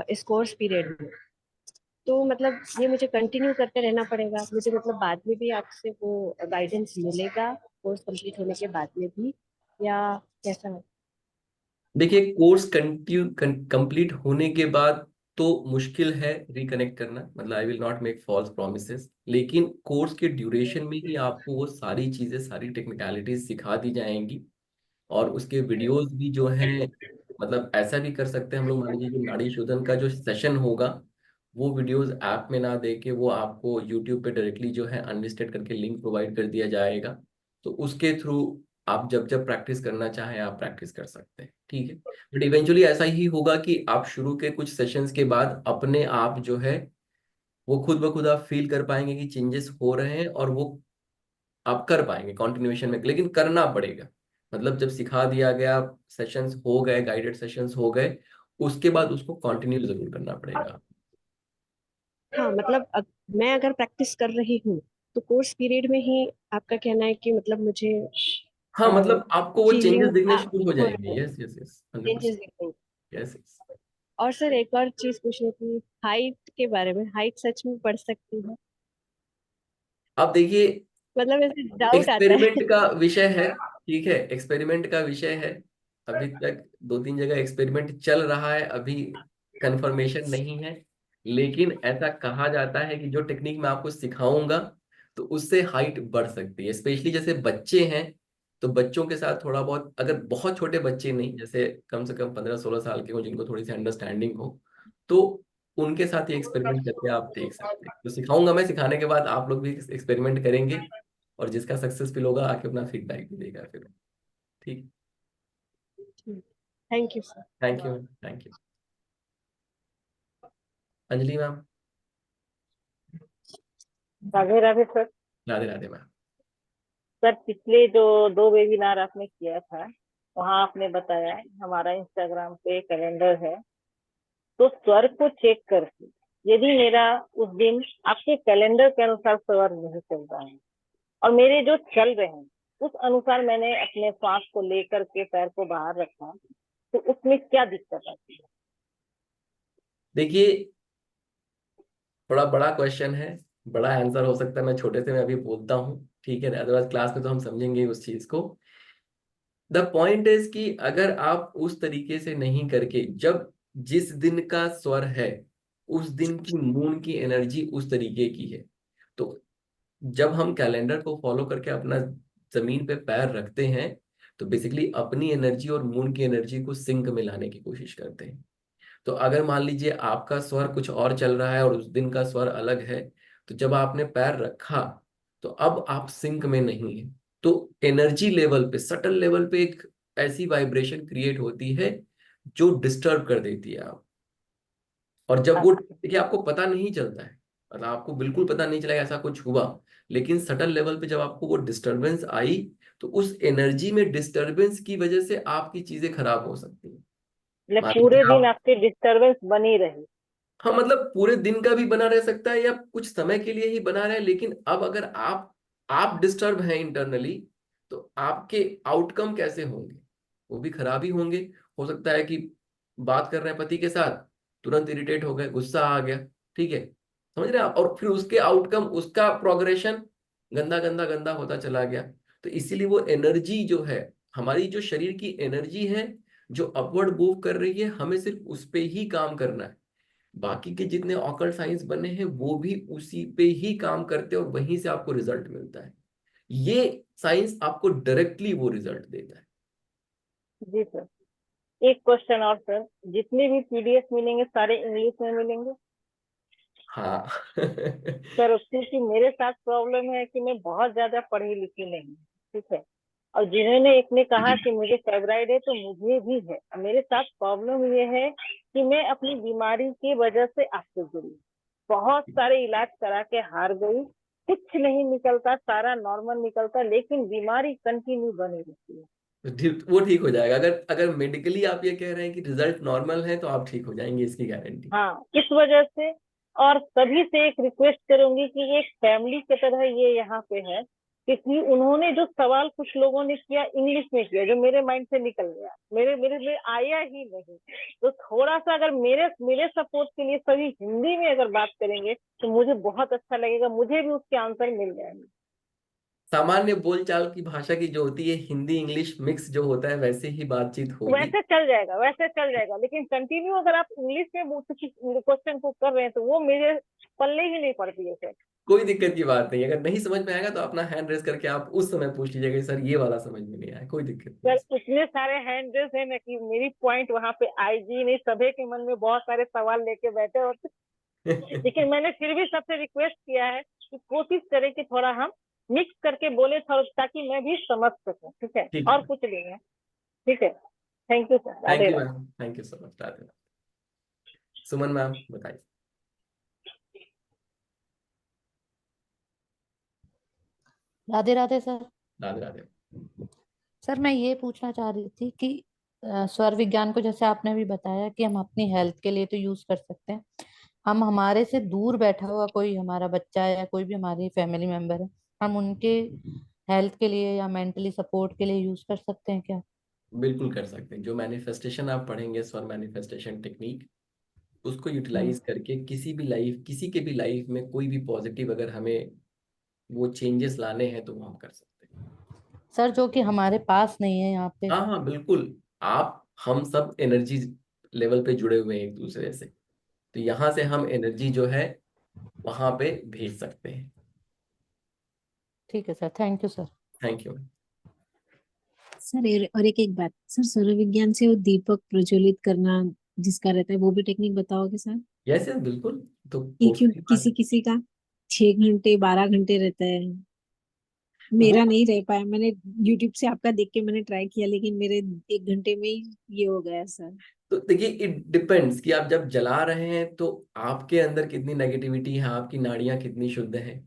इस कोर्स पीरियड में, तो मतलब ये मुझे कंटिन्यू करते रहना पड़ेगा, मुझे मतलब बाद में भी आपसे वो गाइडेंस मिलेगा कोर्स कंप्लीट होने के बाद में भी, या कैसा? देखिए कोर्स कंटिन्यू कंप्लीट होने के बाद तो मुश्किल है रिकनेक्ट करना, मतलब I will not make false promises, लेकिन कोर्स के ड्यूरेशन में ही आपको वो सारी चीजें, सारी टेक्निकलिटीज सिखा दी जाएंगी। और उसके वीडियोस भी जो हैं, मतलब ऐसा भी कर सकते हैं हम लोग, मान लीजिए जो नाड़ी शोधन का जो सेशन होगा वो वीडियोस ऐप में ना दे के वो आपको यूट्यूब पे डायरेक्टली जो है अनलिस्टेड करके लिंक प्रोवाइड कर दिया जाएगा। तो उसके थ्रू आप जब जब प्रैक्टिस करना चाहें आप प्रैक्टिस कर सकते हैं। ठीक है, बट इवेंचुअली ऐसा ही होगा कि आप शुरू के कुछ सेशंस के बाद अपने आप जो है वो खुद ब खुद आप फील कर पाएंगे कि चेंजेस हो रहे हैं, और वो आप कर पाएंगे कॉन्टिन्यूएशन में, लेकिन करना पड़ेगा। मतलब जब सिखा दिया गया, सेशंस हो गए, गाइडेड सेशंस हो गए, उसके बाद उसको कंटिन्यू जरूर करना पड़ेगा। हाँ मतलब मैं अगर प्रैक्टिस कर रही हूँ तो कोर्स पीरियड में ही आपका कहना है कि मतलब मुझे हाँ, मतलब आपको वो चेंजेस फीलिंग दिखने शुरू हो हो जाएंगे। Yes yes yes, changes 100%। दिख रही हैं। Yes yes. और सर एक और चीज पूछनी थी, हाइट के बारे में, हाइट सच में बढ़ सकती है? अब देखिए मतलब ऐसे डाउट आता है। एक्सपेरिमेंट का विषय है। ठीक है, एक्सपेरिमेंट का विषय है। अभी तक 2-3 जगह एक्सपेरिमेंट चल रहा है, अभी कंफर्मेशन नहीं है। लेकिन ऐसा कहा जाता है कि जो टेक्निक मैं आपको सिखाऊंगा तो उससे हाइट बढ़ सकती है। स्पेशली जैसे बच्चे हैं तो बच्चों के साथ थोड़ा बहुत, अगर बहुत छोटे बच्चे नहीं, जैसे कम से कम 15-16 साल के हो जिनको थोड़ी सी अंडरस्टैंडिंग हो, तो उनके साथ ये एक्सपेरिमेंट करके आप देख सकते हैं। तो सिखाऊंगा मैं, सिखाने के बाद आप लोग भी एक्सपेरिमेंट करेंगे और जिसका सक्सेसफुल होगा आके अपना फीडबैक भी देगा फिर। ठीक। Thank you sir. Thank you, thank you. Anjali ma'am. Radhe Radhe sir. Radhe Radhe ma'am. Sir पिछले जो 2 वेबिनार आपने किया था वहाँ आपने बताया हमारा इंस्टाग्राम पे कैलेंडर है, तो स्वर को चेक करके यदि मेरा उस दिन आपके कैलेंडर के अनुसार स्वर नहीं चल रहा है और मेरे जो चल रहे हैं उस अनुसार मैंने अपने श्वास को लेकर के पैर को बाहर रखा, तो उसमें क्या दिक्कत आती है? देखिए बड़ा बड़ा क्वेश्चन है, बड़ा आंसर हो सकता है, मैं छोटे से मैं अभी बोलता हूँ, ठीक है, अदरवाइज क्लास में तो हम समझेंगे उस चीज को। द पॉइंट इज कि अगर आप उस तरीके से नहीं करके, जब जिस दिन का स्वर है उस दिन की मून की एनर्जी उस तरीके की है, तो जब हम कैलेंडर को फॉलो करके अपना जमीन पे पैर रखते हैं तो बेसिकली अपनी एनर्जी और मून की एनर्जी को सिंक में लाने की कोशिश करते हैं। तो अगर मान लीजिए आपका स्वर कुछ और चल रहा है और उस दिन का स्वर अलग है, तो जब आपने पैर रखा तो अब आप सिंक में नहीं है, तो एनर्जी लेवल पे, सटल लेवल पे एक ऐसी वाइब्रेशन क्रिएट होती है जो डिस्टर्ब कर देती है आप। और जब वो, देखिए आपको पता नहीं चलता है, मतलब आपको बिल्कुल पता नहीं चलेगा ऐसा कुछ हुआ, लेकिन सटल लेवल पे जब आपको वो डिस्टरबेंस आई, तो उस एनर्जी में डिस्टरबेंस की वजह से आपकी चीजें खराब हो सकती है। मतलब मान पूरे लीजिए दिन आप, आपकी डिस्टरबेंस बनी रही। हाँ मतलब पूरे दिन का भी बना रह सकता है या कुछ समय के लिए ही बना रहे, लेकिन अब अगर आप डिस्टर्ब हैं इंटरनली, तो आपके आउटकम कैसे होंगे, वो भी खराब ही होंगे। हो सकता है कि बात कर रहे हैं पति के साथ, तुरंत इरिटेट हो गए, गुस्सा आ गया, ठीक है, समझ रहे हैं आप, और फिर उसके आउटकम, उसका प्रोग्रेशन गंदा गंदा गंदा होता चला गया। तो इसीलिए वो एनर्जी जो है, हमारी जो शरीर की एनर्जी है जो अपवर्ड मूव कर रही है, हमें सिर्फ उस पे ही काम करना है। बाकी के जितने ऑकल्ट साइंस बने हैं वो भी उसी पे ही काम करते हैं और वहीं से आपको रिजल्ट मिलता है। ये साइंस आपको डायरेक्टली वो रिजल्ट देता है। जी सर, एक क्वेश्चन और सर, जितने भी पीडीएफ मिलेंगे सारे इंग्लिश में मिलेंगे? हाँ सर क्योंकि मेरे साथ प्रॉब्लम है कि मैं बहुत ज्यादा पढ़ी लिखी नहीं हूँ, ठीक है, और जिन्होंने एक ने कहा कि मुझे फाइब्राइड है तो मुझे भी है। मेरे साथ प्रॉब्लम ये है कि मैं अपनी बीमारी की वजह से आपसे जुड़ी, बहुत सारे इलाज करा के हार गई, कुछ नहीं निकलता, सारा नॉर्मल निकलता, लेकिन बीमारी कंटिन्यू बनी रहती है। वो ठीक हो जाएगा। अगर अगर मेडिकली आप ये कह रहे हैं कि रिजल्ट नॉर्मल है, तो आप ठीक हो जाएंगे, इसकी गारंटी। हाँ, इस वजह से। और सभी से एक रिक्वेस्ट करूंगी कि एक फैमिली की तरह ये यहाँ पे है, क्योंकि उन्होंने जो सवाल कुछ लोगों ने किया इंग्लिश में किया, जो मेरे माइंड से निकल गया, मेरे मेरे में आया ही नहीं। तो थोड़ा सा अगर मेरे मेरे सपोर्ट के लिए सभी हिंदी में अगर बात करेंगे तो मुझे बहुत अच्छा लगेगा, मुझे भी उसके आंसर मिल जाएंगे। सामान्य बोलचाल की भाषा की जो होती है, हिंदी इंग्लिश मिक्स जो होता है, वैसे ही बातचीत होगी। वैसे चल जाएगा, वैसे चल जाएगा, लेकिन कंटिन्यू अगर आप इंग्लिश में क्वेश्चन को कर रहे हैं तो वो मेरे पल्ले ही नहीं पड़ती है सर। कोई दिक्कत की बात नहीं, अगर नहीं समझ में आएगा तो अपना हैंड रेस करके आप उस समय पूछ लीजिएगा, सर ये वाला समझ में नहीं आया, कोई दिक्कत नहीं। सर इतने सारे हैंड रेस है ना कि मेरी पॉइंट वहां पे आएगी नहीं, सभी के मन में बहुत सारे सवाल लेके बैठे होते लेकिन मैंने फिर भी सबसे रिक्वेस्ट किया है कि कोशिश करें कि थोड़ा हम मिक्स करके बोले ताकि मैं भी समझ सकूं, ठीक है, ठीक और है, कुछ नहीं है, ठीक है। Thank you sir, thank Radhe you Radhe. Ma'am, thank you so much, Radhe Radhe. Suman ma'am बताइए। राधे राधे सर। राधे राधे। सर मैं ये पूछना चाह रही थी कि स्वर विज्ञान को जैसे आपने भी बताया कि हम अपनी हेल्थ के लिए तो यूज कर सकते हैं, हम हमारे से दूर बैठा हुआ कोई हमारा बच्चा है या कोई भी हमारी फैमिली मेंबर है, हम उनके हेल्थ के लिए या मेंटली सपोर्ट के लिए यूज कर सकते हैं क्या? बिल्कुल कर सकते हैं। जो मैनिफेस्टेशन आप पढ़ेंगे, स्वर मैनिफेस्टेशन टेक्निक, उसको यूटिलाइज करके किसी भी लाइफ, किसी के भी लाइफ में कोई भी पॉजिटिव अगर हमें वो चेंजेस लाने हैं तो वो हम कर सकते हैं। सर जो कि हमारे पास नहीं है यहाँ पे। हाँ हाँ बिल्कुल, आप हम सब एनर्जी लेवल पे जुड़े हुए हैं एक दूसरे से, तो यहाँ से हम एनर्जी जो है वहां पे भेज सकते हैं। ठीक है sir, thank you sir. Thank you. Sir और एक एक बात सर, सूर्य विज्ञान से वो दीपक प्रज्वलित करना जिसका रहता है वो भी टेक्निक बताओगे सर? यस यस बिल्कुल। तो कि कोर्स क्यों की बात किसी किसी का 6 घंटे 12 घंटे रहता है, वो, मेरा नहीं रह पाया, मैंने यूट्यूब से आपका देख के मैंने ट्राई किया लेकिन मेरे 1 घंटे में ही ये हो गया सर। तो देखिए इट डिपेंड्स कि आप जब जला रहे हैं तो आपके अंदर कितनी नेगेटिविटी है, आपकी नाड़ियां कितनी शुद्ध है,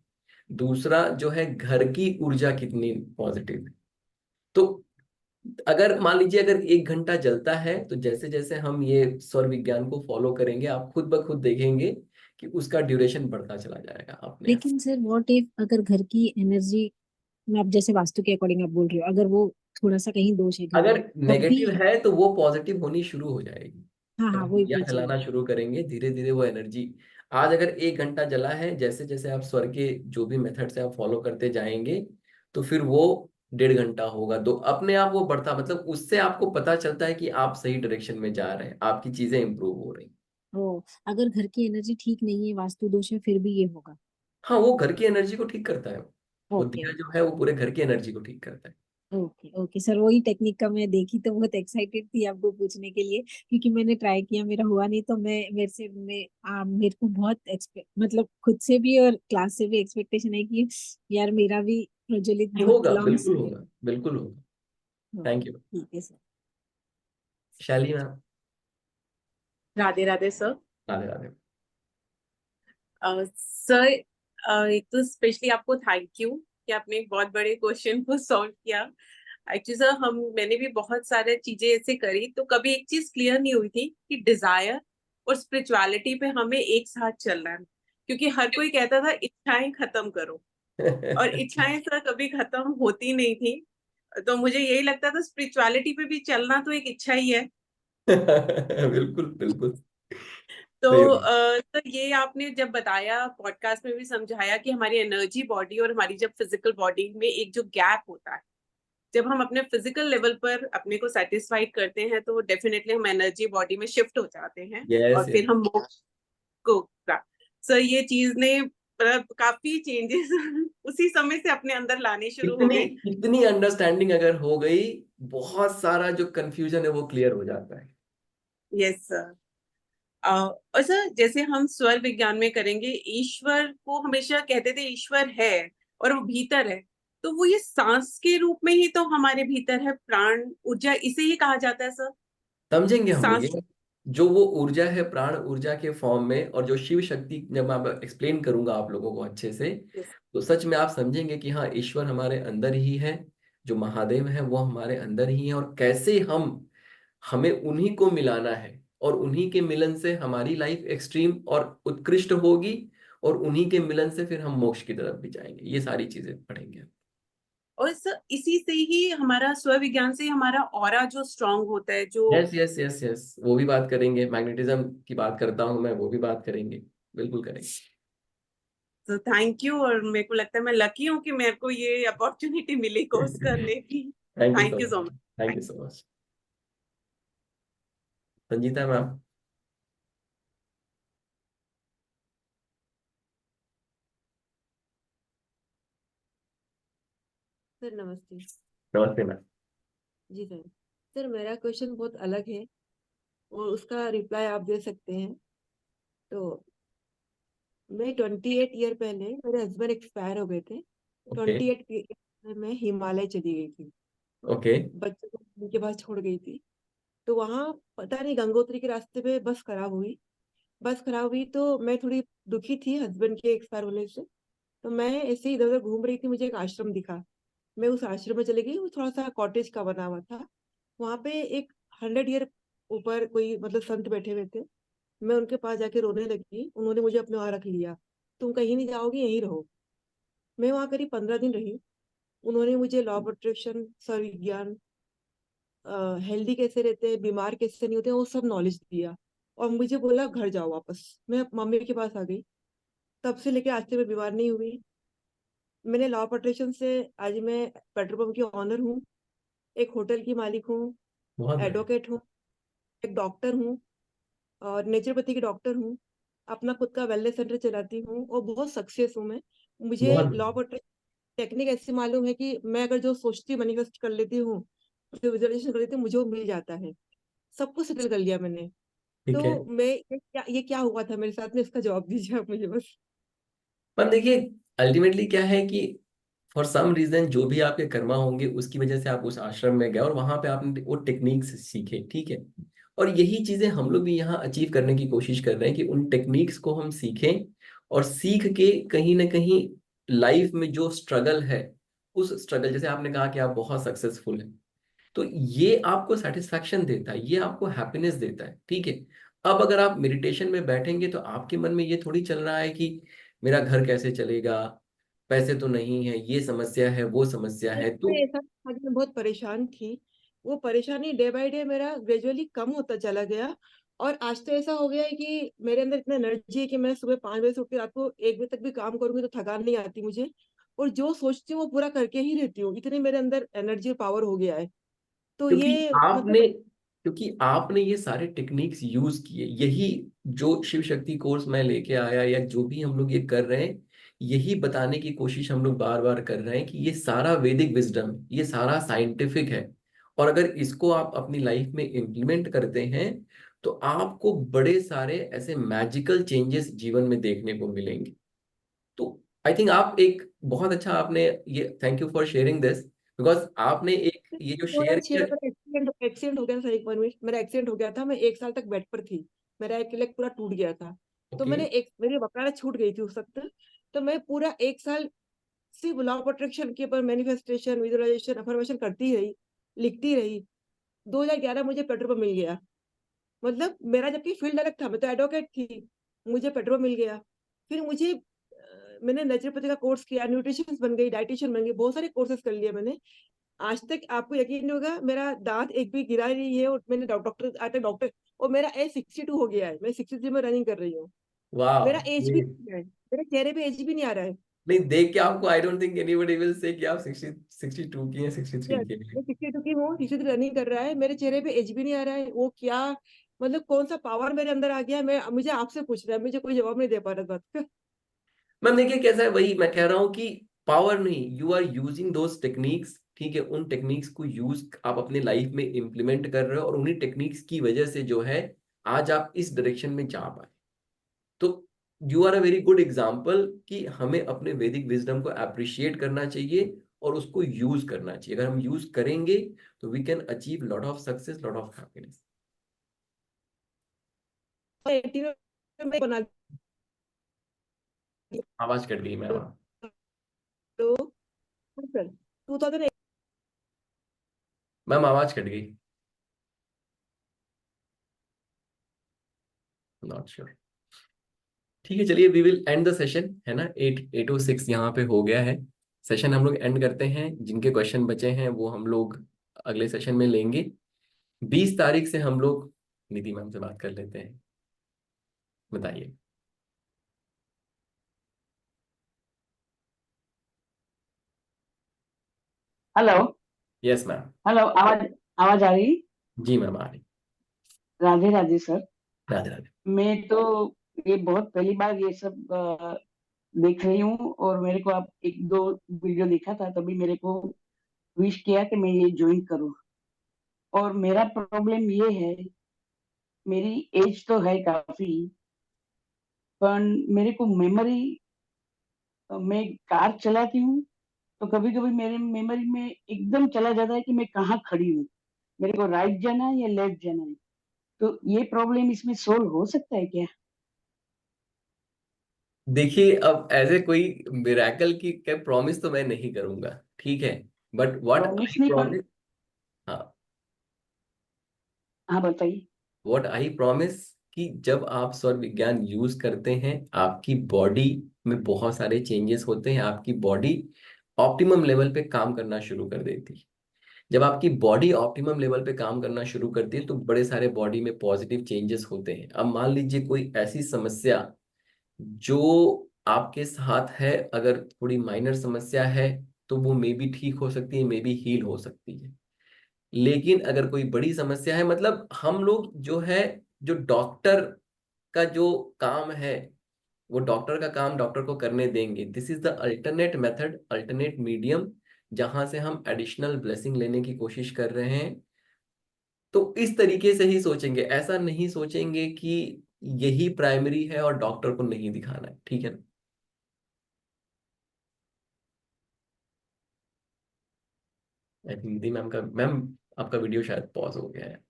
दूसरा जो है घर की ऊर्जा कितनी पॉजिटिव है। तो अगर मान लीजिए अगर 1 घंटा जलता है, तो जैसे जैसे हम ये सौर विज्ञान को फॉलो करेंगे, आप खुद ब खुद देखेंगे कि उसका ड्यूरेशन बढ़ता चला जाएगा अपने आप। लेकिन सर व्हाट इफ अगर घर की एनर्जी में, आप जैसे वास्तु के अकॉर्डिंग आप बोल रहे हो, अगर वो थोड़ा सा कहीं दोष है घर अगर में तब भी? नेगेटिव है तो वो पॉजिटिव होनी शुरू हो जाएगी। हाँ जब हाँ, हम वही दिया पूछ रही जलाना हूँ। शुरू करेंगे, धीरे धीरे वो एनर्जी, आज अगर 1 घंटा जला है, जैसे जैसे आप स्वर के जो भी मेथड से आप फॉलो करते जाएंगे, तो फिर वो 1.5 घंटा होगा, तो अपने आप वो बढ़ता, मतलब उससे आपको पता चलता है कि आप सही डायरेक्शन में जा रहे हैं, आपकी चीजें इंप्रूव हो रही। ओ, अगर घर की एनर्जी ठीक नहीं है, वास्तु दोष है, फिर भी ये होगा? हाँ, वो घर की एनर्जी को ठीक करता है। वो ओके दिया जो है वो पूरे घर की एनर्जी को ठीक करता है। ओके ओके सर, वही टेक्निक का मैं देखी तो बहुत एक्साइटेड थी आपको पूछने के लिए, क्योंकि मैंने ट्राई किया, मेरा हुआ नहीं, तो मैं मेरे से मेरे को बहुत मतलब खुद से भी और क्लास से भी एक्सपेक्टेशन है कि यार मेरा भी प्रज्वलित बहुत होगा, लॉन्ग बिल्कुल से। होगा, बिल्कुल होगा। हाँ, थैंक यू। ठीक है सर। शैली ma'am. Radhe Radhe sir. Radhe Radhe. Sir एक तो स्पेशली आपको थैंक यू कि आपने एक बहुत बड़े क्वेश्चन को सॉल्व किया। एक्चुअली सर मैंने भी बहुत सारे चीजें ऐसे करी, तो कभी एक चीज क्लियर नहीं हुई थी कि डिजायर और स्पिरिचुअलिटी पे हमें एक साथ चलना है, क्योंकि हर कोई कहता था इच्छाएं खत्म करो, और इच्छाएं सर कभी खत्म होती नहीं थी। तो मुझे यही लगता था स्पिरिचुअलिटी पे भी चलना तो एक इच्छा ही है। बिल्कुल बिल्कुल तो सही बात। तो ये आपने जब बताया, पॉडकास्ट में भी समझाया कि हमारी एनर्जी बॉडी और हमारी जब फिजिकल बॉडी में एक जो गैप होता है, जब हम अपने फिजिकल लेवल पर अपने को सेटिस्फाइड करते हैं तो डेफिनेटली हम एनर्जी बॉडी में शिफ्ट हो जाते हैं और यस फिर यस। हम मोक्ष को सर ये चीज ने मतलब काफी चेंजेस उसी समय से अपने अंदर लाने शुरू हो इतनी गए। इतनी अंडरस्टैंडिंग अगर हो गई, बहुत सारा जो कंफ्यूजन है वो क्लियर हो जाता है। Yes sir. और सर जैसे हम स्वर विज्ञान में करेंगे, ईश्वर को हमेशा कहते थे ईश्वर है और वो भीतर है, तो वो ये सांस के रूप में ही तो हमारे भीतर है, प्राण ऊर्जा इसे ही कहा जाता है सर। समझेंगे हम लोग सांस। ये, जो वो ऊर्जा है प्राण ऊर्जा के फॉर्म में, और जो शिव शक्ति जब मैं एक्सप्लेन करूंगा आप लोगों को अच्छे से, तो सच में आप समझेंगे कि हाँ, ईश्वर हमारे अंदर ही है, जो महादेव है वो हमारे अंदर ही है, और कैसे हमें उन्हीं को मिलाना है, और उन्हीं के मिलन से हमारी लाइफ एक्सट्रीम और उत्कृष्ट होगी, और उन्हीं के मिलन से फिर हम मोक्ष की तरफ भी जाएंगे। ये सारी चीजें पढ़ेंगे। और सर इसी से ही हमारा स्वर विज्ञान से हमारा ऑरा जो स्ट्रांग होता है, जो यस यस यस यस, वो भी बात करेंगे। मैग्नेटिज्म की बात करता हूँ मैं, वो भी बात करेंगे, बिल्कुल करेंगे। तो थैंक यू। और मेरे को लगता है मैं लकी हूँ कि मेरे को ये अपॉर्चुनिटी मिली कोर्स करने की। Thank you thank so you much. So much. Thank you so much. Sanjita ma'am. Sir नमस्ते। नमस्ते मैम। जी सर। सर मेरा क्वेश्चन बहुत अलग है और उसका रिप्लाई आप दे सकते हैं। तो मैं 28 ईयर पहले मेरे हस्बैंड एक्सपायर हो गए थे। ओके 28 में मैं हिमालय चली गई थी, ओके बच्चों को उनके पास छोड़ गई थी। तो वहाँ पता नहीं गंगोत्री के रास्ते पे बस खराब हुई। बस खराब हुई तो मैं थोड़ी दुखी थी हस्बैंड के एक्सपायर होने से। तो मैं ऐसे ही इधर उधर घूम रही थी, मुझे एक आश्रम दिखा। मैं उस आश्रम में चली गई। वो थोड़ा सा कॉटेज का बना हुआ था। वहां पे एक 100 ईयर ऊपर कोई मतलब संत बैठे हुए थे। मैं उनके पास जाके रोने लगी। उन्होंने मुझे अपने वहां रख लिया। तुम कहीं नहीं जाओगी, यहीं रहो। मैं वहां करीब 15 दिन रही। उन्होंने मुझे लॉ ऑफ अट्रैक्शन, स्वर विज्ञान, हेल्दी कैसे रहते हैं, बीमार कैसे नहीं होते, वो सब नॉलेज दिया। और मुझे बोला घर जाओ वापस। मैं मम्मी के पास आ गई। तब से लेके आज तक मैं बीमार नहीं हुई। मैंने लॉ ऑफ अट्रैक्शन से आज मैं पेट्रोल पंप की ऑनर हूँ, एक होटल की मालिक हूँ, बहुत बढ़िया। एडवोकेट हूँ, एक डॉक्टर हूँ और नेचुरोपैथी की डॉक्टर हूँ। अपना खुद का वेलनेस सेंटर चलाती हूँ और बहुत सक्सेस हूँ मैं। मुझे बहुत लॉ ऑफ अट्रैक्शन टेक्निक ऐसी मालूम है कि मैं अगर जो सोचती हूँ मैनिफेस्ट कर लेती हूँ, फिर विजुअलाइजेशन कर लेती हूँ, मुझे वो मिल जाता है। सब कुछ सेटल कर लिया मैंने। ठीक है। तो मैं ये क्या हुआ था मेरे साथ में, इसका जवाब दीजिए आप मुझे बस। पर देखिए, अल्टीमेटली क्या है कि फॉर सम रीजन जो भी आपके कर्मा होंगे उसकी वजह से आप उस आश्रम में गए और वहां पे आपने वो टेक्निक्स सीखे, ठीक है। और यही चीजें हम लोग भी यहाँ अचीव करने की कोशिश कर रहे हैं कि उन टेक्निक्स को हम सीखें, और सीख के कहीं ना कहीं लाइफ में जो स्ट्रगल है, उस स्ट्रगल, जैसे आपने कहा कि आप बहुत सक्सेसफुल हैं, तो ये आपको सेटिस्फैक्शन देता है, ये आपको हैप्पीनेस देता है, ठीक है। अब अगर आप मेडिटेशन में बैठेंगे तो आपके मन में ये थोड़ी चल रहा है कि मेरा घर कैसे चलेगा, पैसे तो नहीं है, ये समस्या है, वो समस्या है, में तो ऐसा था कि मैं बहुत परेशान थी। वो परेशानी डे बाय डे मेरा ग्रेजुअली कम होता चला गया। और आज तो ऐसा हो गया है कि मेरे अंदर इतना एनर्जी है कि मैं सुबह 5 बजे से उठ के रात को 1 बजे तक भी काम करूंगी तो थकान नहीं आती मुझे। और जो सोचती हूँ वो पूरा करके ही रहती हूँ, इतने मेरे अंदर एनर्जी और पावर हो गया है। तो क्योंकि ये आपने मतलब क्योंकि आपने ये सारे टेक्निक्स यूज किए, यही जो शिव शक्ति कोर्स मैं लेके आया या जो भी हम लोग ये कर रहे हैं, यही बताने की कोशिश हम लोग बार बार कर रहे हैं कि ये सारा वैदिक विजडम, ये सारा साइंटिफिक है, और अगर इसको आप अपनी लाइफ में इम्प्लीमेंट करते हैं तो आपको बड़े सारे ऐसे मैजिकल चेंजेस जीवन में देखने को मिलेंगे। तो आई थिंक आप एक बहुत अच्छा आपने ये, thank you for sharing this, because आपने एक ये जो थोड़ा शेयर छह किया। मेरा एक्सीडेंट हो गया था सर, एक 1 मिनट, मेरा एक्सीडेंट हो गया था, मैं 1 साल तक बेड पर थी, मेरा एक लेग पूरा टूट गया था, तो ओके, मैंने एक मेरी वकालत छूट गई थी उस वक्त, तो मैं पूरा 1 साल सिर्फ लॉ ऑफ अट्रैक्शन के ऊपर मैनिफेस्टेशन, विजुअलाइजेशन, अफर्मेशन करती रही, लिखती रही। 2011 मुझे पेट्रोल पंप मिल गया, मतलब मेरा जबकि फील्ड अलग था, मैं तो एडवोकेट थी, मुझे पेट्रोल मिल गया। फिर मुझे मैंने नेचुरोपैथी का कोर्स किया, न्यूट्रिशन बन गई, डाइटिशियन बन गई, बहुत सारे कोर्सेज कर लिए मैंने। आज तक आपको यकीन नहीं होगा, मेरा दांत एक भी गिरा नहीं है, और मैंने डॉक्टर आज तक डॉक्टर, और मेरा एज 62 हो गया है, मैं 63 में रनिंग कर रही हूँ, वाह, मेरा एज भी ये नहीं है, मेरे चेहरे पे एज भी नहीं आ रहा है। नहीं देख के आपको, I don't think anybody will say कि आप 62 की हैं, 63 Yes, के हैं। मैं 62 की हूँ, 63 रनिंग कर रहा है, मेरे चेहरे पे एज भी नहीं आ रहा है, वो क्या, मतलब कौन सा पावर मेरे अंदर आ गया है, मैं मुझे आपसे पूछ रहा है, मुझे कोई जवाब नहीं दे पा रहा इस बात का। मैम देखिए कैसा है, वही मैं कह रहा हूँ कि पावर नहीं, you are using those techniques, ठीक है, उन टेक्निक्स को यूज आप अपने लाइफ में इम्प्लीमेंट कर रहे हो, और उन्हीं टेक्निक्स की वजह से जो है आज आप इस डायरेक्शन में जा पाए। तो you are a very good example कि हमें अपने वैदिक विजडम को अप्रिशिएट करना चाहिए और उसको यूज करना चाहिए। अगर हम यूज करेंगे तो we can achieve lot of success, lot of happiness. 18 में बना आवाज कट गई मैम। तो सर 2008 मैम आवाज कट गई, नॉट श्योर। ठीक है, चलिए we will end the session, है ना, 8:06 यहाँ पे हो गया है सेशन, हम लोग एंड करते हैं। जिनके क्वेश्चन बचे हैं वो हम लोग अगले सेशन में लेंगे। 20 तारीख से हम लोग निधि मैम से बात कर लेते हैं, बताइए। हेलो। Yes ma'am. हेलो, आवाज आवाज आ रही? जी मैम, आ रही। राधे राधे सर। राधे राधे। मैं तो ये बहुत पहली बार ये सब देख रही हूँ, और मेरे को आप एक दो वीडियो देखा था, तभी मेरे को विश किया कि मैं ये ज्वाइन करूँ। और मेरा प्रॉब्लम ये है, मेरी एज तो है काफी, पर मेरे को मेमोरी, मैं कार चलाती हूँ तो कभी कभी मेरे मेमोरी में एकदम चला जाता है कि मैं कहाँ खड़ी हूँ, मेरे को राइट जाना है या लेफ्ट जाना है। तो ये प्रॉब्लम इसमें सोल्व हो सकता है क्या? देखिए अब ऐसे कोई मिराकल की प्रॉमिस तो मैं नहीं करूंगा, ठीक है, बट व्हाट प्रॉमिस आई नहीं, पर प्रॉमिस, हाँ, हाँ बताइए। व्हाट आई प्रॉमिस कि जब आप स्वर विज्ञान यूज करते हैं आपकी बॉडी में बहुत सारे चेंजेस होते हैं, आपकी बॉडी ऑप्टिमम लेवल पे काम करना शुरू कर देती है। जब आपकी बॉडी ऑप्टिमम लेवल पे काम करना शुरू करती है तो बड़े सारे बॉडी में पॉजिटिव चेंजेस होते हैं। अब मान लीजिए कोई ऐसी समस्या जो आपके साथ है, अगर थोड़ी माइनर समस्या है तो वो मे बी ठीक हो सकती है, मे बी हील हो सकती है। लेकिन अगर कोई बड़ी समस्या है, मतलब हम लोग जो है, जो डॉक्टर का जो काम है वो डॉक्टर का काम डॉक्टर को करने देंगे। This is the alternate method, alternate medium, जहां से हम एडिशनल ब्लेसिंग लेने की कोशिश कर रहे हैं। तो इस तरीके से ही सोचेंगे, ऐसा नहीं सोचेंगे कि यही प्राइमरी है और डॉक्टर को नहीं दिखाना है, ठीक है ना। आई थिंक निधि मैम आपका वीडियो शायद पॉज हो गया है।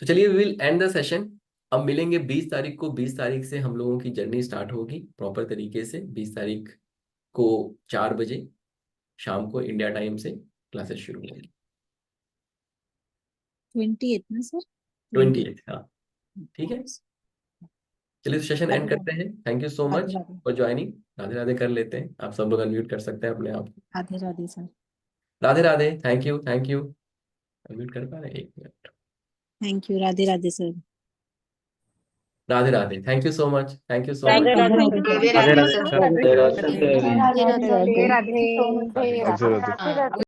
तो चलिए we will end the session. अब मिलेंगे 20 तारीख को। 20 तारीख से हम लोगों की जर्नी स्टार्ट होगी प्रॉपर तरीके से। 20 तारीख को 4 बजे शाम को इंडिया टाइम से क्लासेस शुरू होंगी। 28 ना सर? 28, हाँ ठीक है। चलिए तो सेशन एंड राधे करते हैं। Thank you so Radhe much Radhe for joining. Radhe Radhe कर लेते हैं, आप सब लोग अनम्यूट कर सकते हैं अपने आप को। Radhe Radhe sir. Radhe Radhe, thank you thank you. Unmute कर पा रहे हैं? 1 minute. Thank you, Radhe Radhe sir. Radhe Radhe, thank you so much, thank you so Radhe much. Radhe thank you sir. Sir, Radhe thank you Radhe so sir. Much. Radhe Radhe. Radhe Radhe Radhe Radhe. Radhe Radhe. हाँ